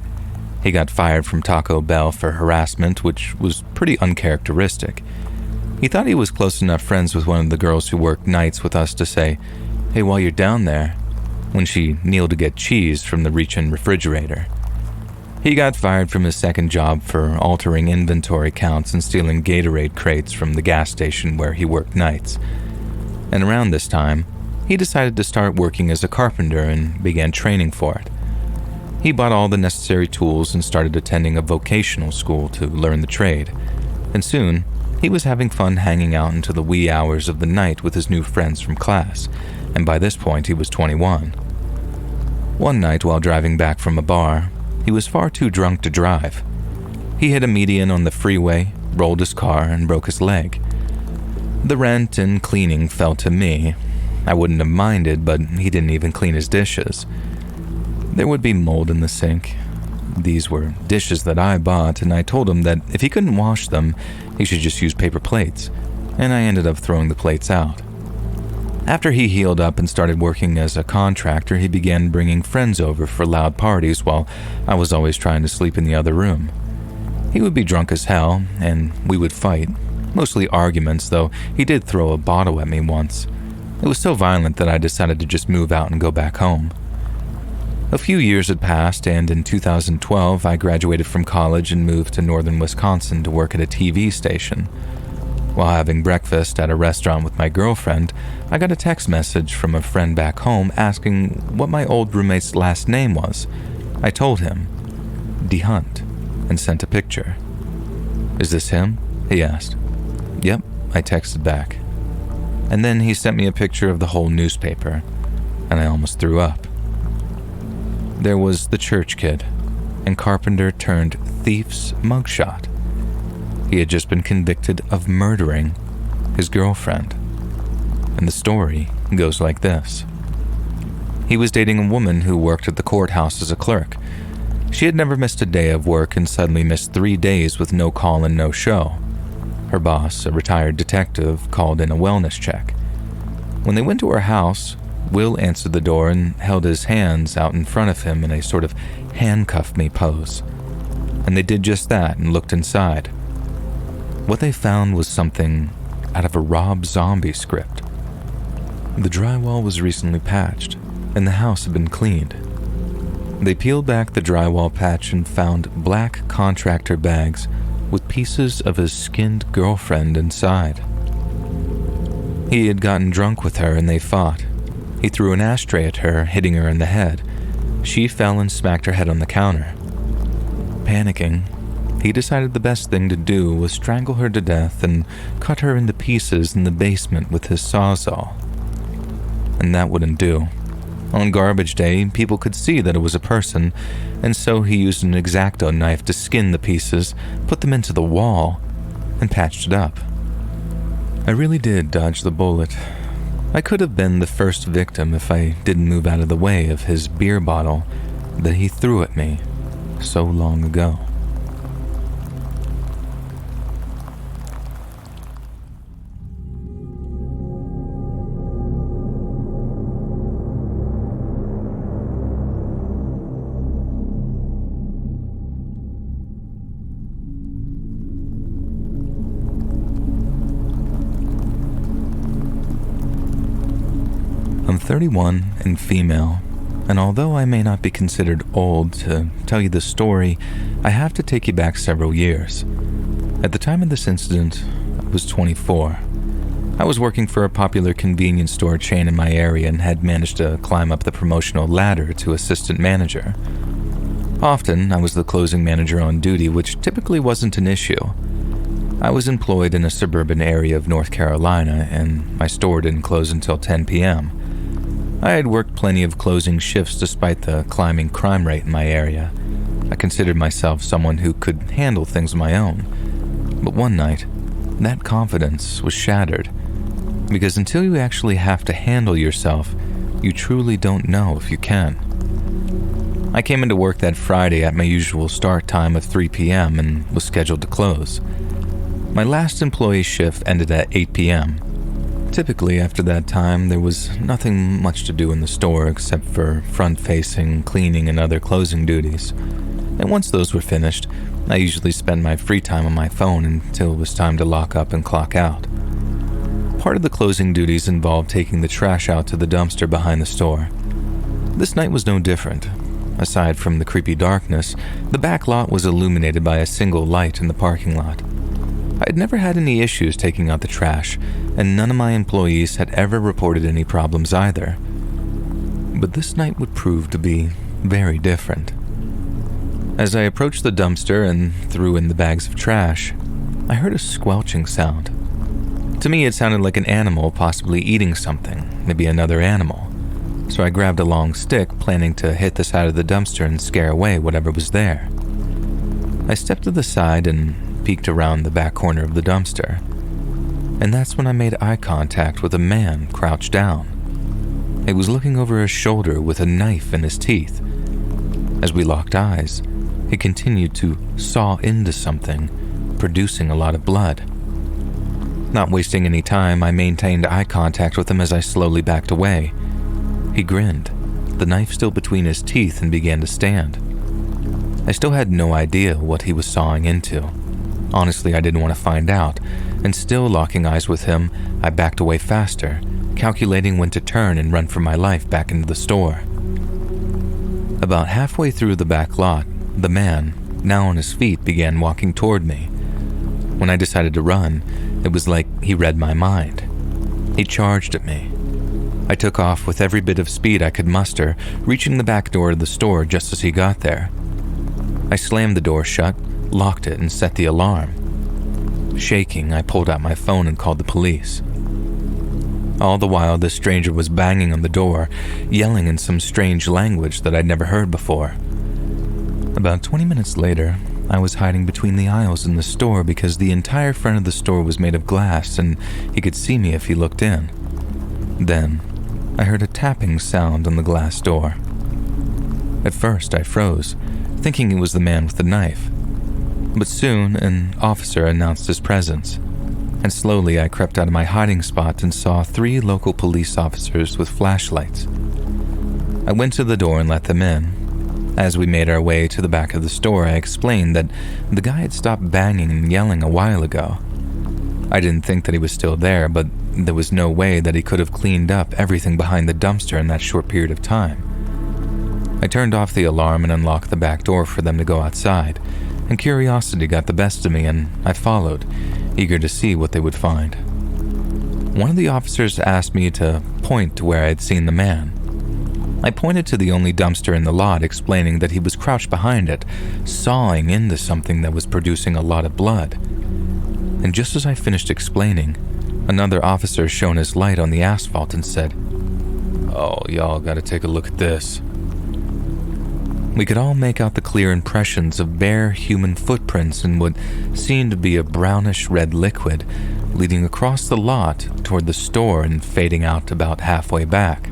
He got fired from Taco Bell for harassment, which was pretty uncharacteristic. He thought he was close enough friends with one of the girls who worked nights with us to say, "Hey, while you're down there, when she kneeled to get cheese from the reach-in refrigerator. He got fired from his second job for altering inventory counts and stealing Gatorade crates from the gas station where he worked nights. And around this time, he decided to start working as a carpenter and began training for it. He bought all the necessary tools and started attending a vocational school to learn the trade. And soon, he was having fun hanging out into the wee hours of the night with his new friends from class, and by this point he was 21. One night while driving back from a bar, he was far too drunk to drive. He hit a median on the freeway, rolled his car, and broke his leg. The rent and cleaning fell to me. I wouldn't have minded, but he didn't even clean his dishes. There would be mold in the sink. These were dishes that I bought, and I told him that if he couldn't wash them, he should just use paper plates, and I ended up throwing the plates out. After he healed up and started working as a contractor, he began bringing friends over for loud parties while I was always trying to sleep in the other room. He would be drunk as hell, and we would fight, mostly arguments, though he did throw a bottle at me once. It was so violent that I decided to just move out and go back home. A few years had passed, and in 2012, I graduated from college and moved to northern Wisconsin to work at a TV station. While having breakfast at a restaurant with my girlfriend, I got a text message from a friend back home asking what my old roommate's last name was. I told him, DeHunt, and sent a picture. "Is this him?" he asked. "Yep," I texted back. And then he sent me a picture of the whole newspaper, and I almost threw up. There was the church kid, and carpenter turned thief's mugshot. He had just been convicted of murdering his girlfriend. And the story goes like this. He was dating a woman who worked at the courthouse as a clerk. She had never missed a day of work and suddenly missed 3 days with no call and no show. Her boss, a retired detective, called in a wellness check. When they went to her house, Will answered the door and held his hands out in front of him in a sort of handcuff me pose. And they did just that and looked inside. What they found was something out of a Rob Zombie script. The drywall was recently patched, and the house had been cleaned. They peeled back the drywall patch and found black contractor bags with pieces of his skinned girlfriend inside. He had gotten drunk with her and they fought. He threw an ashtray at her, hitting her in the head. She fell and smacked her head on the counter. Panicking, he decided the best thing to do was strangle her to death and cut her into pieces in the basement with his sawzall. And that wouldn't do. On garbage day, people could see that it was a person, and so he used an X-Acto knife to skin the pieces, put them into the wall, and patched it up. I really did dodge the bullet. I could have been the first victim if I didn't move out of the way of his beer bottle that he threw at me so long ago. I'm 31 and female, and although I may not be considered old to tell you this story, I have to take you back several years. At the time of this incident, I was 24. I was working for a popular convenience store chain in my area and had managed to climb up the promotional ladder to assistant manager. Often, I was the closing manager on duty, which typically wasn't an issue. I was employed in a suburban area of North Carolina, and my store didn't close until 10 p.m. I had worked plenty of closing shifts despite the climbing crime rate in my area. I considered myself someone who could handle things on my own. But one night, that confidence was shattered. Because until you actually have to handle yourself, you truly don't know if you can. I came into work that Friday at my usual start time of 3 p.m. and was scheduled to close. My last employee shift ended at 8 p.m. Typically, after that time, there was nothing much to do in the store except for front-facing, cleaning, and other closing duties. And once those were finished, I usually spent my free time on my phone until it was time to lock up and clock out. Part of the closing duties involved taking the trash out to the dumpster behind the store. This night was no different. Aside from the creepy darkness, the back lot was illuminated by a single light in the parking lot. I had never had any issues taking out the trash, and none of my employees had ever reported any problems either. But this night would prove to be very different. As I approached the dumpster and threw in the bags of trash, I heard a squelching sound. To me, it sounded like an animal possibly eating something, maybe another animal. So I grabbed a long stick, planning to hit the side of the dumpster and scare away whatever was there. I stepped to the side and peeked around the back corner of the dumpster, and that's when I made eye contact with a man crouched down. He was looking over his shoulder with a knife in his teeth. As we locked eyes, he continued to saw into something, producing a lot of blood. Not wasting any time, I maintained eye contact with him as I slowly backed away. He grinned, the knife still between his teeth, and began to stand. I still had no idea what he was sawing into. Honestly, I didn't want to find out, and still locking eyes with him, I backed away faster, calculating when to turn and run for my life back into the store. About halfway through the back lot, the man, now on his feet, began walking toward me. When I decided to run, it was like he read my mind. He charged at me. I took off with every bit of speed I could muster, reaching the back door of the store just as he got there. I slammed the door shut, locked it, and set the alarm. Shaking, I pulled out my phone and called the police. All the while, this stranger was banging on the door, yelling in some strange language that I'd never heard before. About 20 minutes later, I was hiding between the aisles in the store because the entire front of the store was made of glass and he could see me if he looked in. Then, I heard a tapping sound on the glass door. At first, I froze, thinking it was the man with the knife. But soon, an officer announced his presence, and slowly I crept out of my hiding spot and saw 3 local police officers with flashlights. I went to the door and let them in. As we made our way to the back of the store, I explained that the guy had stopped banging and yelling a while ago. I didn't think that he was still there, but there was no way that he could have cleaned up everything behind the dumpster in that short period of time. I turned off the alarm and unlocked the back door for them to go outside, and curiosity got the best of me and I followed, eager to see what they would find. One of the officers asked me to point to where I had seen the man. I pointed to the only dumpster in the lot, explaining that he was crouched behind it, sawing into something that was producing a lot of blood. And just as I finished explaining, another officer shone his light on the asphalt and said, "Oh, y'all gotta take a look at this." We could all make out the clear impressions of bare human footprints in what seemed to be a brownish-red liquid leading across the lot toward the store and fading out about halfway back.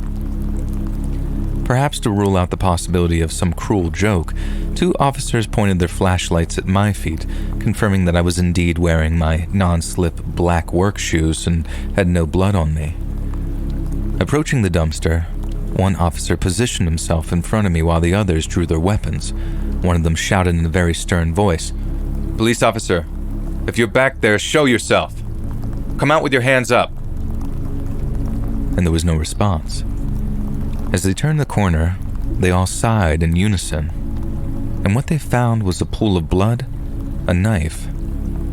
Perhaps to rule out the possibility of some cruel joke, 2 officers pointed their flashlights at my feet, confirming that I was indeed wearing my non-slip black work shoes and had no blood on me. Approaching the dumpster, one officer positioned himself in front of me while the others drew their weapons. One of them shouted in a very stern voice, "Police officer, if you're back there, show yourself. Come out with your hands up." And there was no response. As they turned the corner, they all sighed in unison. And what they found was a pool of blood, a knife,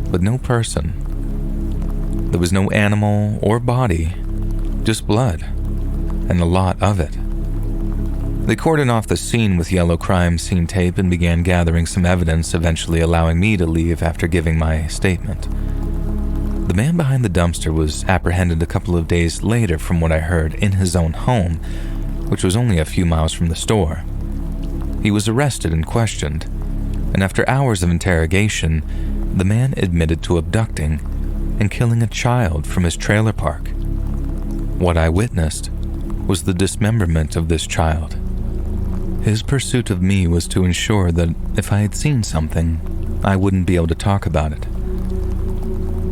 but no person. There was no animal or body, just blood, and a lot of it. They cordoned off the scene with yellow crime scene tape and began gathering some evidence, eventually allowing me to leave after giving my statement. The man behind the dumpster was apprehended a couple of days later, from what I heard, in his own home, which was only a few miles from the store. He was arrested and questioned, and after hours of interrogation, the man admitted to abducting and killing a child from his trailer park. What I witnessed was the dismemberment of this child. His pursuit of me was to ensure that if I had seen something, I wouldn't be able to talk about it.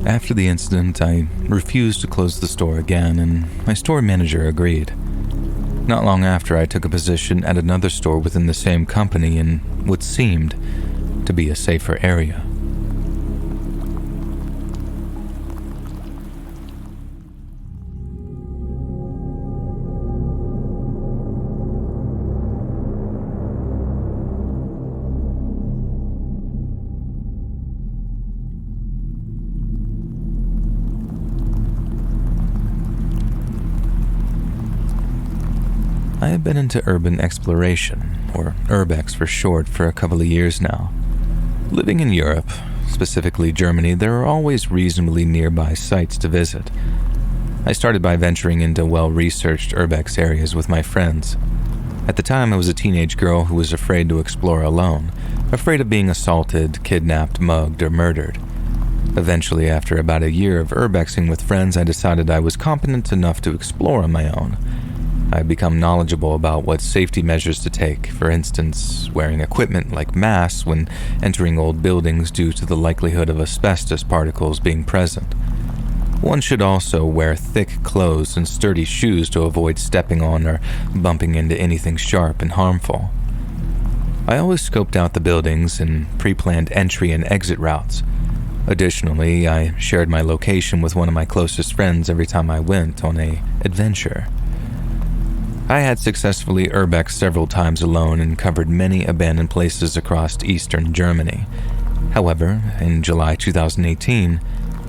After the incident, I refused to close the store again, and my store manager agreed. Not long after, I took a position at another store within the same company in what seemed to be a safer area. I have been into urban exploration, or urbex for short, for a couple of years now. Living in Europe, specifically Germany, there are always reasonably nearby sites to visit. I started by venturing into well-researched urbex areas with my friends. At the time, I was a teenage girl who was afraid to explore alone, afraid of being assaulted, kidnapped, mugged, or murdered. Eventually, after about a year of urbexing with friends, I decided I was competent enough to explore on my own. I had become knowledgeable about what safety measures to take, for instance, wearing equipment like masks when entering old buildings due to the likelihood of asbestos particles being present. One should also wear thick clothes and sturdy shoes to avoid stepping on or bumping into anything sharp and harmful. I always scoped out the buildings and pre-planned entry and exit routes. Additionally, I shared my location with one of my closest friends every time I went on an adventure. I had successfully urbexed several times alone and covered many abandoned places across eastern Germany. However, in July 2018,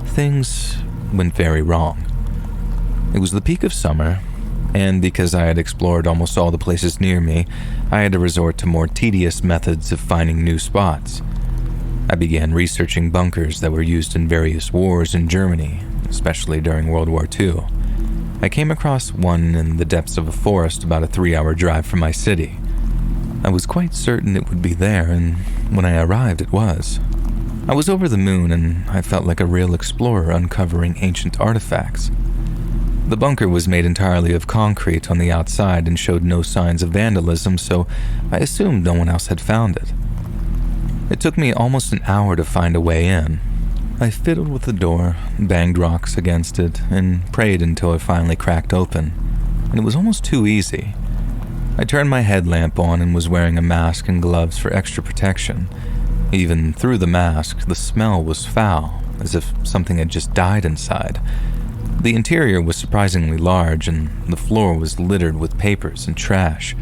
things went very wrong. It was the peak of summer, and because I had explored almost all the places near me, I had to resort to more tedious methods of finding new spots. I began researching bunkers that were used in various wars in Germany, especially during World War II. I came across one in the depths of a forest about a 3-hour drive from my city. I was quite certain it would be there, and when I arrived, it was. I was over the moon, and I felt like a real explorer uncovering ancient artifacts. The bunker was made entirely of concrete on the outside and showed no signs of vandalism, so I assumed no one else had found it. It took me almost an hour to find a way in. I fiddled with the door, banged rocks against it, and prayed until it finally cracked open, and it was almost too easy. I turned my headlamp on and was wearing a mask and gloves for extra protection. Even through the mask, the smell was foul, as if something had just died inside. The interior was surprisingly large, and the floor was littered with papers and trash.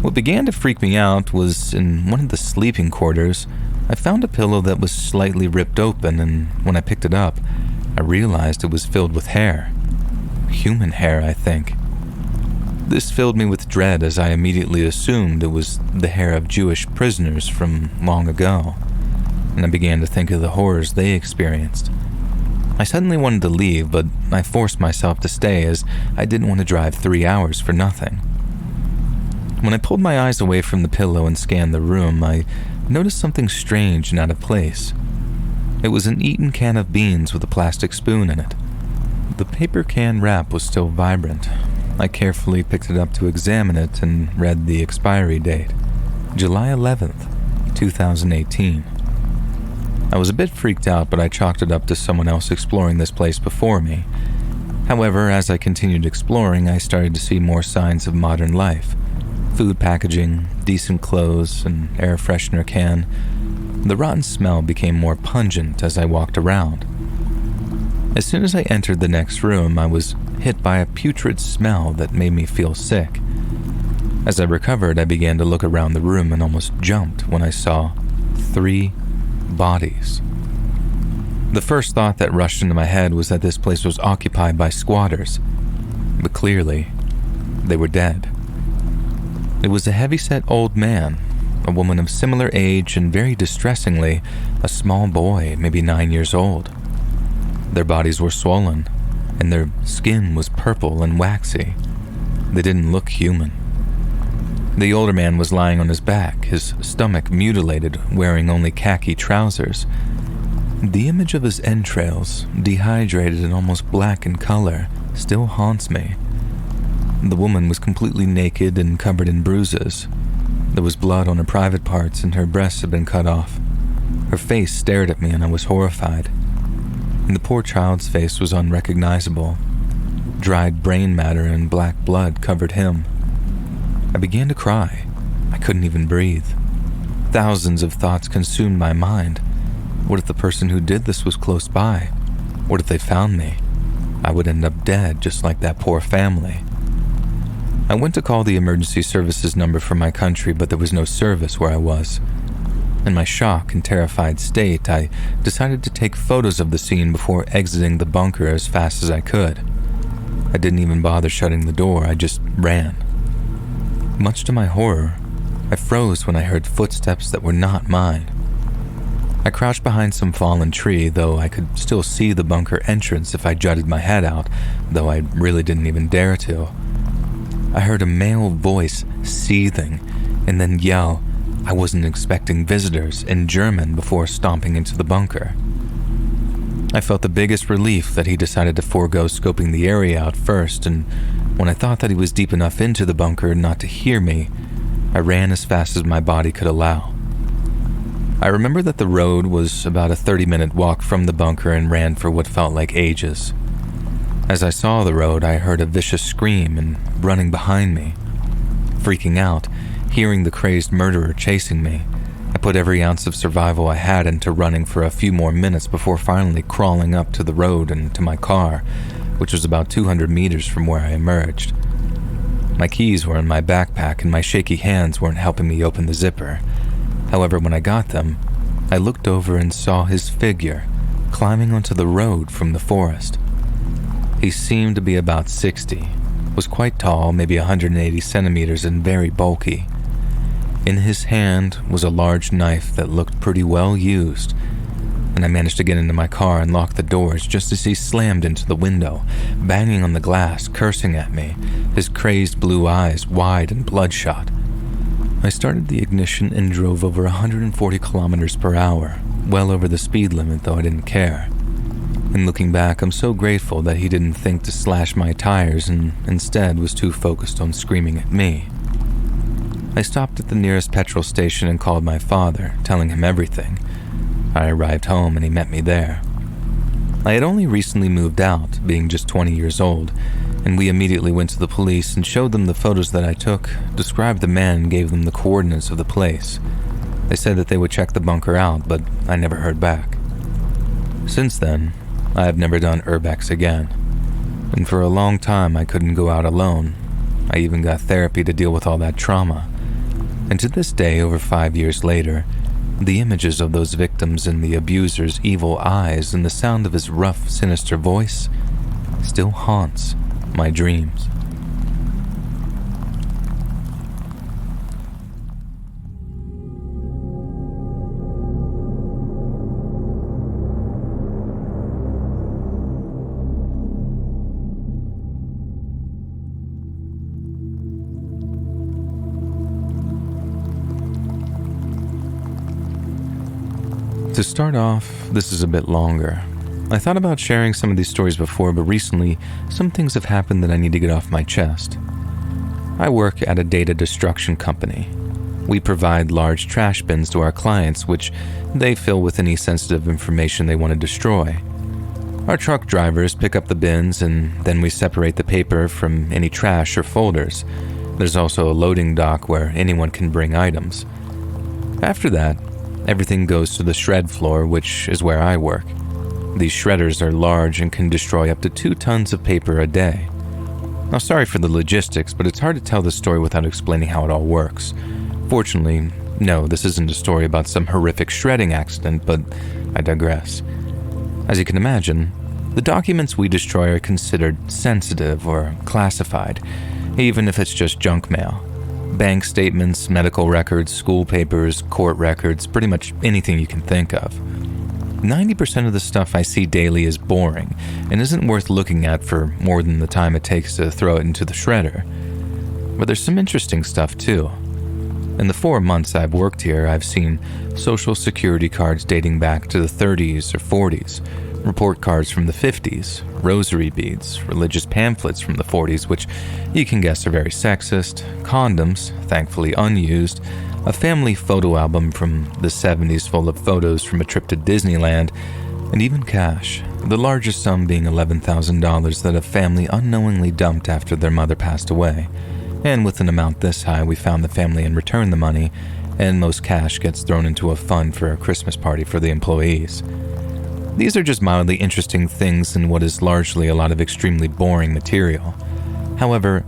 What began to freak me out was in one of the sleeping quarters, I found a pillow that was slightly ripped open, and when I picked it up, I realized it was filled with hair. Human hair, I think. This filled me with dread as I immediately assumed it was the hair of Jewish prisoners from long ago, and I began to think of the horrors they experienced. I suddenly wanted to leave, but I forced myself to stay as I didn't want to drive 3 hours for nothing. When I pulled my eyes away from the pillow and scanned the room, I noticed something strange and out of place. It was an eaten can of beans with a plastic spoon in it. The paper can wrap was still vibrant. I carefully picked it up to examine it and read the expiry date, July 11th, 2018. I was a bit freaked out, but I chalked it up to someone else exploring this place before me. However, as I continued exploring, I started to see more signs of modern life. Food packaging, decent clothes, an air freshener can. The rotten smell became more pungent as I walked around. As soon as I entered the next room, I was hit by a putrid smell that made me feel sick. As I recovered, I began to look around the room and almost jumped when I saw 3 bodies. The first thought that rushed into my head was that this place was occupied by squatters, but clearly, they were dead. It was a heavy-set old man, a woman of similar age, and very distressingly, a small boy, maybe 9 years old. Their bodies were swollen, and their skin was purple and waxy. They didn't look human. The older man was lying on his back, his stomach mutilated, wearing only khaki trousers. The image of his entrails, dehydrated and almost black in color, still haunts me. The woman was completely naked and covered in bruises. There was blood on her private parts and her breasts had been cut off. Her face stared at me and I was horrified. And the poor child's face was unrecognizable. Dried brain matter and black blood covered him. I began to cry. I couldn't even breathe. Thousands of thoughts consumed my mind. What if the person who did this was close by? What if they found me? I would end up dead just like that poor family. I went to call the emergency services number for my country, but there was no service where I was. In my shock and terrified state, I decided to take photos of the scene before exiting the bunker as fast as I could. I didn't even bother shutting the door, I just ran. Much to my horror, I froze when I heard footsteps that were not mine. I crouched behind some fallen tree, though I could still see the bunker entrance if I jutted my head out, though I really didn't even dare to. I heard a male voice seething, and then yell, "I wasn't expecting visitors," in German before stomping into the bunker. I felt the biggest relief that he decided to forego scoping the area out first, and when I thought that he was deep enough into the bunker not to hear me, I ran as fast as my body could allow. I remember that the road was about a 30-minute walk from the bunker and ran for what felt like ages. As I saw the road, I heard a vicious scream and running behind me. Freaking out, hearing the crazed murderer chasing me, I put every ounce of survival I had into running for a few more minutes before finally crawling up to the road and to my car, which was about 200 meters from where I emerged. My keys were in my backpack and my shaky hands weren't helping me open the zipper. However, when I got them, I looked over and saw his figure climbing onto the road from the forest. He seemed to be about 60, was quite tall, maybe 180 centimeters, and very bulky. In his hand was a large knife that looked pretty well used, and I managed to get into my car and lock the doors just as he slammed into the window, banging on the glass, cursing at me, his crazed blue eyes wide and bloodshot. I started the ignition and drove over 140 kilometers per hour, well over the speed limit, though I didn't care. And looking back, I'm so grateful that he didn't think to slash my tires and instead was too focused on screaming at me. I stopped at the nearest petrol station and called my father, telling him everything. I arrived home and he met me there. I had only recently moved out, being just 20 years old, and we immediately went to the police and showed them the photos that I took, described the man, and gave them the coordinates of the place. They said that they would check the bunker out, but I never heard back. Since then, I have never done urbex again, and for a long time I couldn't go out alone. I even got therapy to deal with all that trauma. And to this day, over 5 years later, the images of those victims and the abuser's evil eyes and the sound of his rough, sinister voice still haunts my dreams. To start off, this is a bit longer. I thought about sharing some of these stories before, but recently, some things have happened that I need to get off my chest. I work at a data destruction company. We provide large trash bins to our clients, which they fill with any sensitive information they want to destroy. Our truck drivers pick up the bins, and then we separate the paper from any trash or folders. There's also a loading dock where anyone can bring items. After that, everything goes to the shred floor, which is where I work. These shredders are large and can destroy up to 2 tons of paper a day. Now, sorry for the logistics, but it's hard to tell this story without explaining how it all works. Fortunately, no, this isn't a story about some horrific shredding accident, but I digress. As you can imagine, the documents we destroy are considered sensitive or classified, even if it's just junk mail. Bank statements, medical records, school papers, court records, pretty much anything you can think of. 90% of the stuff I see daily is boring and isn't worth looking at for more than the time it takes to throw it into the shredder. But there's some interesting stuff too. In the 4 months I've worked here, I've seen social security cards dating back to the 30s or 40s, report cards from the 50s, rosary beads, religious pamphlets from the 40s, which you can guess are very sexist, condoms, thankfully unused, a family photo album from the 70s full of photos from a trip to Disneyland, and even cash, the largest sum being $11,000 that a family unknowingly dumped after their mother passed away. And with an amount this high, we found the family and returned the money, and most cash gets thrown into a fund for a Christmas party for the employees. These are just mildly interesting things in what is largely a lot of extremely boring material. However,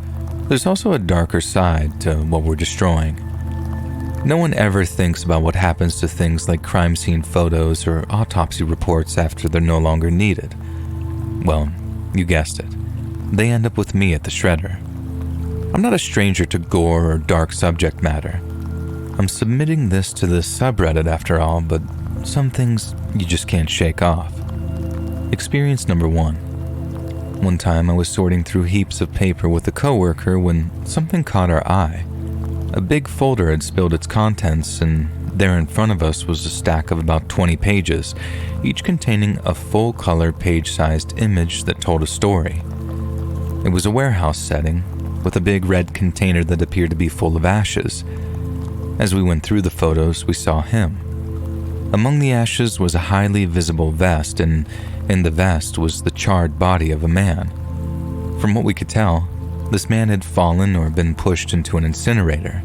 there's also a darker side to what we're destroying. No one ever thinks about what happens to things like crime scene photos or autopsy reports after they're no longer needed. Well, you guessed it. They end up with me at the shredder. I'm not a stranger to gore or dark subject matter. I'm submitting this to this subreddit after all, but some things you just can't shake off. Experience number 1. One time I was sorting through heaps of paper with a coworker when something caught our eye. A big folder had spilled its contents, and there in front of us was a stack of about 20 pages, each containing a full-color page-sized image that told a story. It was a warehouse setting, with a big red container that appeared to be full of ashes. As we went through the photos, we saw him. Among the ashes was a highly visible vest, and in the vest was the charred body of a man. From what we could tell, this man had fallen or been pushed into an incinerator.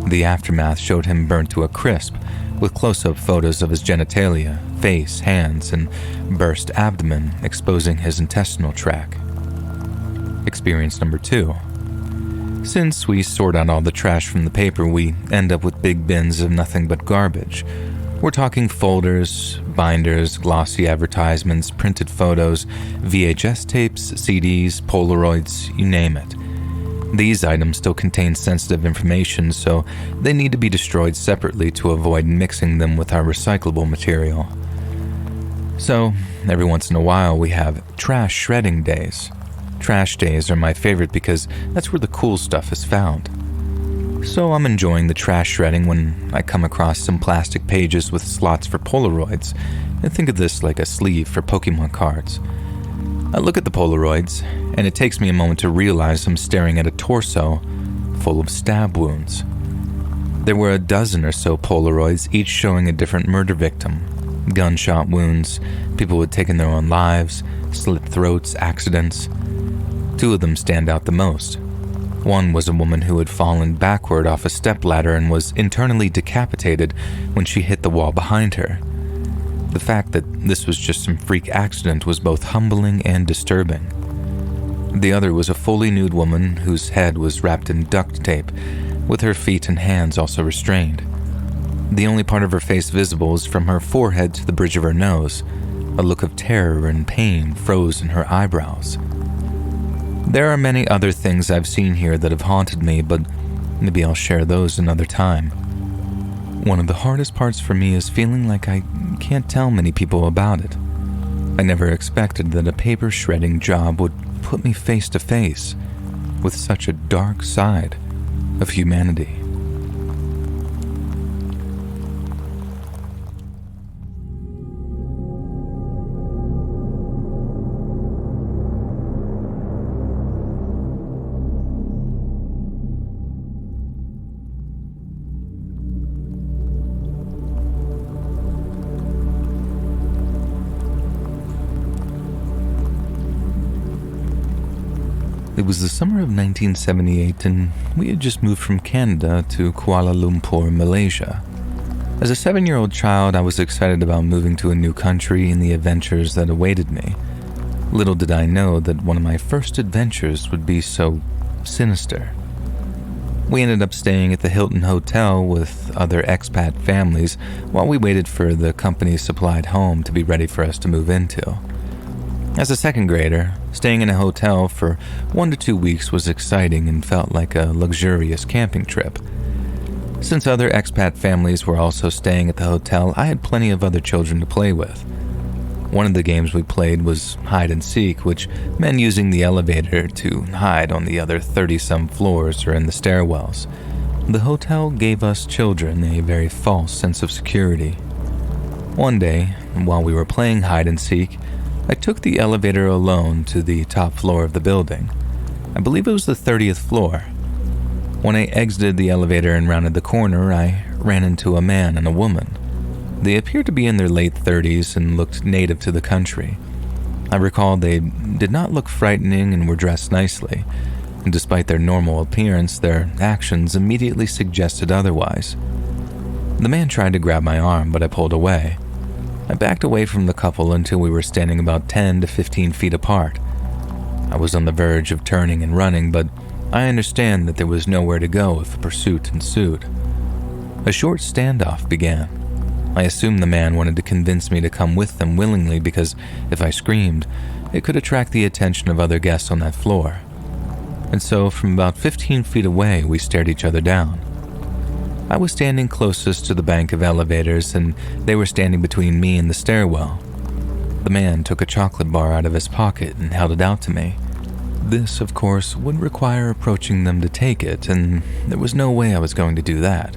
The aftermath showed him burnt to a crisp, with close-up photos of his genitalia, face, hands, and burst abdomen exposing his intestinal tract. Experience number 2. Since we sort out all the trash from the paper, we end up with big bins of nothing but garbage. We're talking folders, binders, glossy advertisements, printed photos, VHS tapes, CDs, Polaroids, you name it. These items still contain sensitive information, so they need to be destroyed separately to avoid mixing them with our recyclable material. So, every once in a while we have trash shredding days. Trash days are my favorite because that's where the cool stuff is found. So I'm enjoying the trash shredding when I come across some plastic pages with slots for Polaroids, and think of this like a sleeve for Pokemon cards. I look at the Polaroids, and it takes me a moment to realize I'm staring at a torso full of stab wounds. There were a dozen or so Polaroids, each showing a different murder victim. Gunshot wounds, people who had taken their own lives, slit throats, accidents. 2 of them stand out the most. One was a woman who had fallen backward off a stepladder and was internally decapitated when she hit the wall behind her. The fact that this was just some freak accident was both humbling and disturbing. The other was a fully nude woman whose head was wrapped in duct tape, with her feet and hands also restrained. The only part of her face visible is from her forehead to the bridge of her nose. A look of terror and pain froze in her eyebrows. There are many other things I've seen here that have haunted me, but maybe I'll share those another time. One of the hardest parts for me is feeling like I can't tell many people about it. I never expected that a paper shredding job would put me face to face with such a dark side of humanity. It was the summer of 1978, and we had just moved from Canada to Kuala Lumpur, Malaysia. As a 7-year-old child, I was excited about moving to a new country and the adventures that awaited me. Little did I know that one of my first adventures would be so sinister. We ended up staying at the Hilton Hotel with other expat families while we waited for the company's supplied home to be ready for us to move into. As a second grader, staying in a hotel for 1 to 2 weeks was exciting and felt like a luxurious camping trip. Since other expat families were also staying at the hotel, I had plenty of other children to play with. One of the games we played was hide and seek, which meant using the elevator to hide on the other 30-some floors or in the stairwells. The hotel gave us children a very false sense of security. One day, while we were playing hide and seek, I took the elevator alone to the top floor of the building. I believe it was the 30th floor. When I exited the elevator and rounded the corner, I ran into a man and a woman. They appeared to be in their late 30s and looked native to the country. I recall they did not look frightening and were dressed nicely. And despite their normal appearance, their actions immediately suggested otherwise. The man tried to grab my arm, but I pulled away. I backed away from the couple until we were standing about 10 to 15 feet apart. I was on the verge of turning and running, but I understand that there was nowhere to go if a pursuit ensued. A short standoff began. I assumed the man wanted to convince me to come with them willingly because if I screamed, it could attract the attention of other guests on that floor. And so from about 15 feet away, we stared each other down. I was standing closest to the bank of elevators, and they were standing between me and the stairwell. The man took a chocolate bar out of his pocket and held it out to me. This, of course, would require approaching them to take it, and there was no way I was going to do that.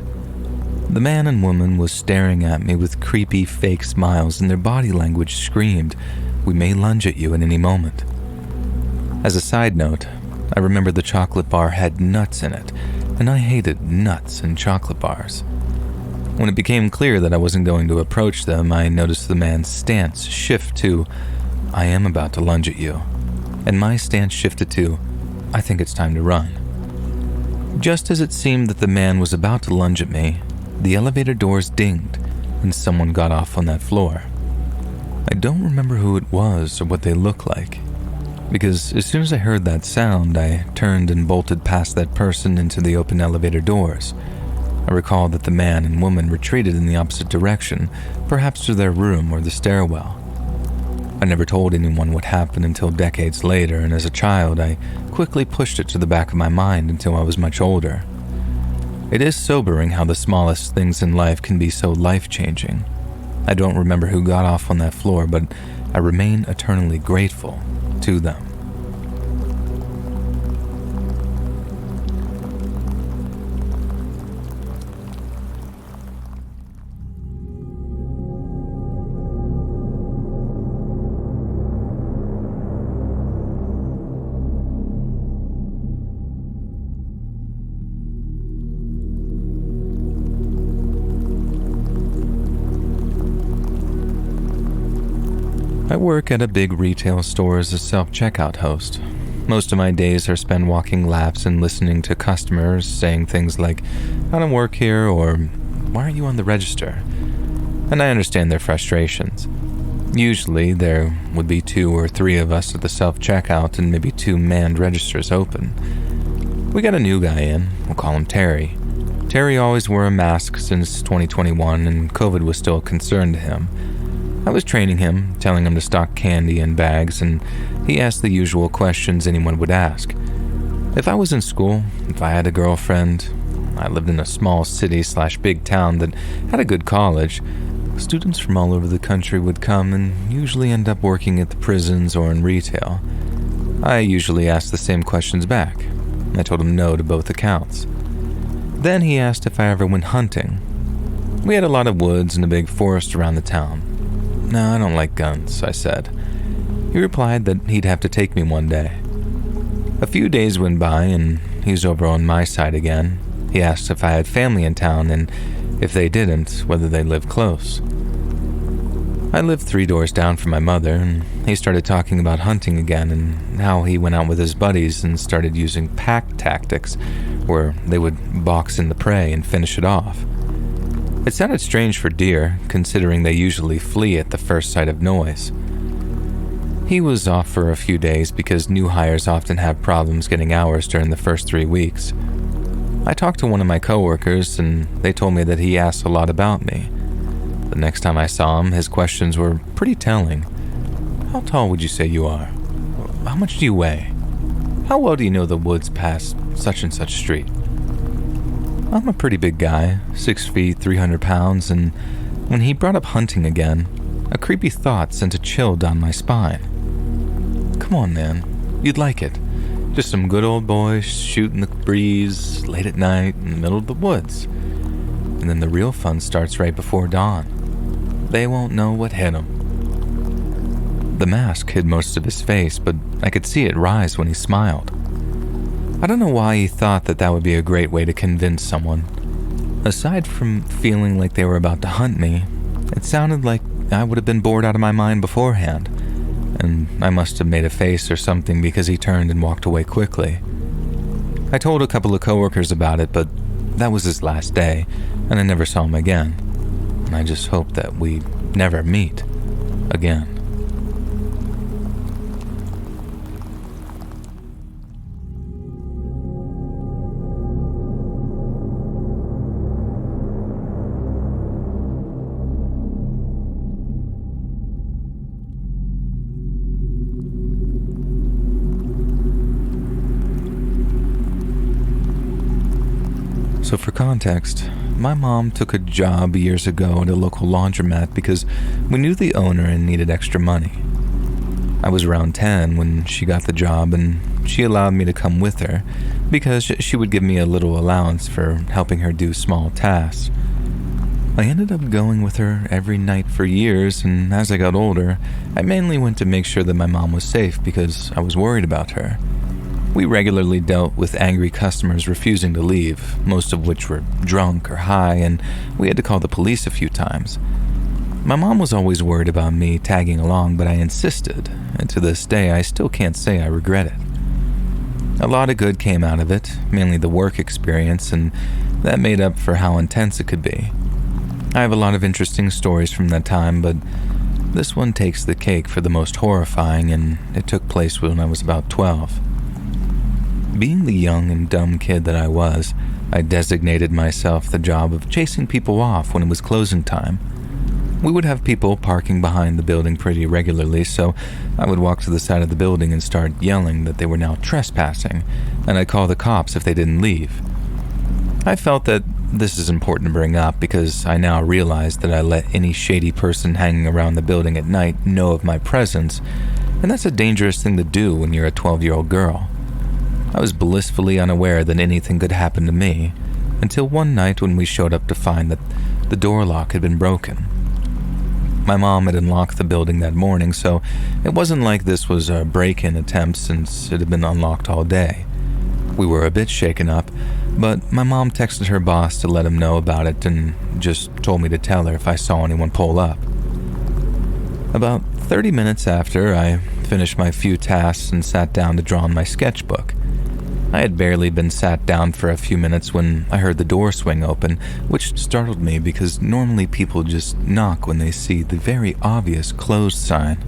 The man and woman was staring at me with creepy fake smiles, and their body language screamed, "We may lunge at you at any moment." As a side note, I remember the chocolate bar had nuts in it, and I hated nuts and chocolate bars. When it became clear that I wasn't going to approach them, I noticed the man's stance shift to, "I am about to lunge at you," and my stance shifted to, "I think it's time to run." Just as it seemed that the man was about to lunge at me, the elevator doors dinged, and someone got off on that floor. I don't remember who it was or what they looked like, because as soon as I heard that sound, I turned and bolted past that person into the open elevator doors. I recall that the man and woman retreated in the opposite direction, perhaps to their room or the stairwell. I never told anyone what happened until decades later, and as a child, I quickly pushed it to the back of my mind until I was much older. It is sobering how the smallest things in life can be so life-changing. I don't remember who got off on that floor, but I remain eternally grateful to them. I work at a big retail store as a self-checkout host. Most of my days are spent walking laps and listening to customers saying things like, "I don't work here," or "Why aren't you on the register?" And I understand their frustrations. Usually, there would be 2 or 3 of us at the self-checkout and maybe 2 manned registers open. We got a new guy in, we'll call him Terry. Terry always wore a mask since 2021, and COVID was still a concern to him. I was training him, telling him to stock candy in bags, and he asked the usual questions anyone would ask. If I was in school, if I had a girlfriend, I lived in a small city/big town that had a good college, students from all over the country would come and usually end up working at the prisons or in retail. I usually asked the same questions back. I told him no to both accounts. Then he asked if I ever went hunting. We had a lot of woods and a big forest around the town. "No, I don't like guns," I said. He replied that he'd have to take me one day. A few days went by and he's over on my side again. He asked if I had family in town and if they didn't, whether they lived close. I lived 3 doors down from my mother, and he started talking about hunting again and how he went out with his buddies and started using pack tactics, where they would box in the prey and finish it off. It sounded strange for deer, considering they usually flee at the first sight of noise. He was off for a few days because new hires often have problems getting hours during the first 3 weeks. I talked to one of my coworkers, and they told me that he asked a lot about me. The next time I saw him, his questions were pretty telling. "How tall would you say you are? How much do you weigh? How well do you know the woods past such and such street?" I'm a pretty big guy, 6 feet, 300 pounds, and when he brought up hunting again, a creepy thought sent a chill down my spine. Come on, man, you'd like it. Just some good old boys shooting the breeze late at night in the middle of the woods. And then the real fun starts right before dawn. They won't know what hit them. The mask hid most of his face, but I could see it rise when he smiled. I don't know why he thought that that would be a great way to convince someone. Aside from feeling like they were about to hunt me, it sounded like I would have been bored out of my mind beforehand, and I must have made a face or something because he turned and walked away quickly. I told a couple of coworkers about it, but that was his last day, and I never saw him again. And I just hope that we never meet again. So for context, my mom took a job years ago at a local laundromat because we knew the owner and needed extra money. I was around 10 when she got the job, and she allowed me to come with her because she would give me a little allowance for helping her do small tasks. I ended up going with her every night for years, and as I got older, I mainly went to make sure that my mom was safe because I was worried about her. We regularly dealt with angry customers refusing to leave, most of which were drunk or high, and we had to call the police a few times. My mom was always worried about me tagging along, but I insisted, and to this day I still can't say I regret it. A lot of good came out of it, mainly the work experience, and that made up for how intense it could be. I have a lot of interesting stories from that time, but this one takes the cake for the most horrifying, and it took place when I was about 12. Being the young and dumb kid that I was, I designated myself the job of chasing people off when it was closing time. We would have people parking behind the building pretty regularly, so I would walk to the side of the building and start yelling that they were now trespassing, and I'd call the cops if they didn't leave. I felt that this is important to bring up because I now realize that I let any shady person hanging around the building at night know of my presence, and that's a dangerous thing to do when you're a 12-year-old girl. I was blissfully unaware that anything could happen to me until one night when we showed up to find that the door lock had been broken. My mom had unlocked the building that morning, so it wasn't like this was a break-in attempt since it had been unlocked all day. We were a bit shaken up, but my mom texted her boss to let him know about it and just told me to tell her if I saw anyone pull up. About 30 minutes after, I finished my few tasks and sat down to draw in my sketchbook. I had barely been sat down for a few minutes when I heard the door swing open, which startled me because normally people just knock when they see the very obvious closed sign.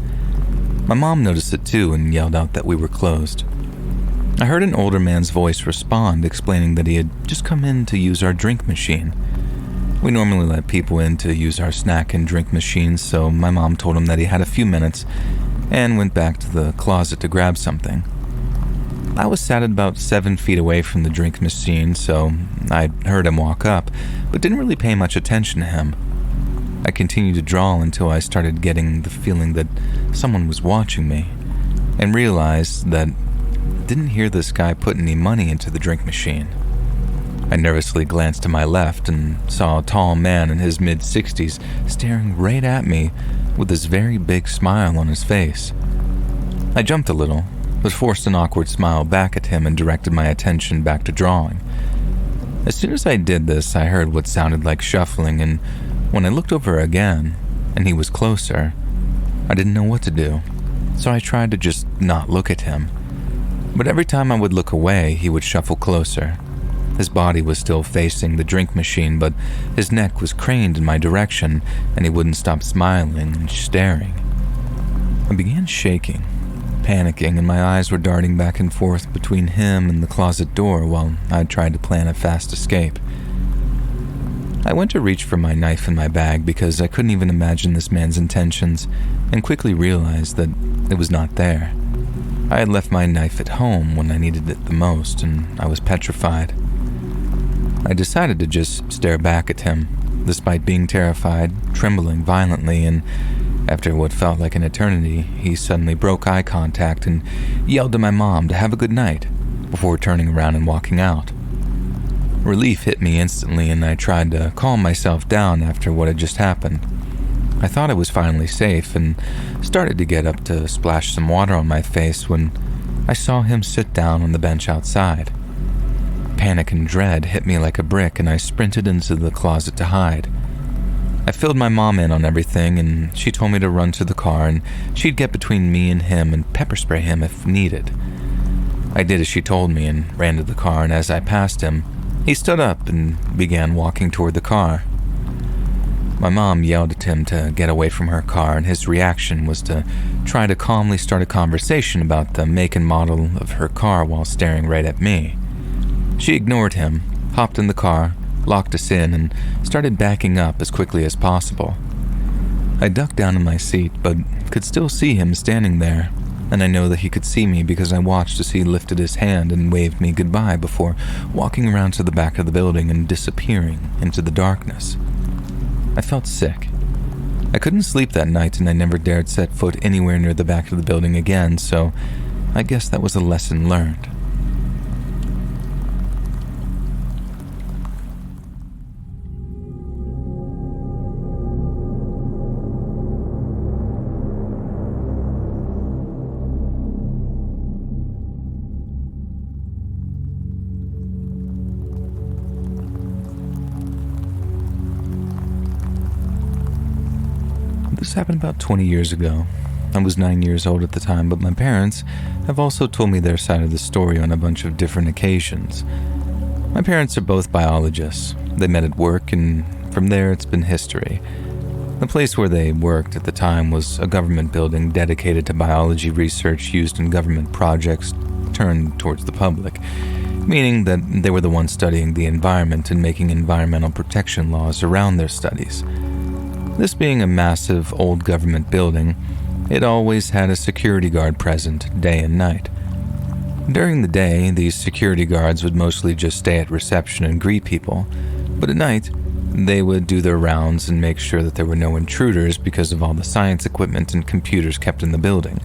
My mom noticed it too and yelled out that we were closed. I heard an older man's voice respond, explaining that he had just come in to use our drink machine. We normally let people in to use our snack and drink machines, so my mom told him that he had a few minutes and went back to the closet to grab something. I was sat at about 7 feet away from the drink machine, so I heard him walk up, but didn't really pay much attention to him. I continued to draw until I started getting the feeling that someone was watching me, and realized that I didn't hear this guy put any money into the drink machine. I nervously glanced to my left and saw a tall man in his mid-60s staring right at me with this very big smile on his face. I jumped a little, but forced an awkward smile back at him and directed my attention back to drawing. As soon as I did this, I heard what sounded like shuffling, and when I looked over again, and he was closer, I didn't know what to do, so I tried to just not look at him. But every time I would look away, he would shuffle closer. His body was still facing the drink machine, but his neck was craned in my direction, and he wouldn't stop smiling and staring. I began shaking, panicking, and my eyes were darting back and forth between him and the closet door while I tried to plan a fast escape. I went to reach for my knife in my bag because I couldn't even imagine this man's intentions, and quickly realized that it was not there. I had left my knife at home when I needed it the most, and I was petrified. I decided to just stare back at him, despite being terrified, trembling violently, and after what felt like an eternity, he suddenly broke eye contact and yelled to my mom to have a good night before turning around and walking out. Relief hit me instantly, and I tried to calm myself down after what had just happened. I thought I was finally safe and started to get up to splash some water on my face when I saw him sit down on the bench outside. Panic and dread hit me like a brick, and I sprinted into the closet to hide. I filled my mom in on everything, and she told me to run to the car and she'd get between me and him and pepper spray him if needed. I did as she told me and ran to the car, and as I passed him, he stood up and began walking toward the car. My mom yelled at him to get away from her car, and his reaction was to try to calmly start a conversation about the make and model of her car while staring right at me. She ignored him, hopped in the car, locked us in, and started backing up as quickly as possible. I ducked down in my seat, but could still see him standing there, and I know that he could see me because I watched as he lifted his hand and waved me goodbye before walking around to the back of the building and disappearing into the darkness. I felt sick. I couldn't sleep that night, and I never dared set foot anywhere near the back of the building again, so I guess that was a lesson learned. This happened about 20 years ago. I was 9 years old at the time, but my parents have also told me their side of the story on a bunch of different occasions. My parents are both biologists. They met at work, and from there it's been history. The place where they worked at the time was a government building dedicated to biology research used in government projects turned towards the public, meaning that they were the ones studying the environment and making environmental protection laws around their studies. This being a massive old government building, it always had a security guard present day and night. During the day, these security guards would mostly just stay at reception and greet people, but at night, they would do their rounds and make sure that there were no intruders because of all the science equipment and computers kept in the building.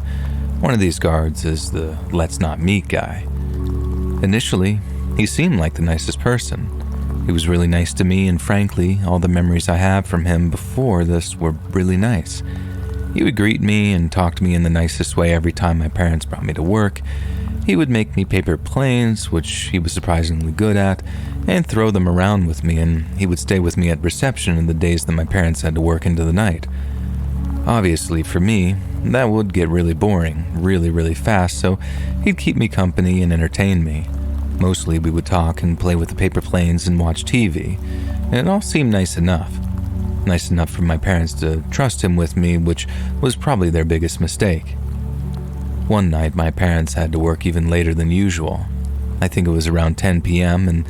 One of these guards is the let's not meet guy. Initially, he seemed like the nicest person. He was really nice to me, and frankly, all the memories I have from him before this were really nice. He would greet me and talk to me in the nicest way every time my parents brought me to work. He would make me paper planes, which he was surprisingly good at, and throw them around with me, and he would stay with me at reception in the days that my parents had to work into the night. Obviously, for me, that would get really boring, really fast, so he'd keep me company and entertain me. Mostly we would talk and play with the paper planes and watch TV, and it all seemed nice enough. Nice enough for my parents to trust him with me, which was probably their biggest mistake. One night my parents had to work even later than usual. I think it was around 10 p.m. and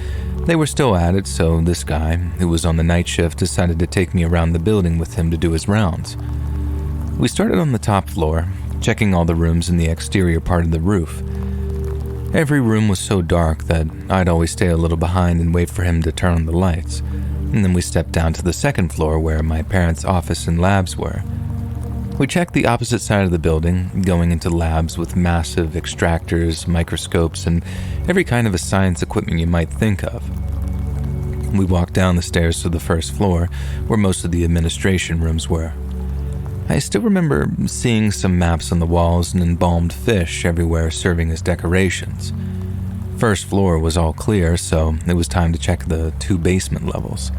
they were still at it, so this guy, who was on the night shift, decided to take me around the building with him to do his rounds. We started on the top floor, checking all the rooms in the exterior part of the roof. Every room was so dark that I'd always stay a little behind and wait for him to turn on the lights, and then we stepped down to the second floor where my parents' office and labs were. We checked the opposite side of the building, going into labs with massive extractors, microscopes, and every kind of science equipment you might think of. We walked down the stairs to the first floor, where most of the administration rooms were. I still remember seeing some maps on the walls and embalmed fish everywhere serving as decorations. First floor was all clear, so it was time to check the 2 basement levels.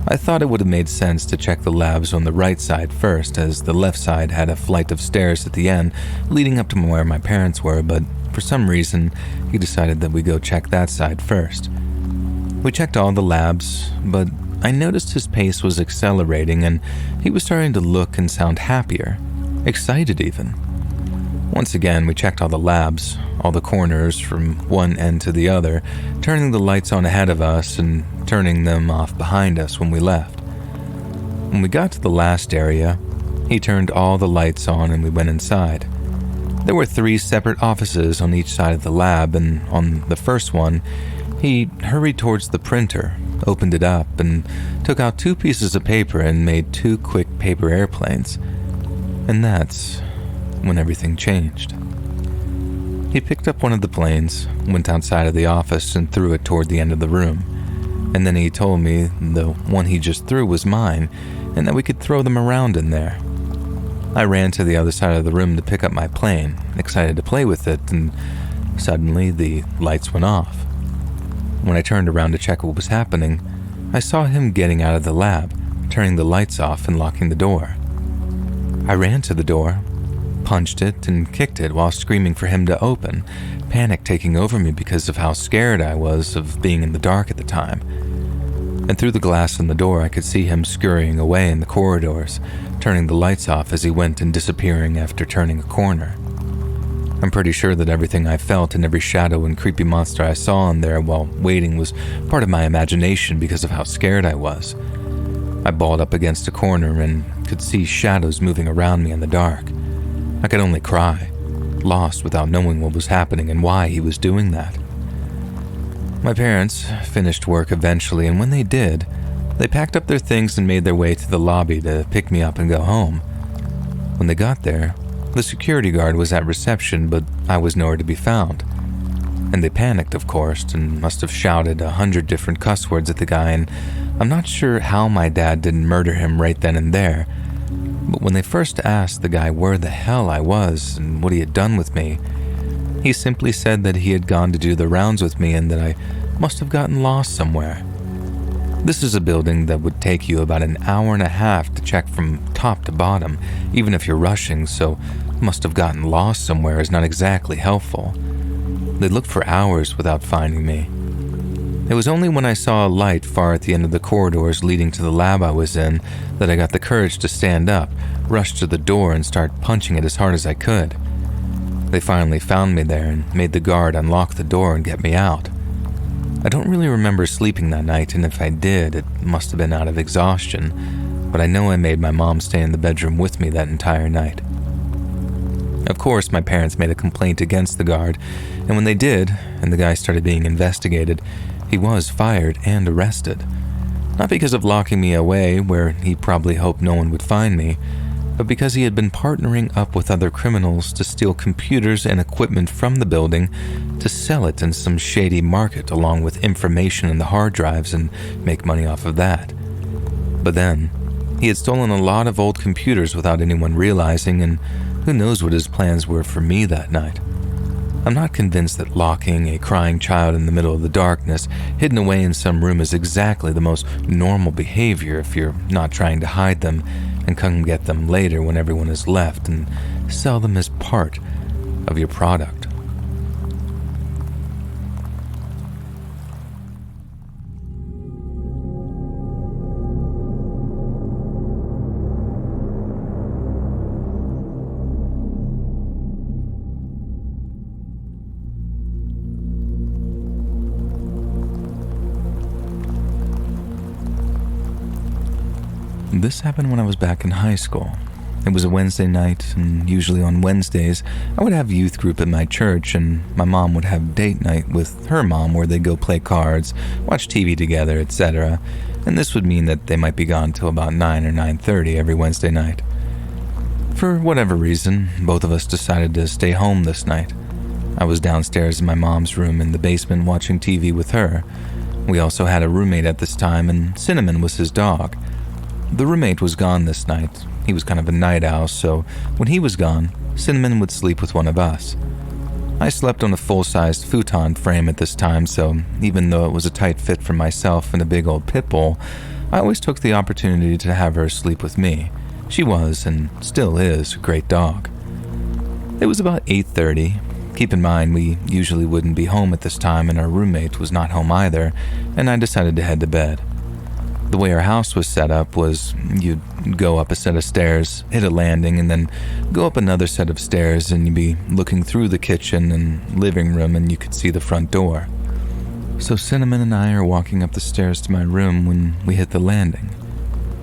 I thought it would have made sense to check the labs on the right side first, as the left side had a flight of stairs at the end leading up to where my parents were, but for some reason, he decided that we go check that side first. We checked all the labs, but I noticed his pace was accelerating and he was starting to look and sound happier, excited even. Once again, we checked all the labs, all the corners from one end to the other, turning the lights on ahead of us and turning them off behind us when we left. When we got to the last area, he turned all the lights on and we went inside. There were 3 separate offices on each side of the lab, and on the first one, he hurried towards the printer, opened it up, and took out 2 pieces of paper and made 2 quick paper airplanes. And that's when everything changed. He picked up one of the planes, went outside of the office, and threw it toward the end of the room. And then he told me the one he just threw was mine, and that we could throw them around in there. I ran to the other side of the room to pick up my plane, excited to play with it, and suddenly the lights went off. When I turned around to check what was happening, I saw him getting out of the lab, turning the lights off and locking the door. I ran to the door, punched it, and kicked it while screaming for him to open, panic taking over me because of how scared I was of being in the dark at the time. And through the glass in the door, I could see him scurrying away in the corridors, turning the lights off as he went and disappearing after turning a corner. I'm pretty sure that everything I felt and every shadow and creepy monster I saw in there while waiting was part of my imagination because of how scared I was. I balled up against a corner and could see shadows moving around me in the dark. I could only cry. lost without knowing what was happening and why he was doing that. My parents finished work eventually, and when they did, they packed up their things and made their way to the lobby to pick me up and go home. When they got there, the security guard was at reception, but I was nowhere to be found. And they panicked, of course, and must have shouted 100 different cuss words at the guy, and I'm not sure how my dad didn't murder him right then and there. But when they first asked the guy where the hell I was and what he had done with me, he simply said that he had gone to do the rounds with me and that I must have gotten lost somewhere. This is a building that would take you about an hour and a half to check from top to bottom, even if you're rushing, so must have gotten lost somewhere is not exactly helpful. They looked for hours without finding me. It was only when I saw a light far at the end of the corridors leading to the lab I was in that I got the courage to stand up, rush to the door, and start punching it as hard as I could. They finally found me there and made the guard unlock the door and get me out. I don't really remember sleeping that night, and if I did, it must have been out of exhaustion, but I know I made my mom stay in the bedroom with me that entire night. Of course, my parents made a complaint against the guard, and when they did, and the guy started being investigated, he was fired and arrested. Not because of locking me away where he probably hoped no one would find me, but because he had been partnering up with other criminals to steal computers and equipment from the building to sell it in some shady market along with information in the hard drives and make money off of that. But then, he had stolen a lot of old computers without anyone realizing, and who knows what his plans were for me that night. I'm not convinced that locking a crying child in the middle of the darkness, hidden away in some room, is exactly the most normal behavior if you're not trying to hide them and come get them later when everyone has left and sell them as part of your product. This happened when I was back in high school. It was a Wednesday night, and usually on Wednesdays, I would have youth group at my church, and my mom would have date night with her mom where they'd go play cards, watch TV together, etc. And this would mean that they might be gone till about 9 or 9:30 every Wednesday night. For whatever reason, both of us decided to stay home this night. I was downstairs in my mom's room in the basement watching TV with her. We also had a roommate at this time, and Cinnamon was his dog. The roommate was gone this night. He was kind of a night owl, so when he was gone, Cinnamon would sleep with one of us. I slept on a full-sized futon frame at this time, so even though it was a tight fit for myself and a big old pit bull, I always took the opportunity to have her sleep with me. She was, and still is, a great dog. It was about 8:30. Keep in mind, we usually wouldn't be home at this time, and our roommate was not home either, and I decided to head to bed. The way our house was set up was you'd go up a set of stairs, hit a landing, and then go up another set of stairs, and you'd be looking through the kitchen and living room, and you could see the front door. So Cinnamon and I are walking up the stairs to my room when we hit the landing.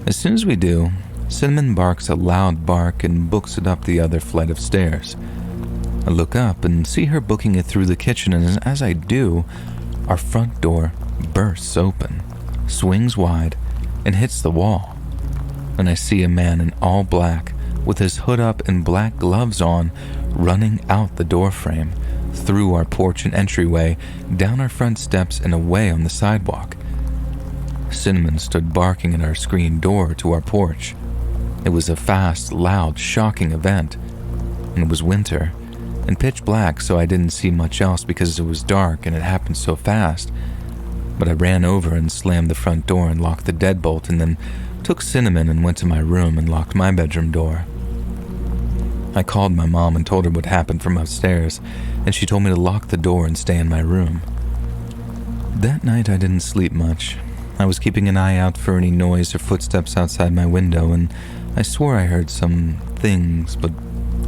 As soon as we do, Cinnamon barks a loud bark and books it up the other flight of stairs. I look up and see her booking it through the kitchen, and as I do, our front door bursts open, swings wide, and hits the wall. And I see a man in all black, with his hood up and black gloves on, running out the door frame, through our porch and entryway, down our front steps and away on the sidewalk. Cinnamon stood barking at our screen door to our porch. It was a fast, loud, shocking event. And it was winter, and pitch black, so I didn't see much else because it was dark and it happened so fast. But I ran over and slammed the front door and locked the deadbolt, and then took Cinnamon and went to my room and locked my bedroom door. I called my mom and told her what happened from upstairs, and she told me to lock the door and stay in my room. That night I didn't sleep much. I was keeping an eye out for any noise or footsteps outside my window, and I swore I heard some things, but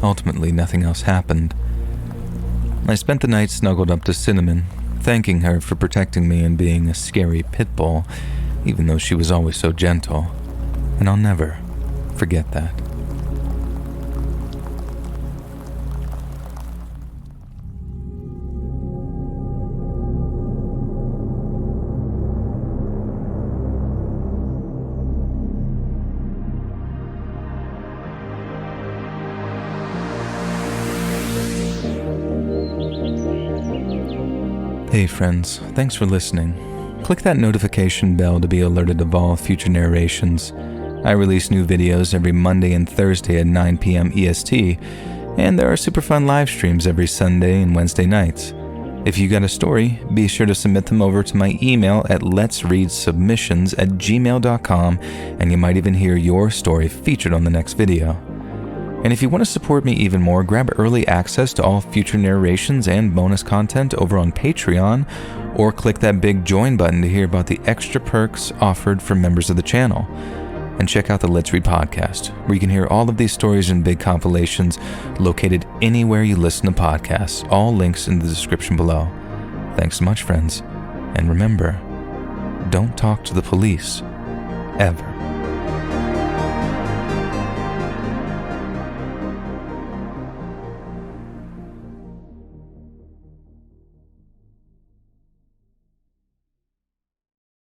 ultimately nothing else happened. I spent the night snuggled up to Cinnamon, thanking her for protecting me and being a scary pit bull, even though she was always so gentle, and I'll never forget that. Hey friends, thanks for listening. Click that notification bell to be alerted of all future narrations. I release new videos every Monday and Thursday at 9 p.m. EST, and there are super fun live streams every Sunday and Wednesday nights. If you got a story, be sure to submit them over to my email at letsreadsubmissions@gmail.com, and you might even hear your story featured on the next video. And if you want to support me even more, grab early access to all future narrations and bonus content over on Patreon, or click that big join button to hear about the extra perks offered for members of the channel. And check out the Let's Read podcast, where you can hear all of these stories in big compilations located anywhere you listen to podcasts. All links in the description below. Thanks so much, friends. And remember, don't talk to the police, ever.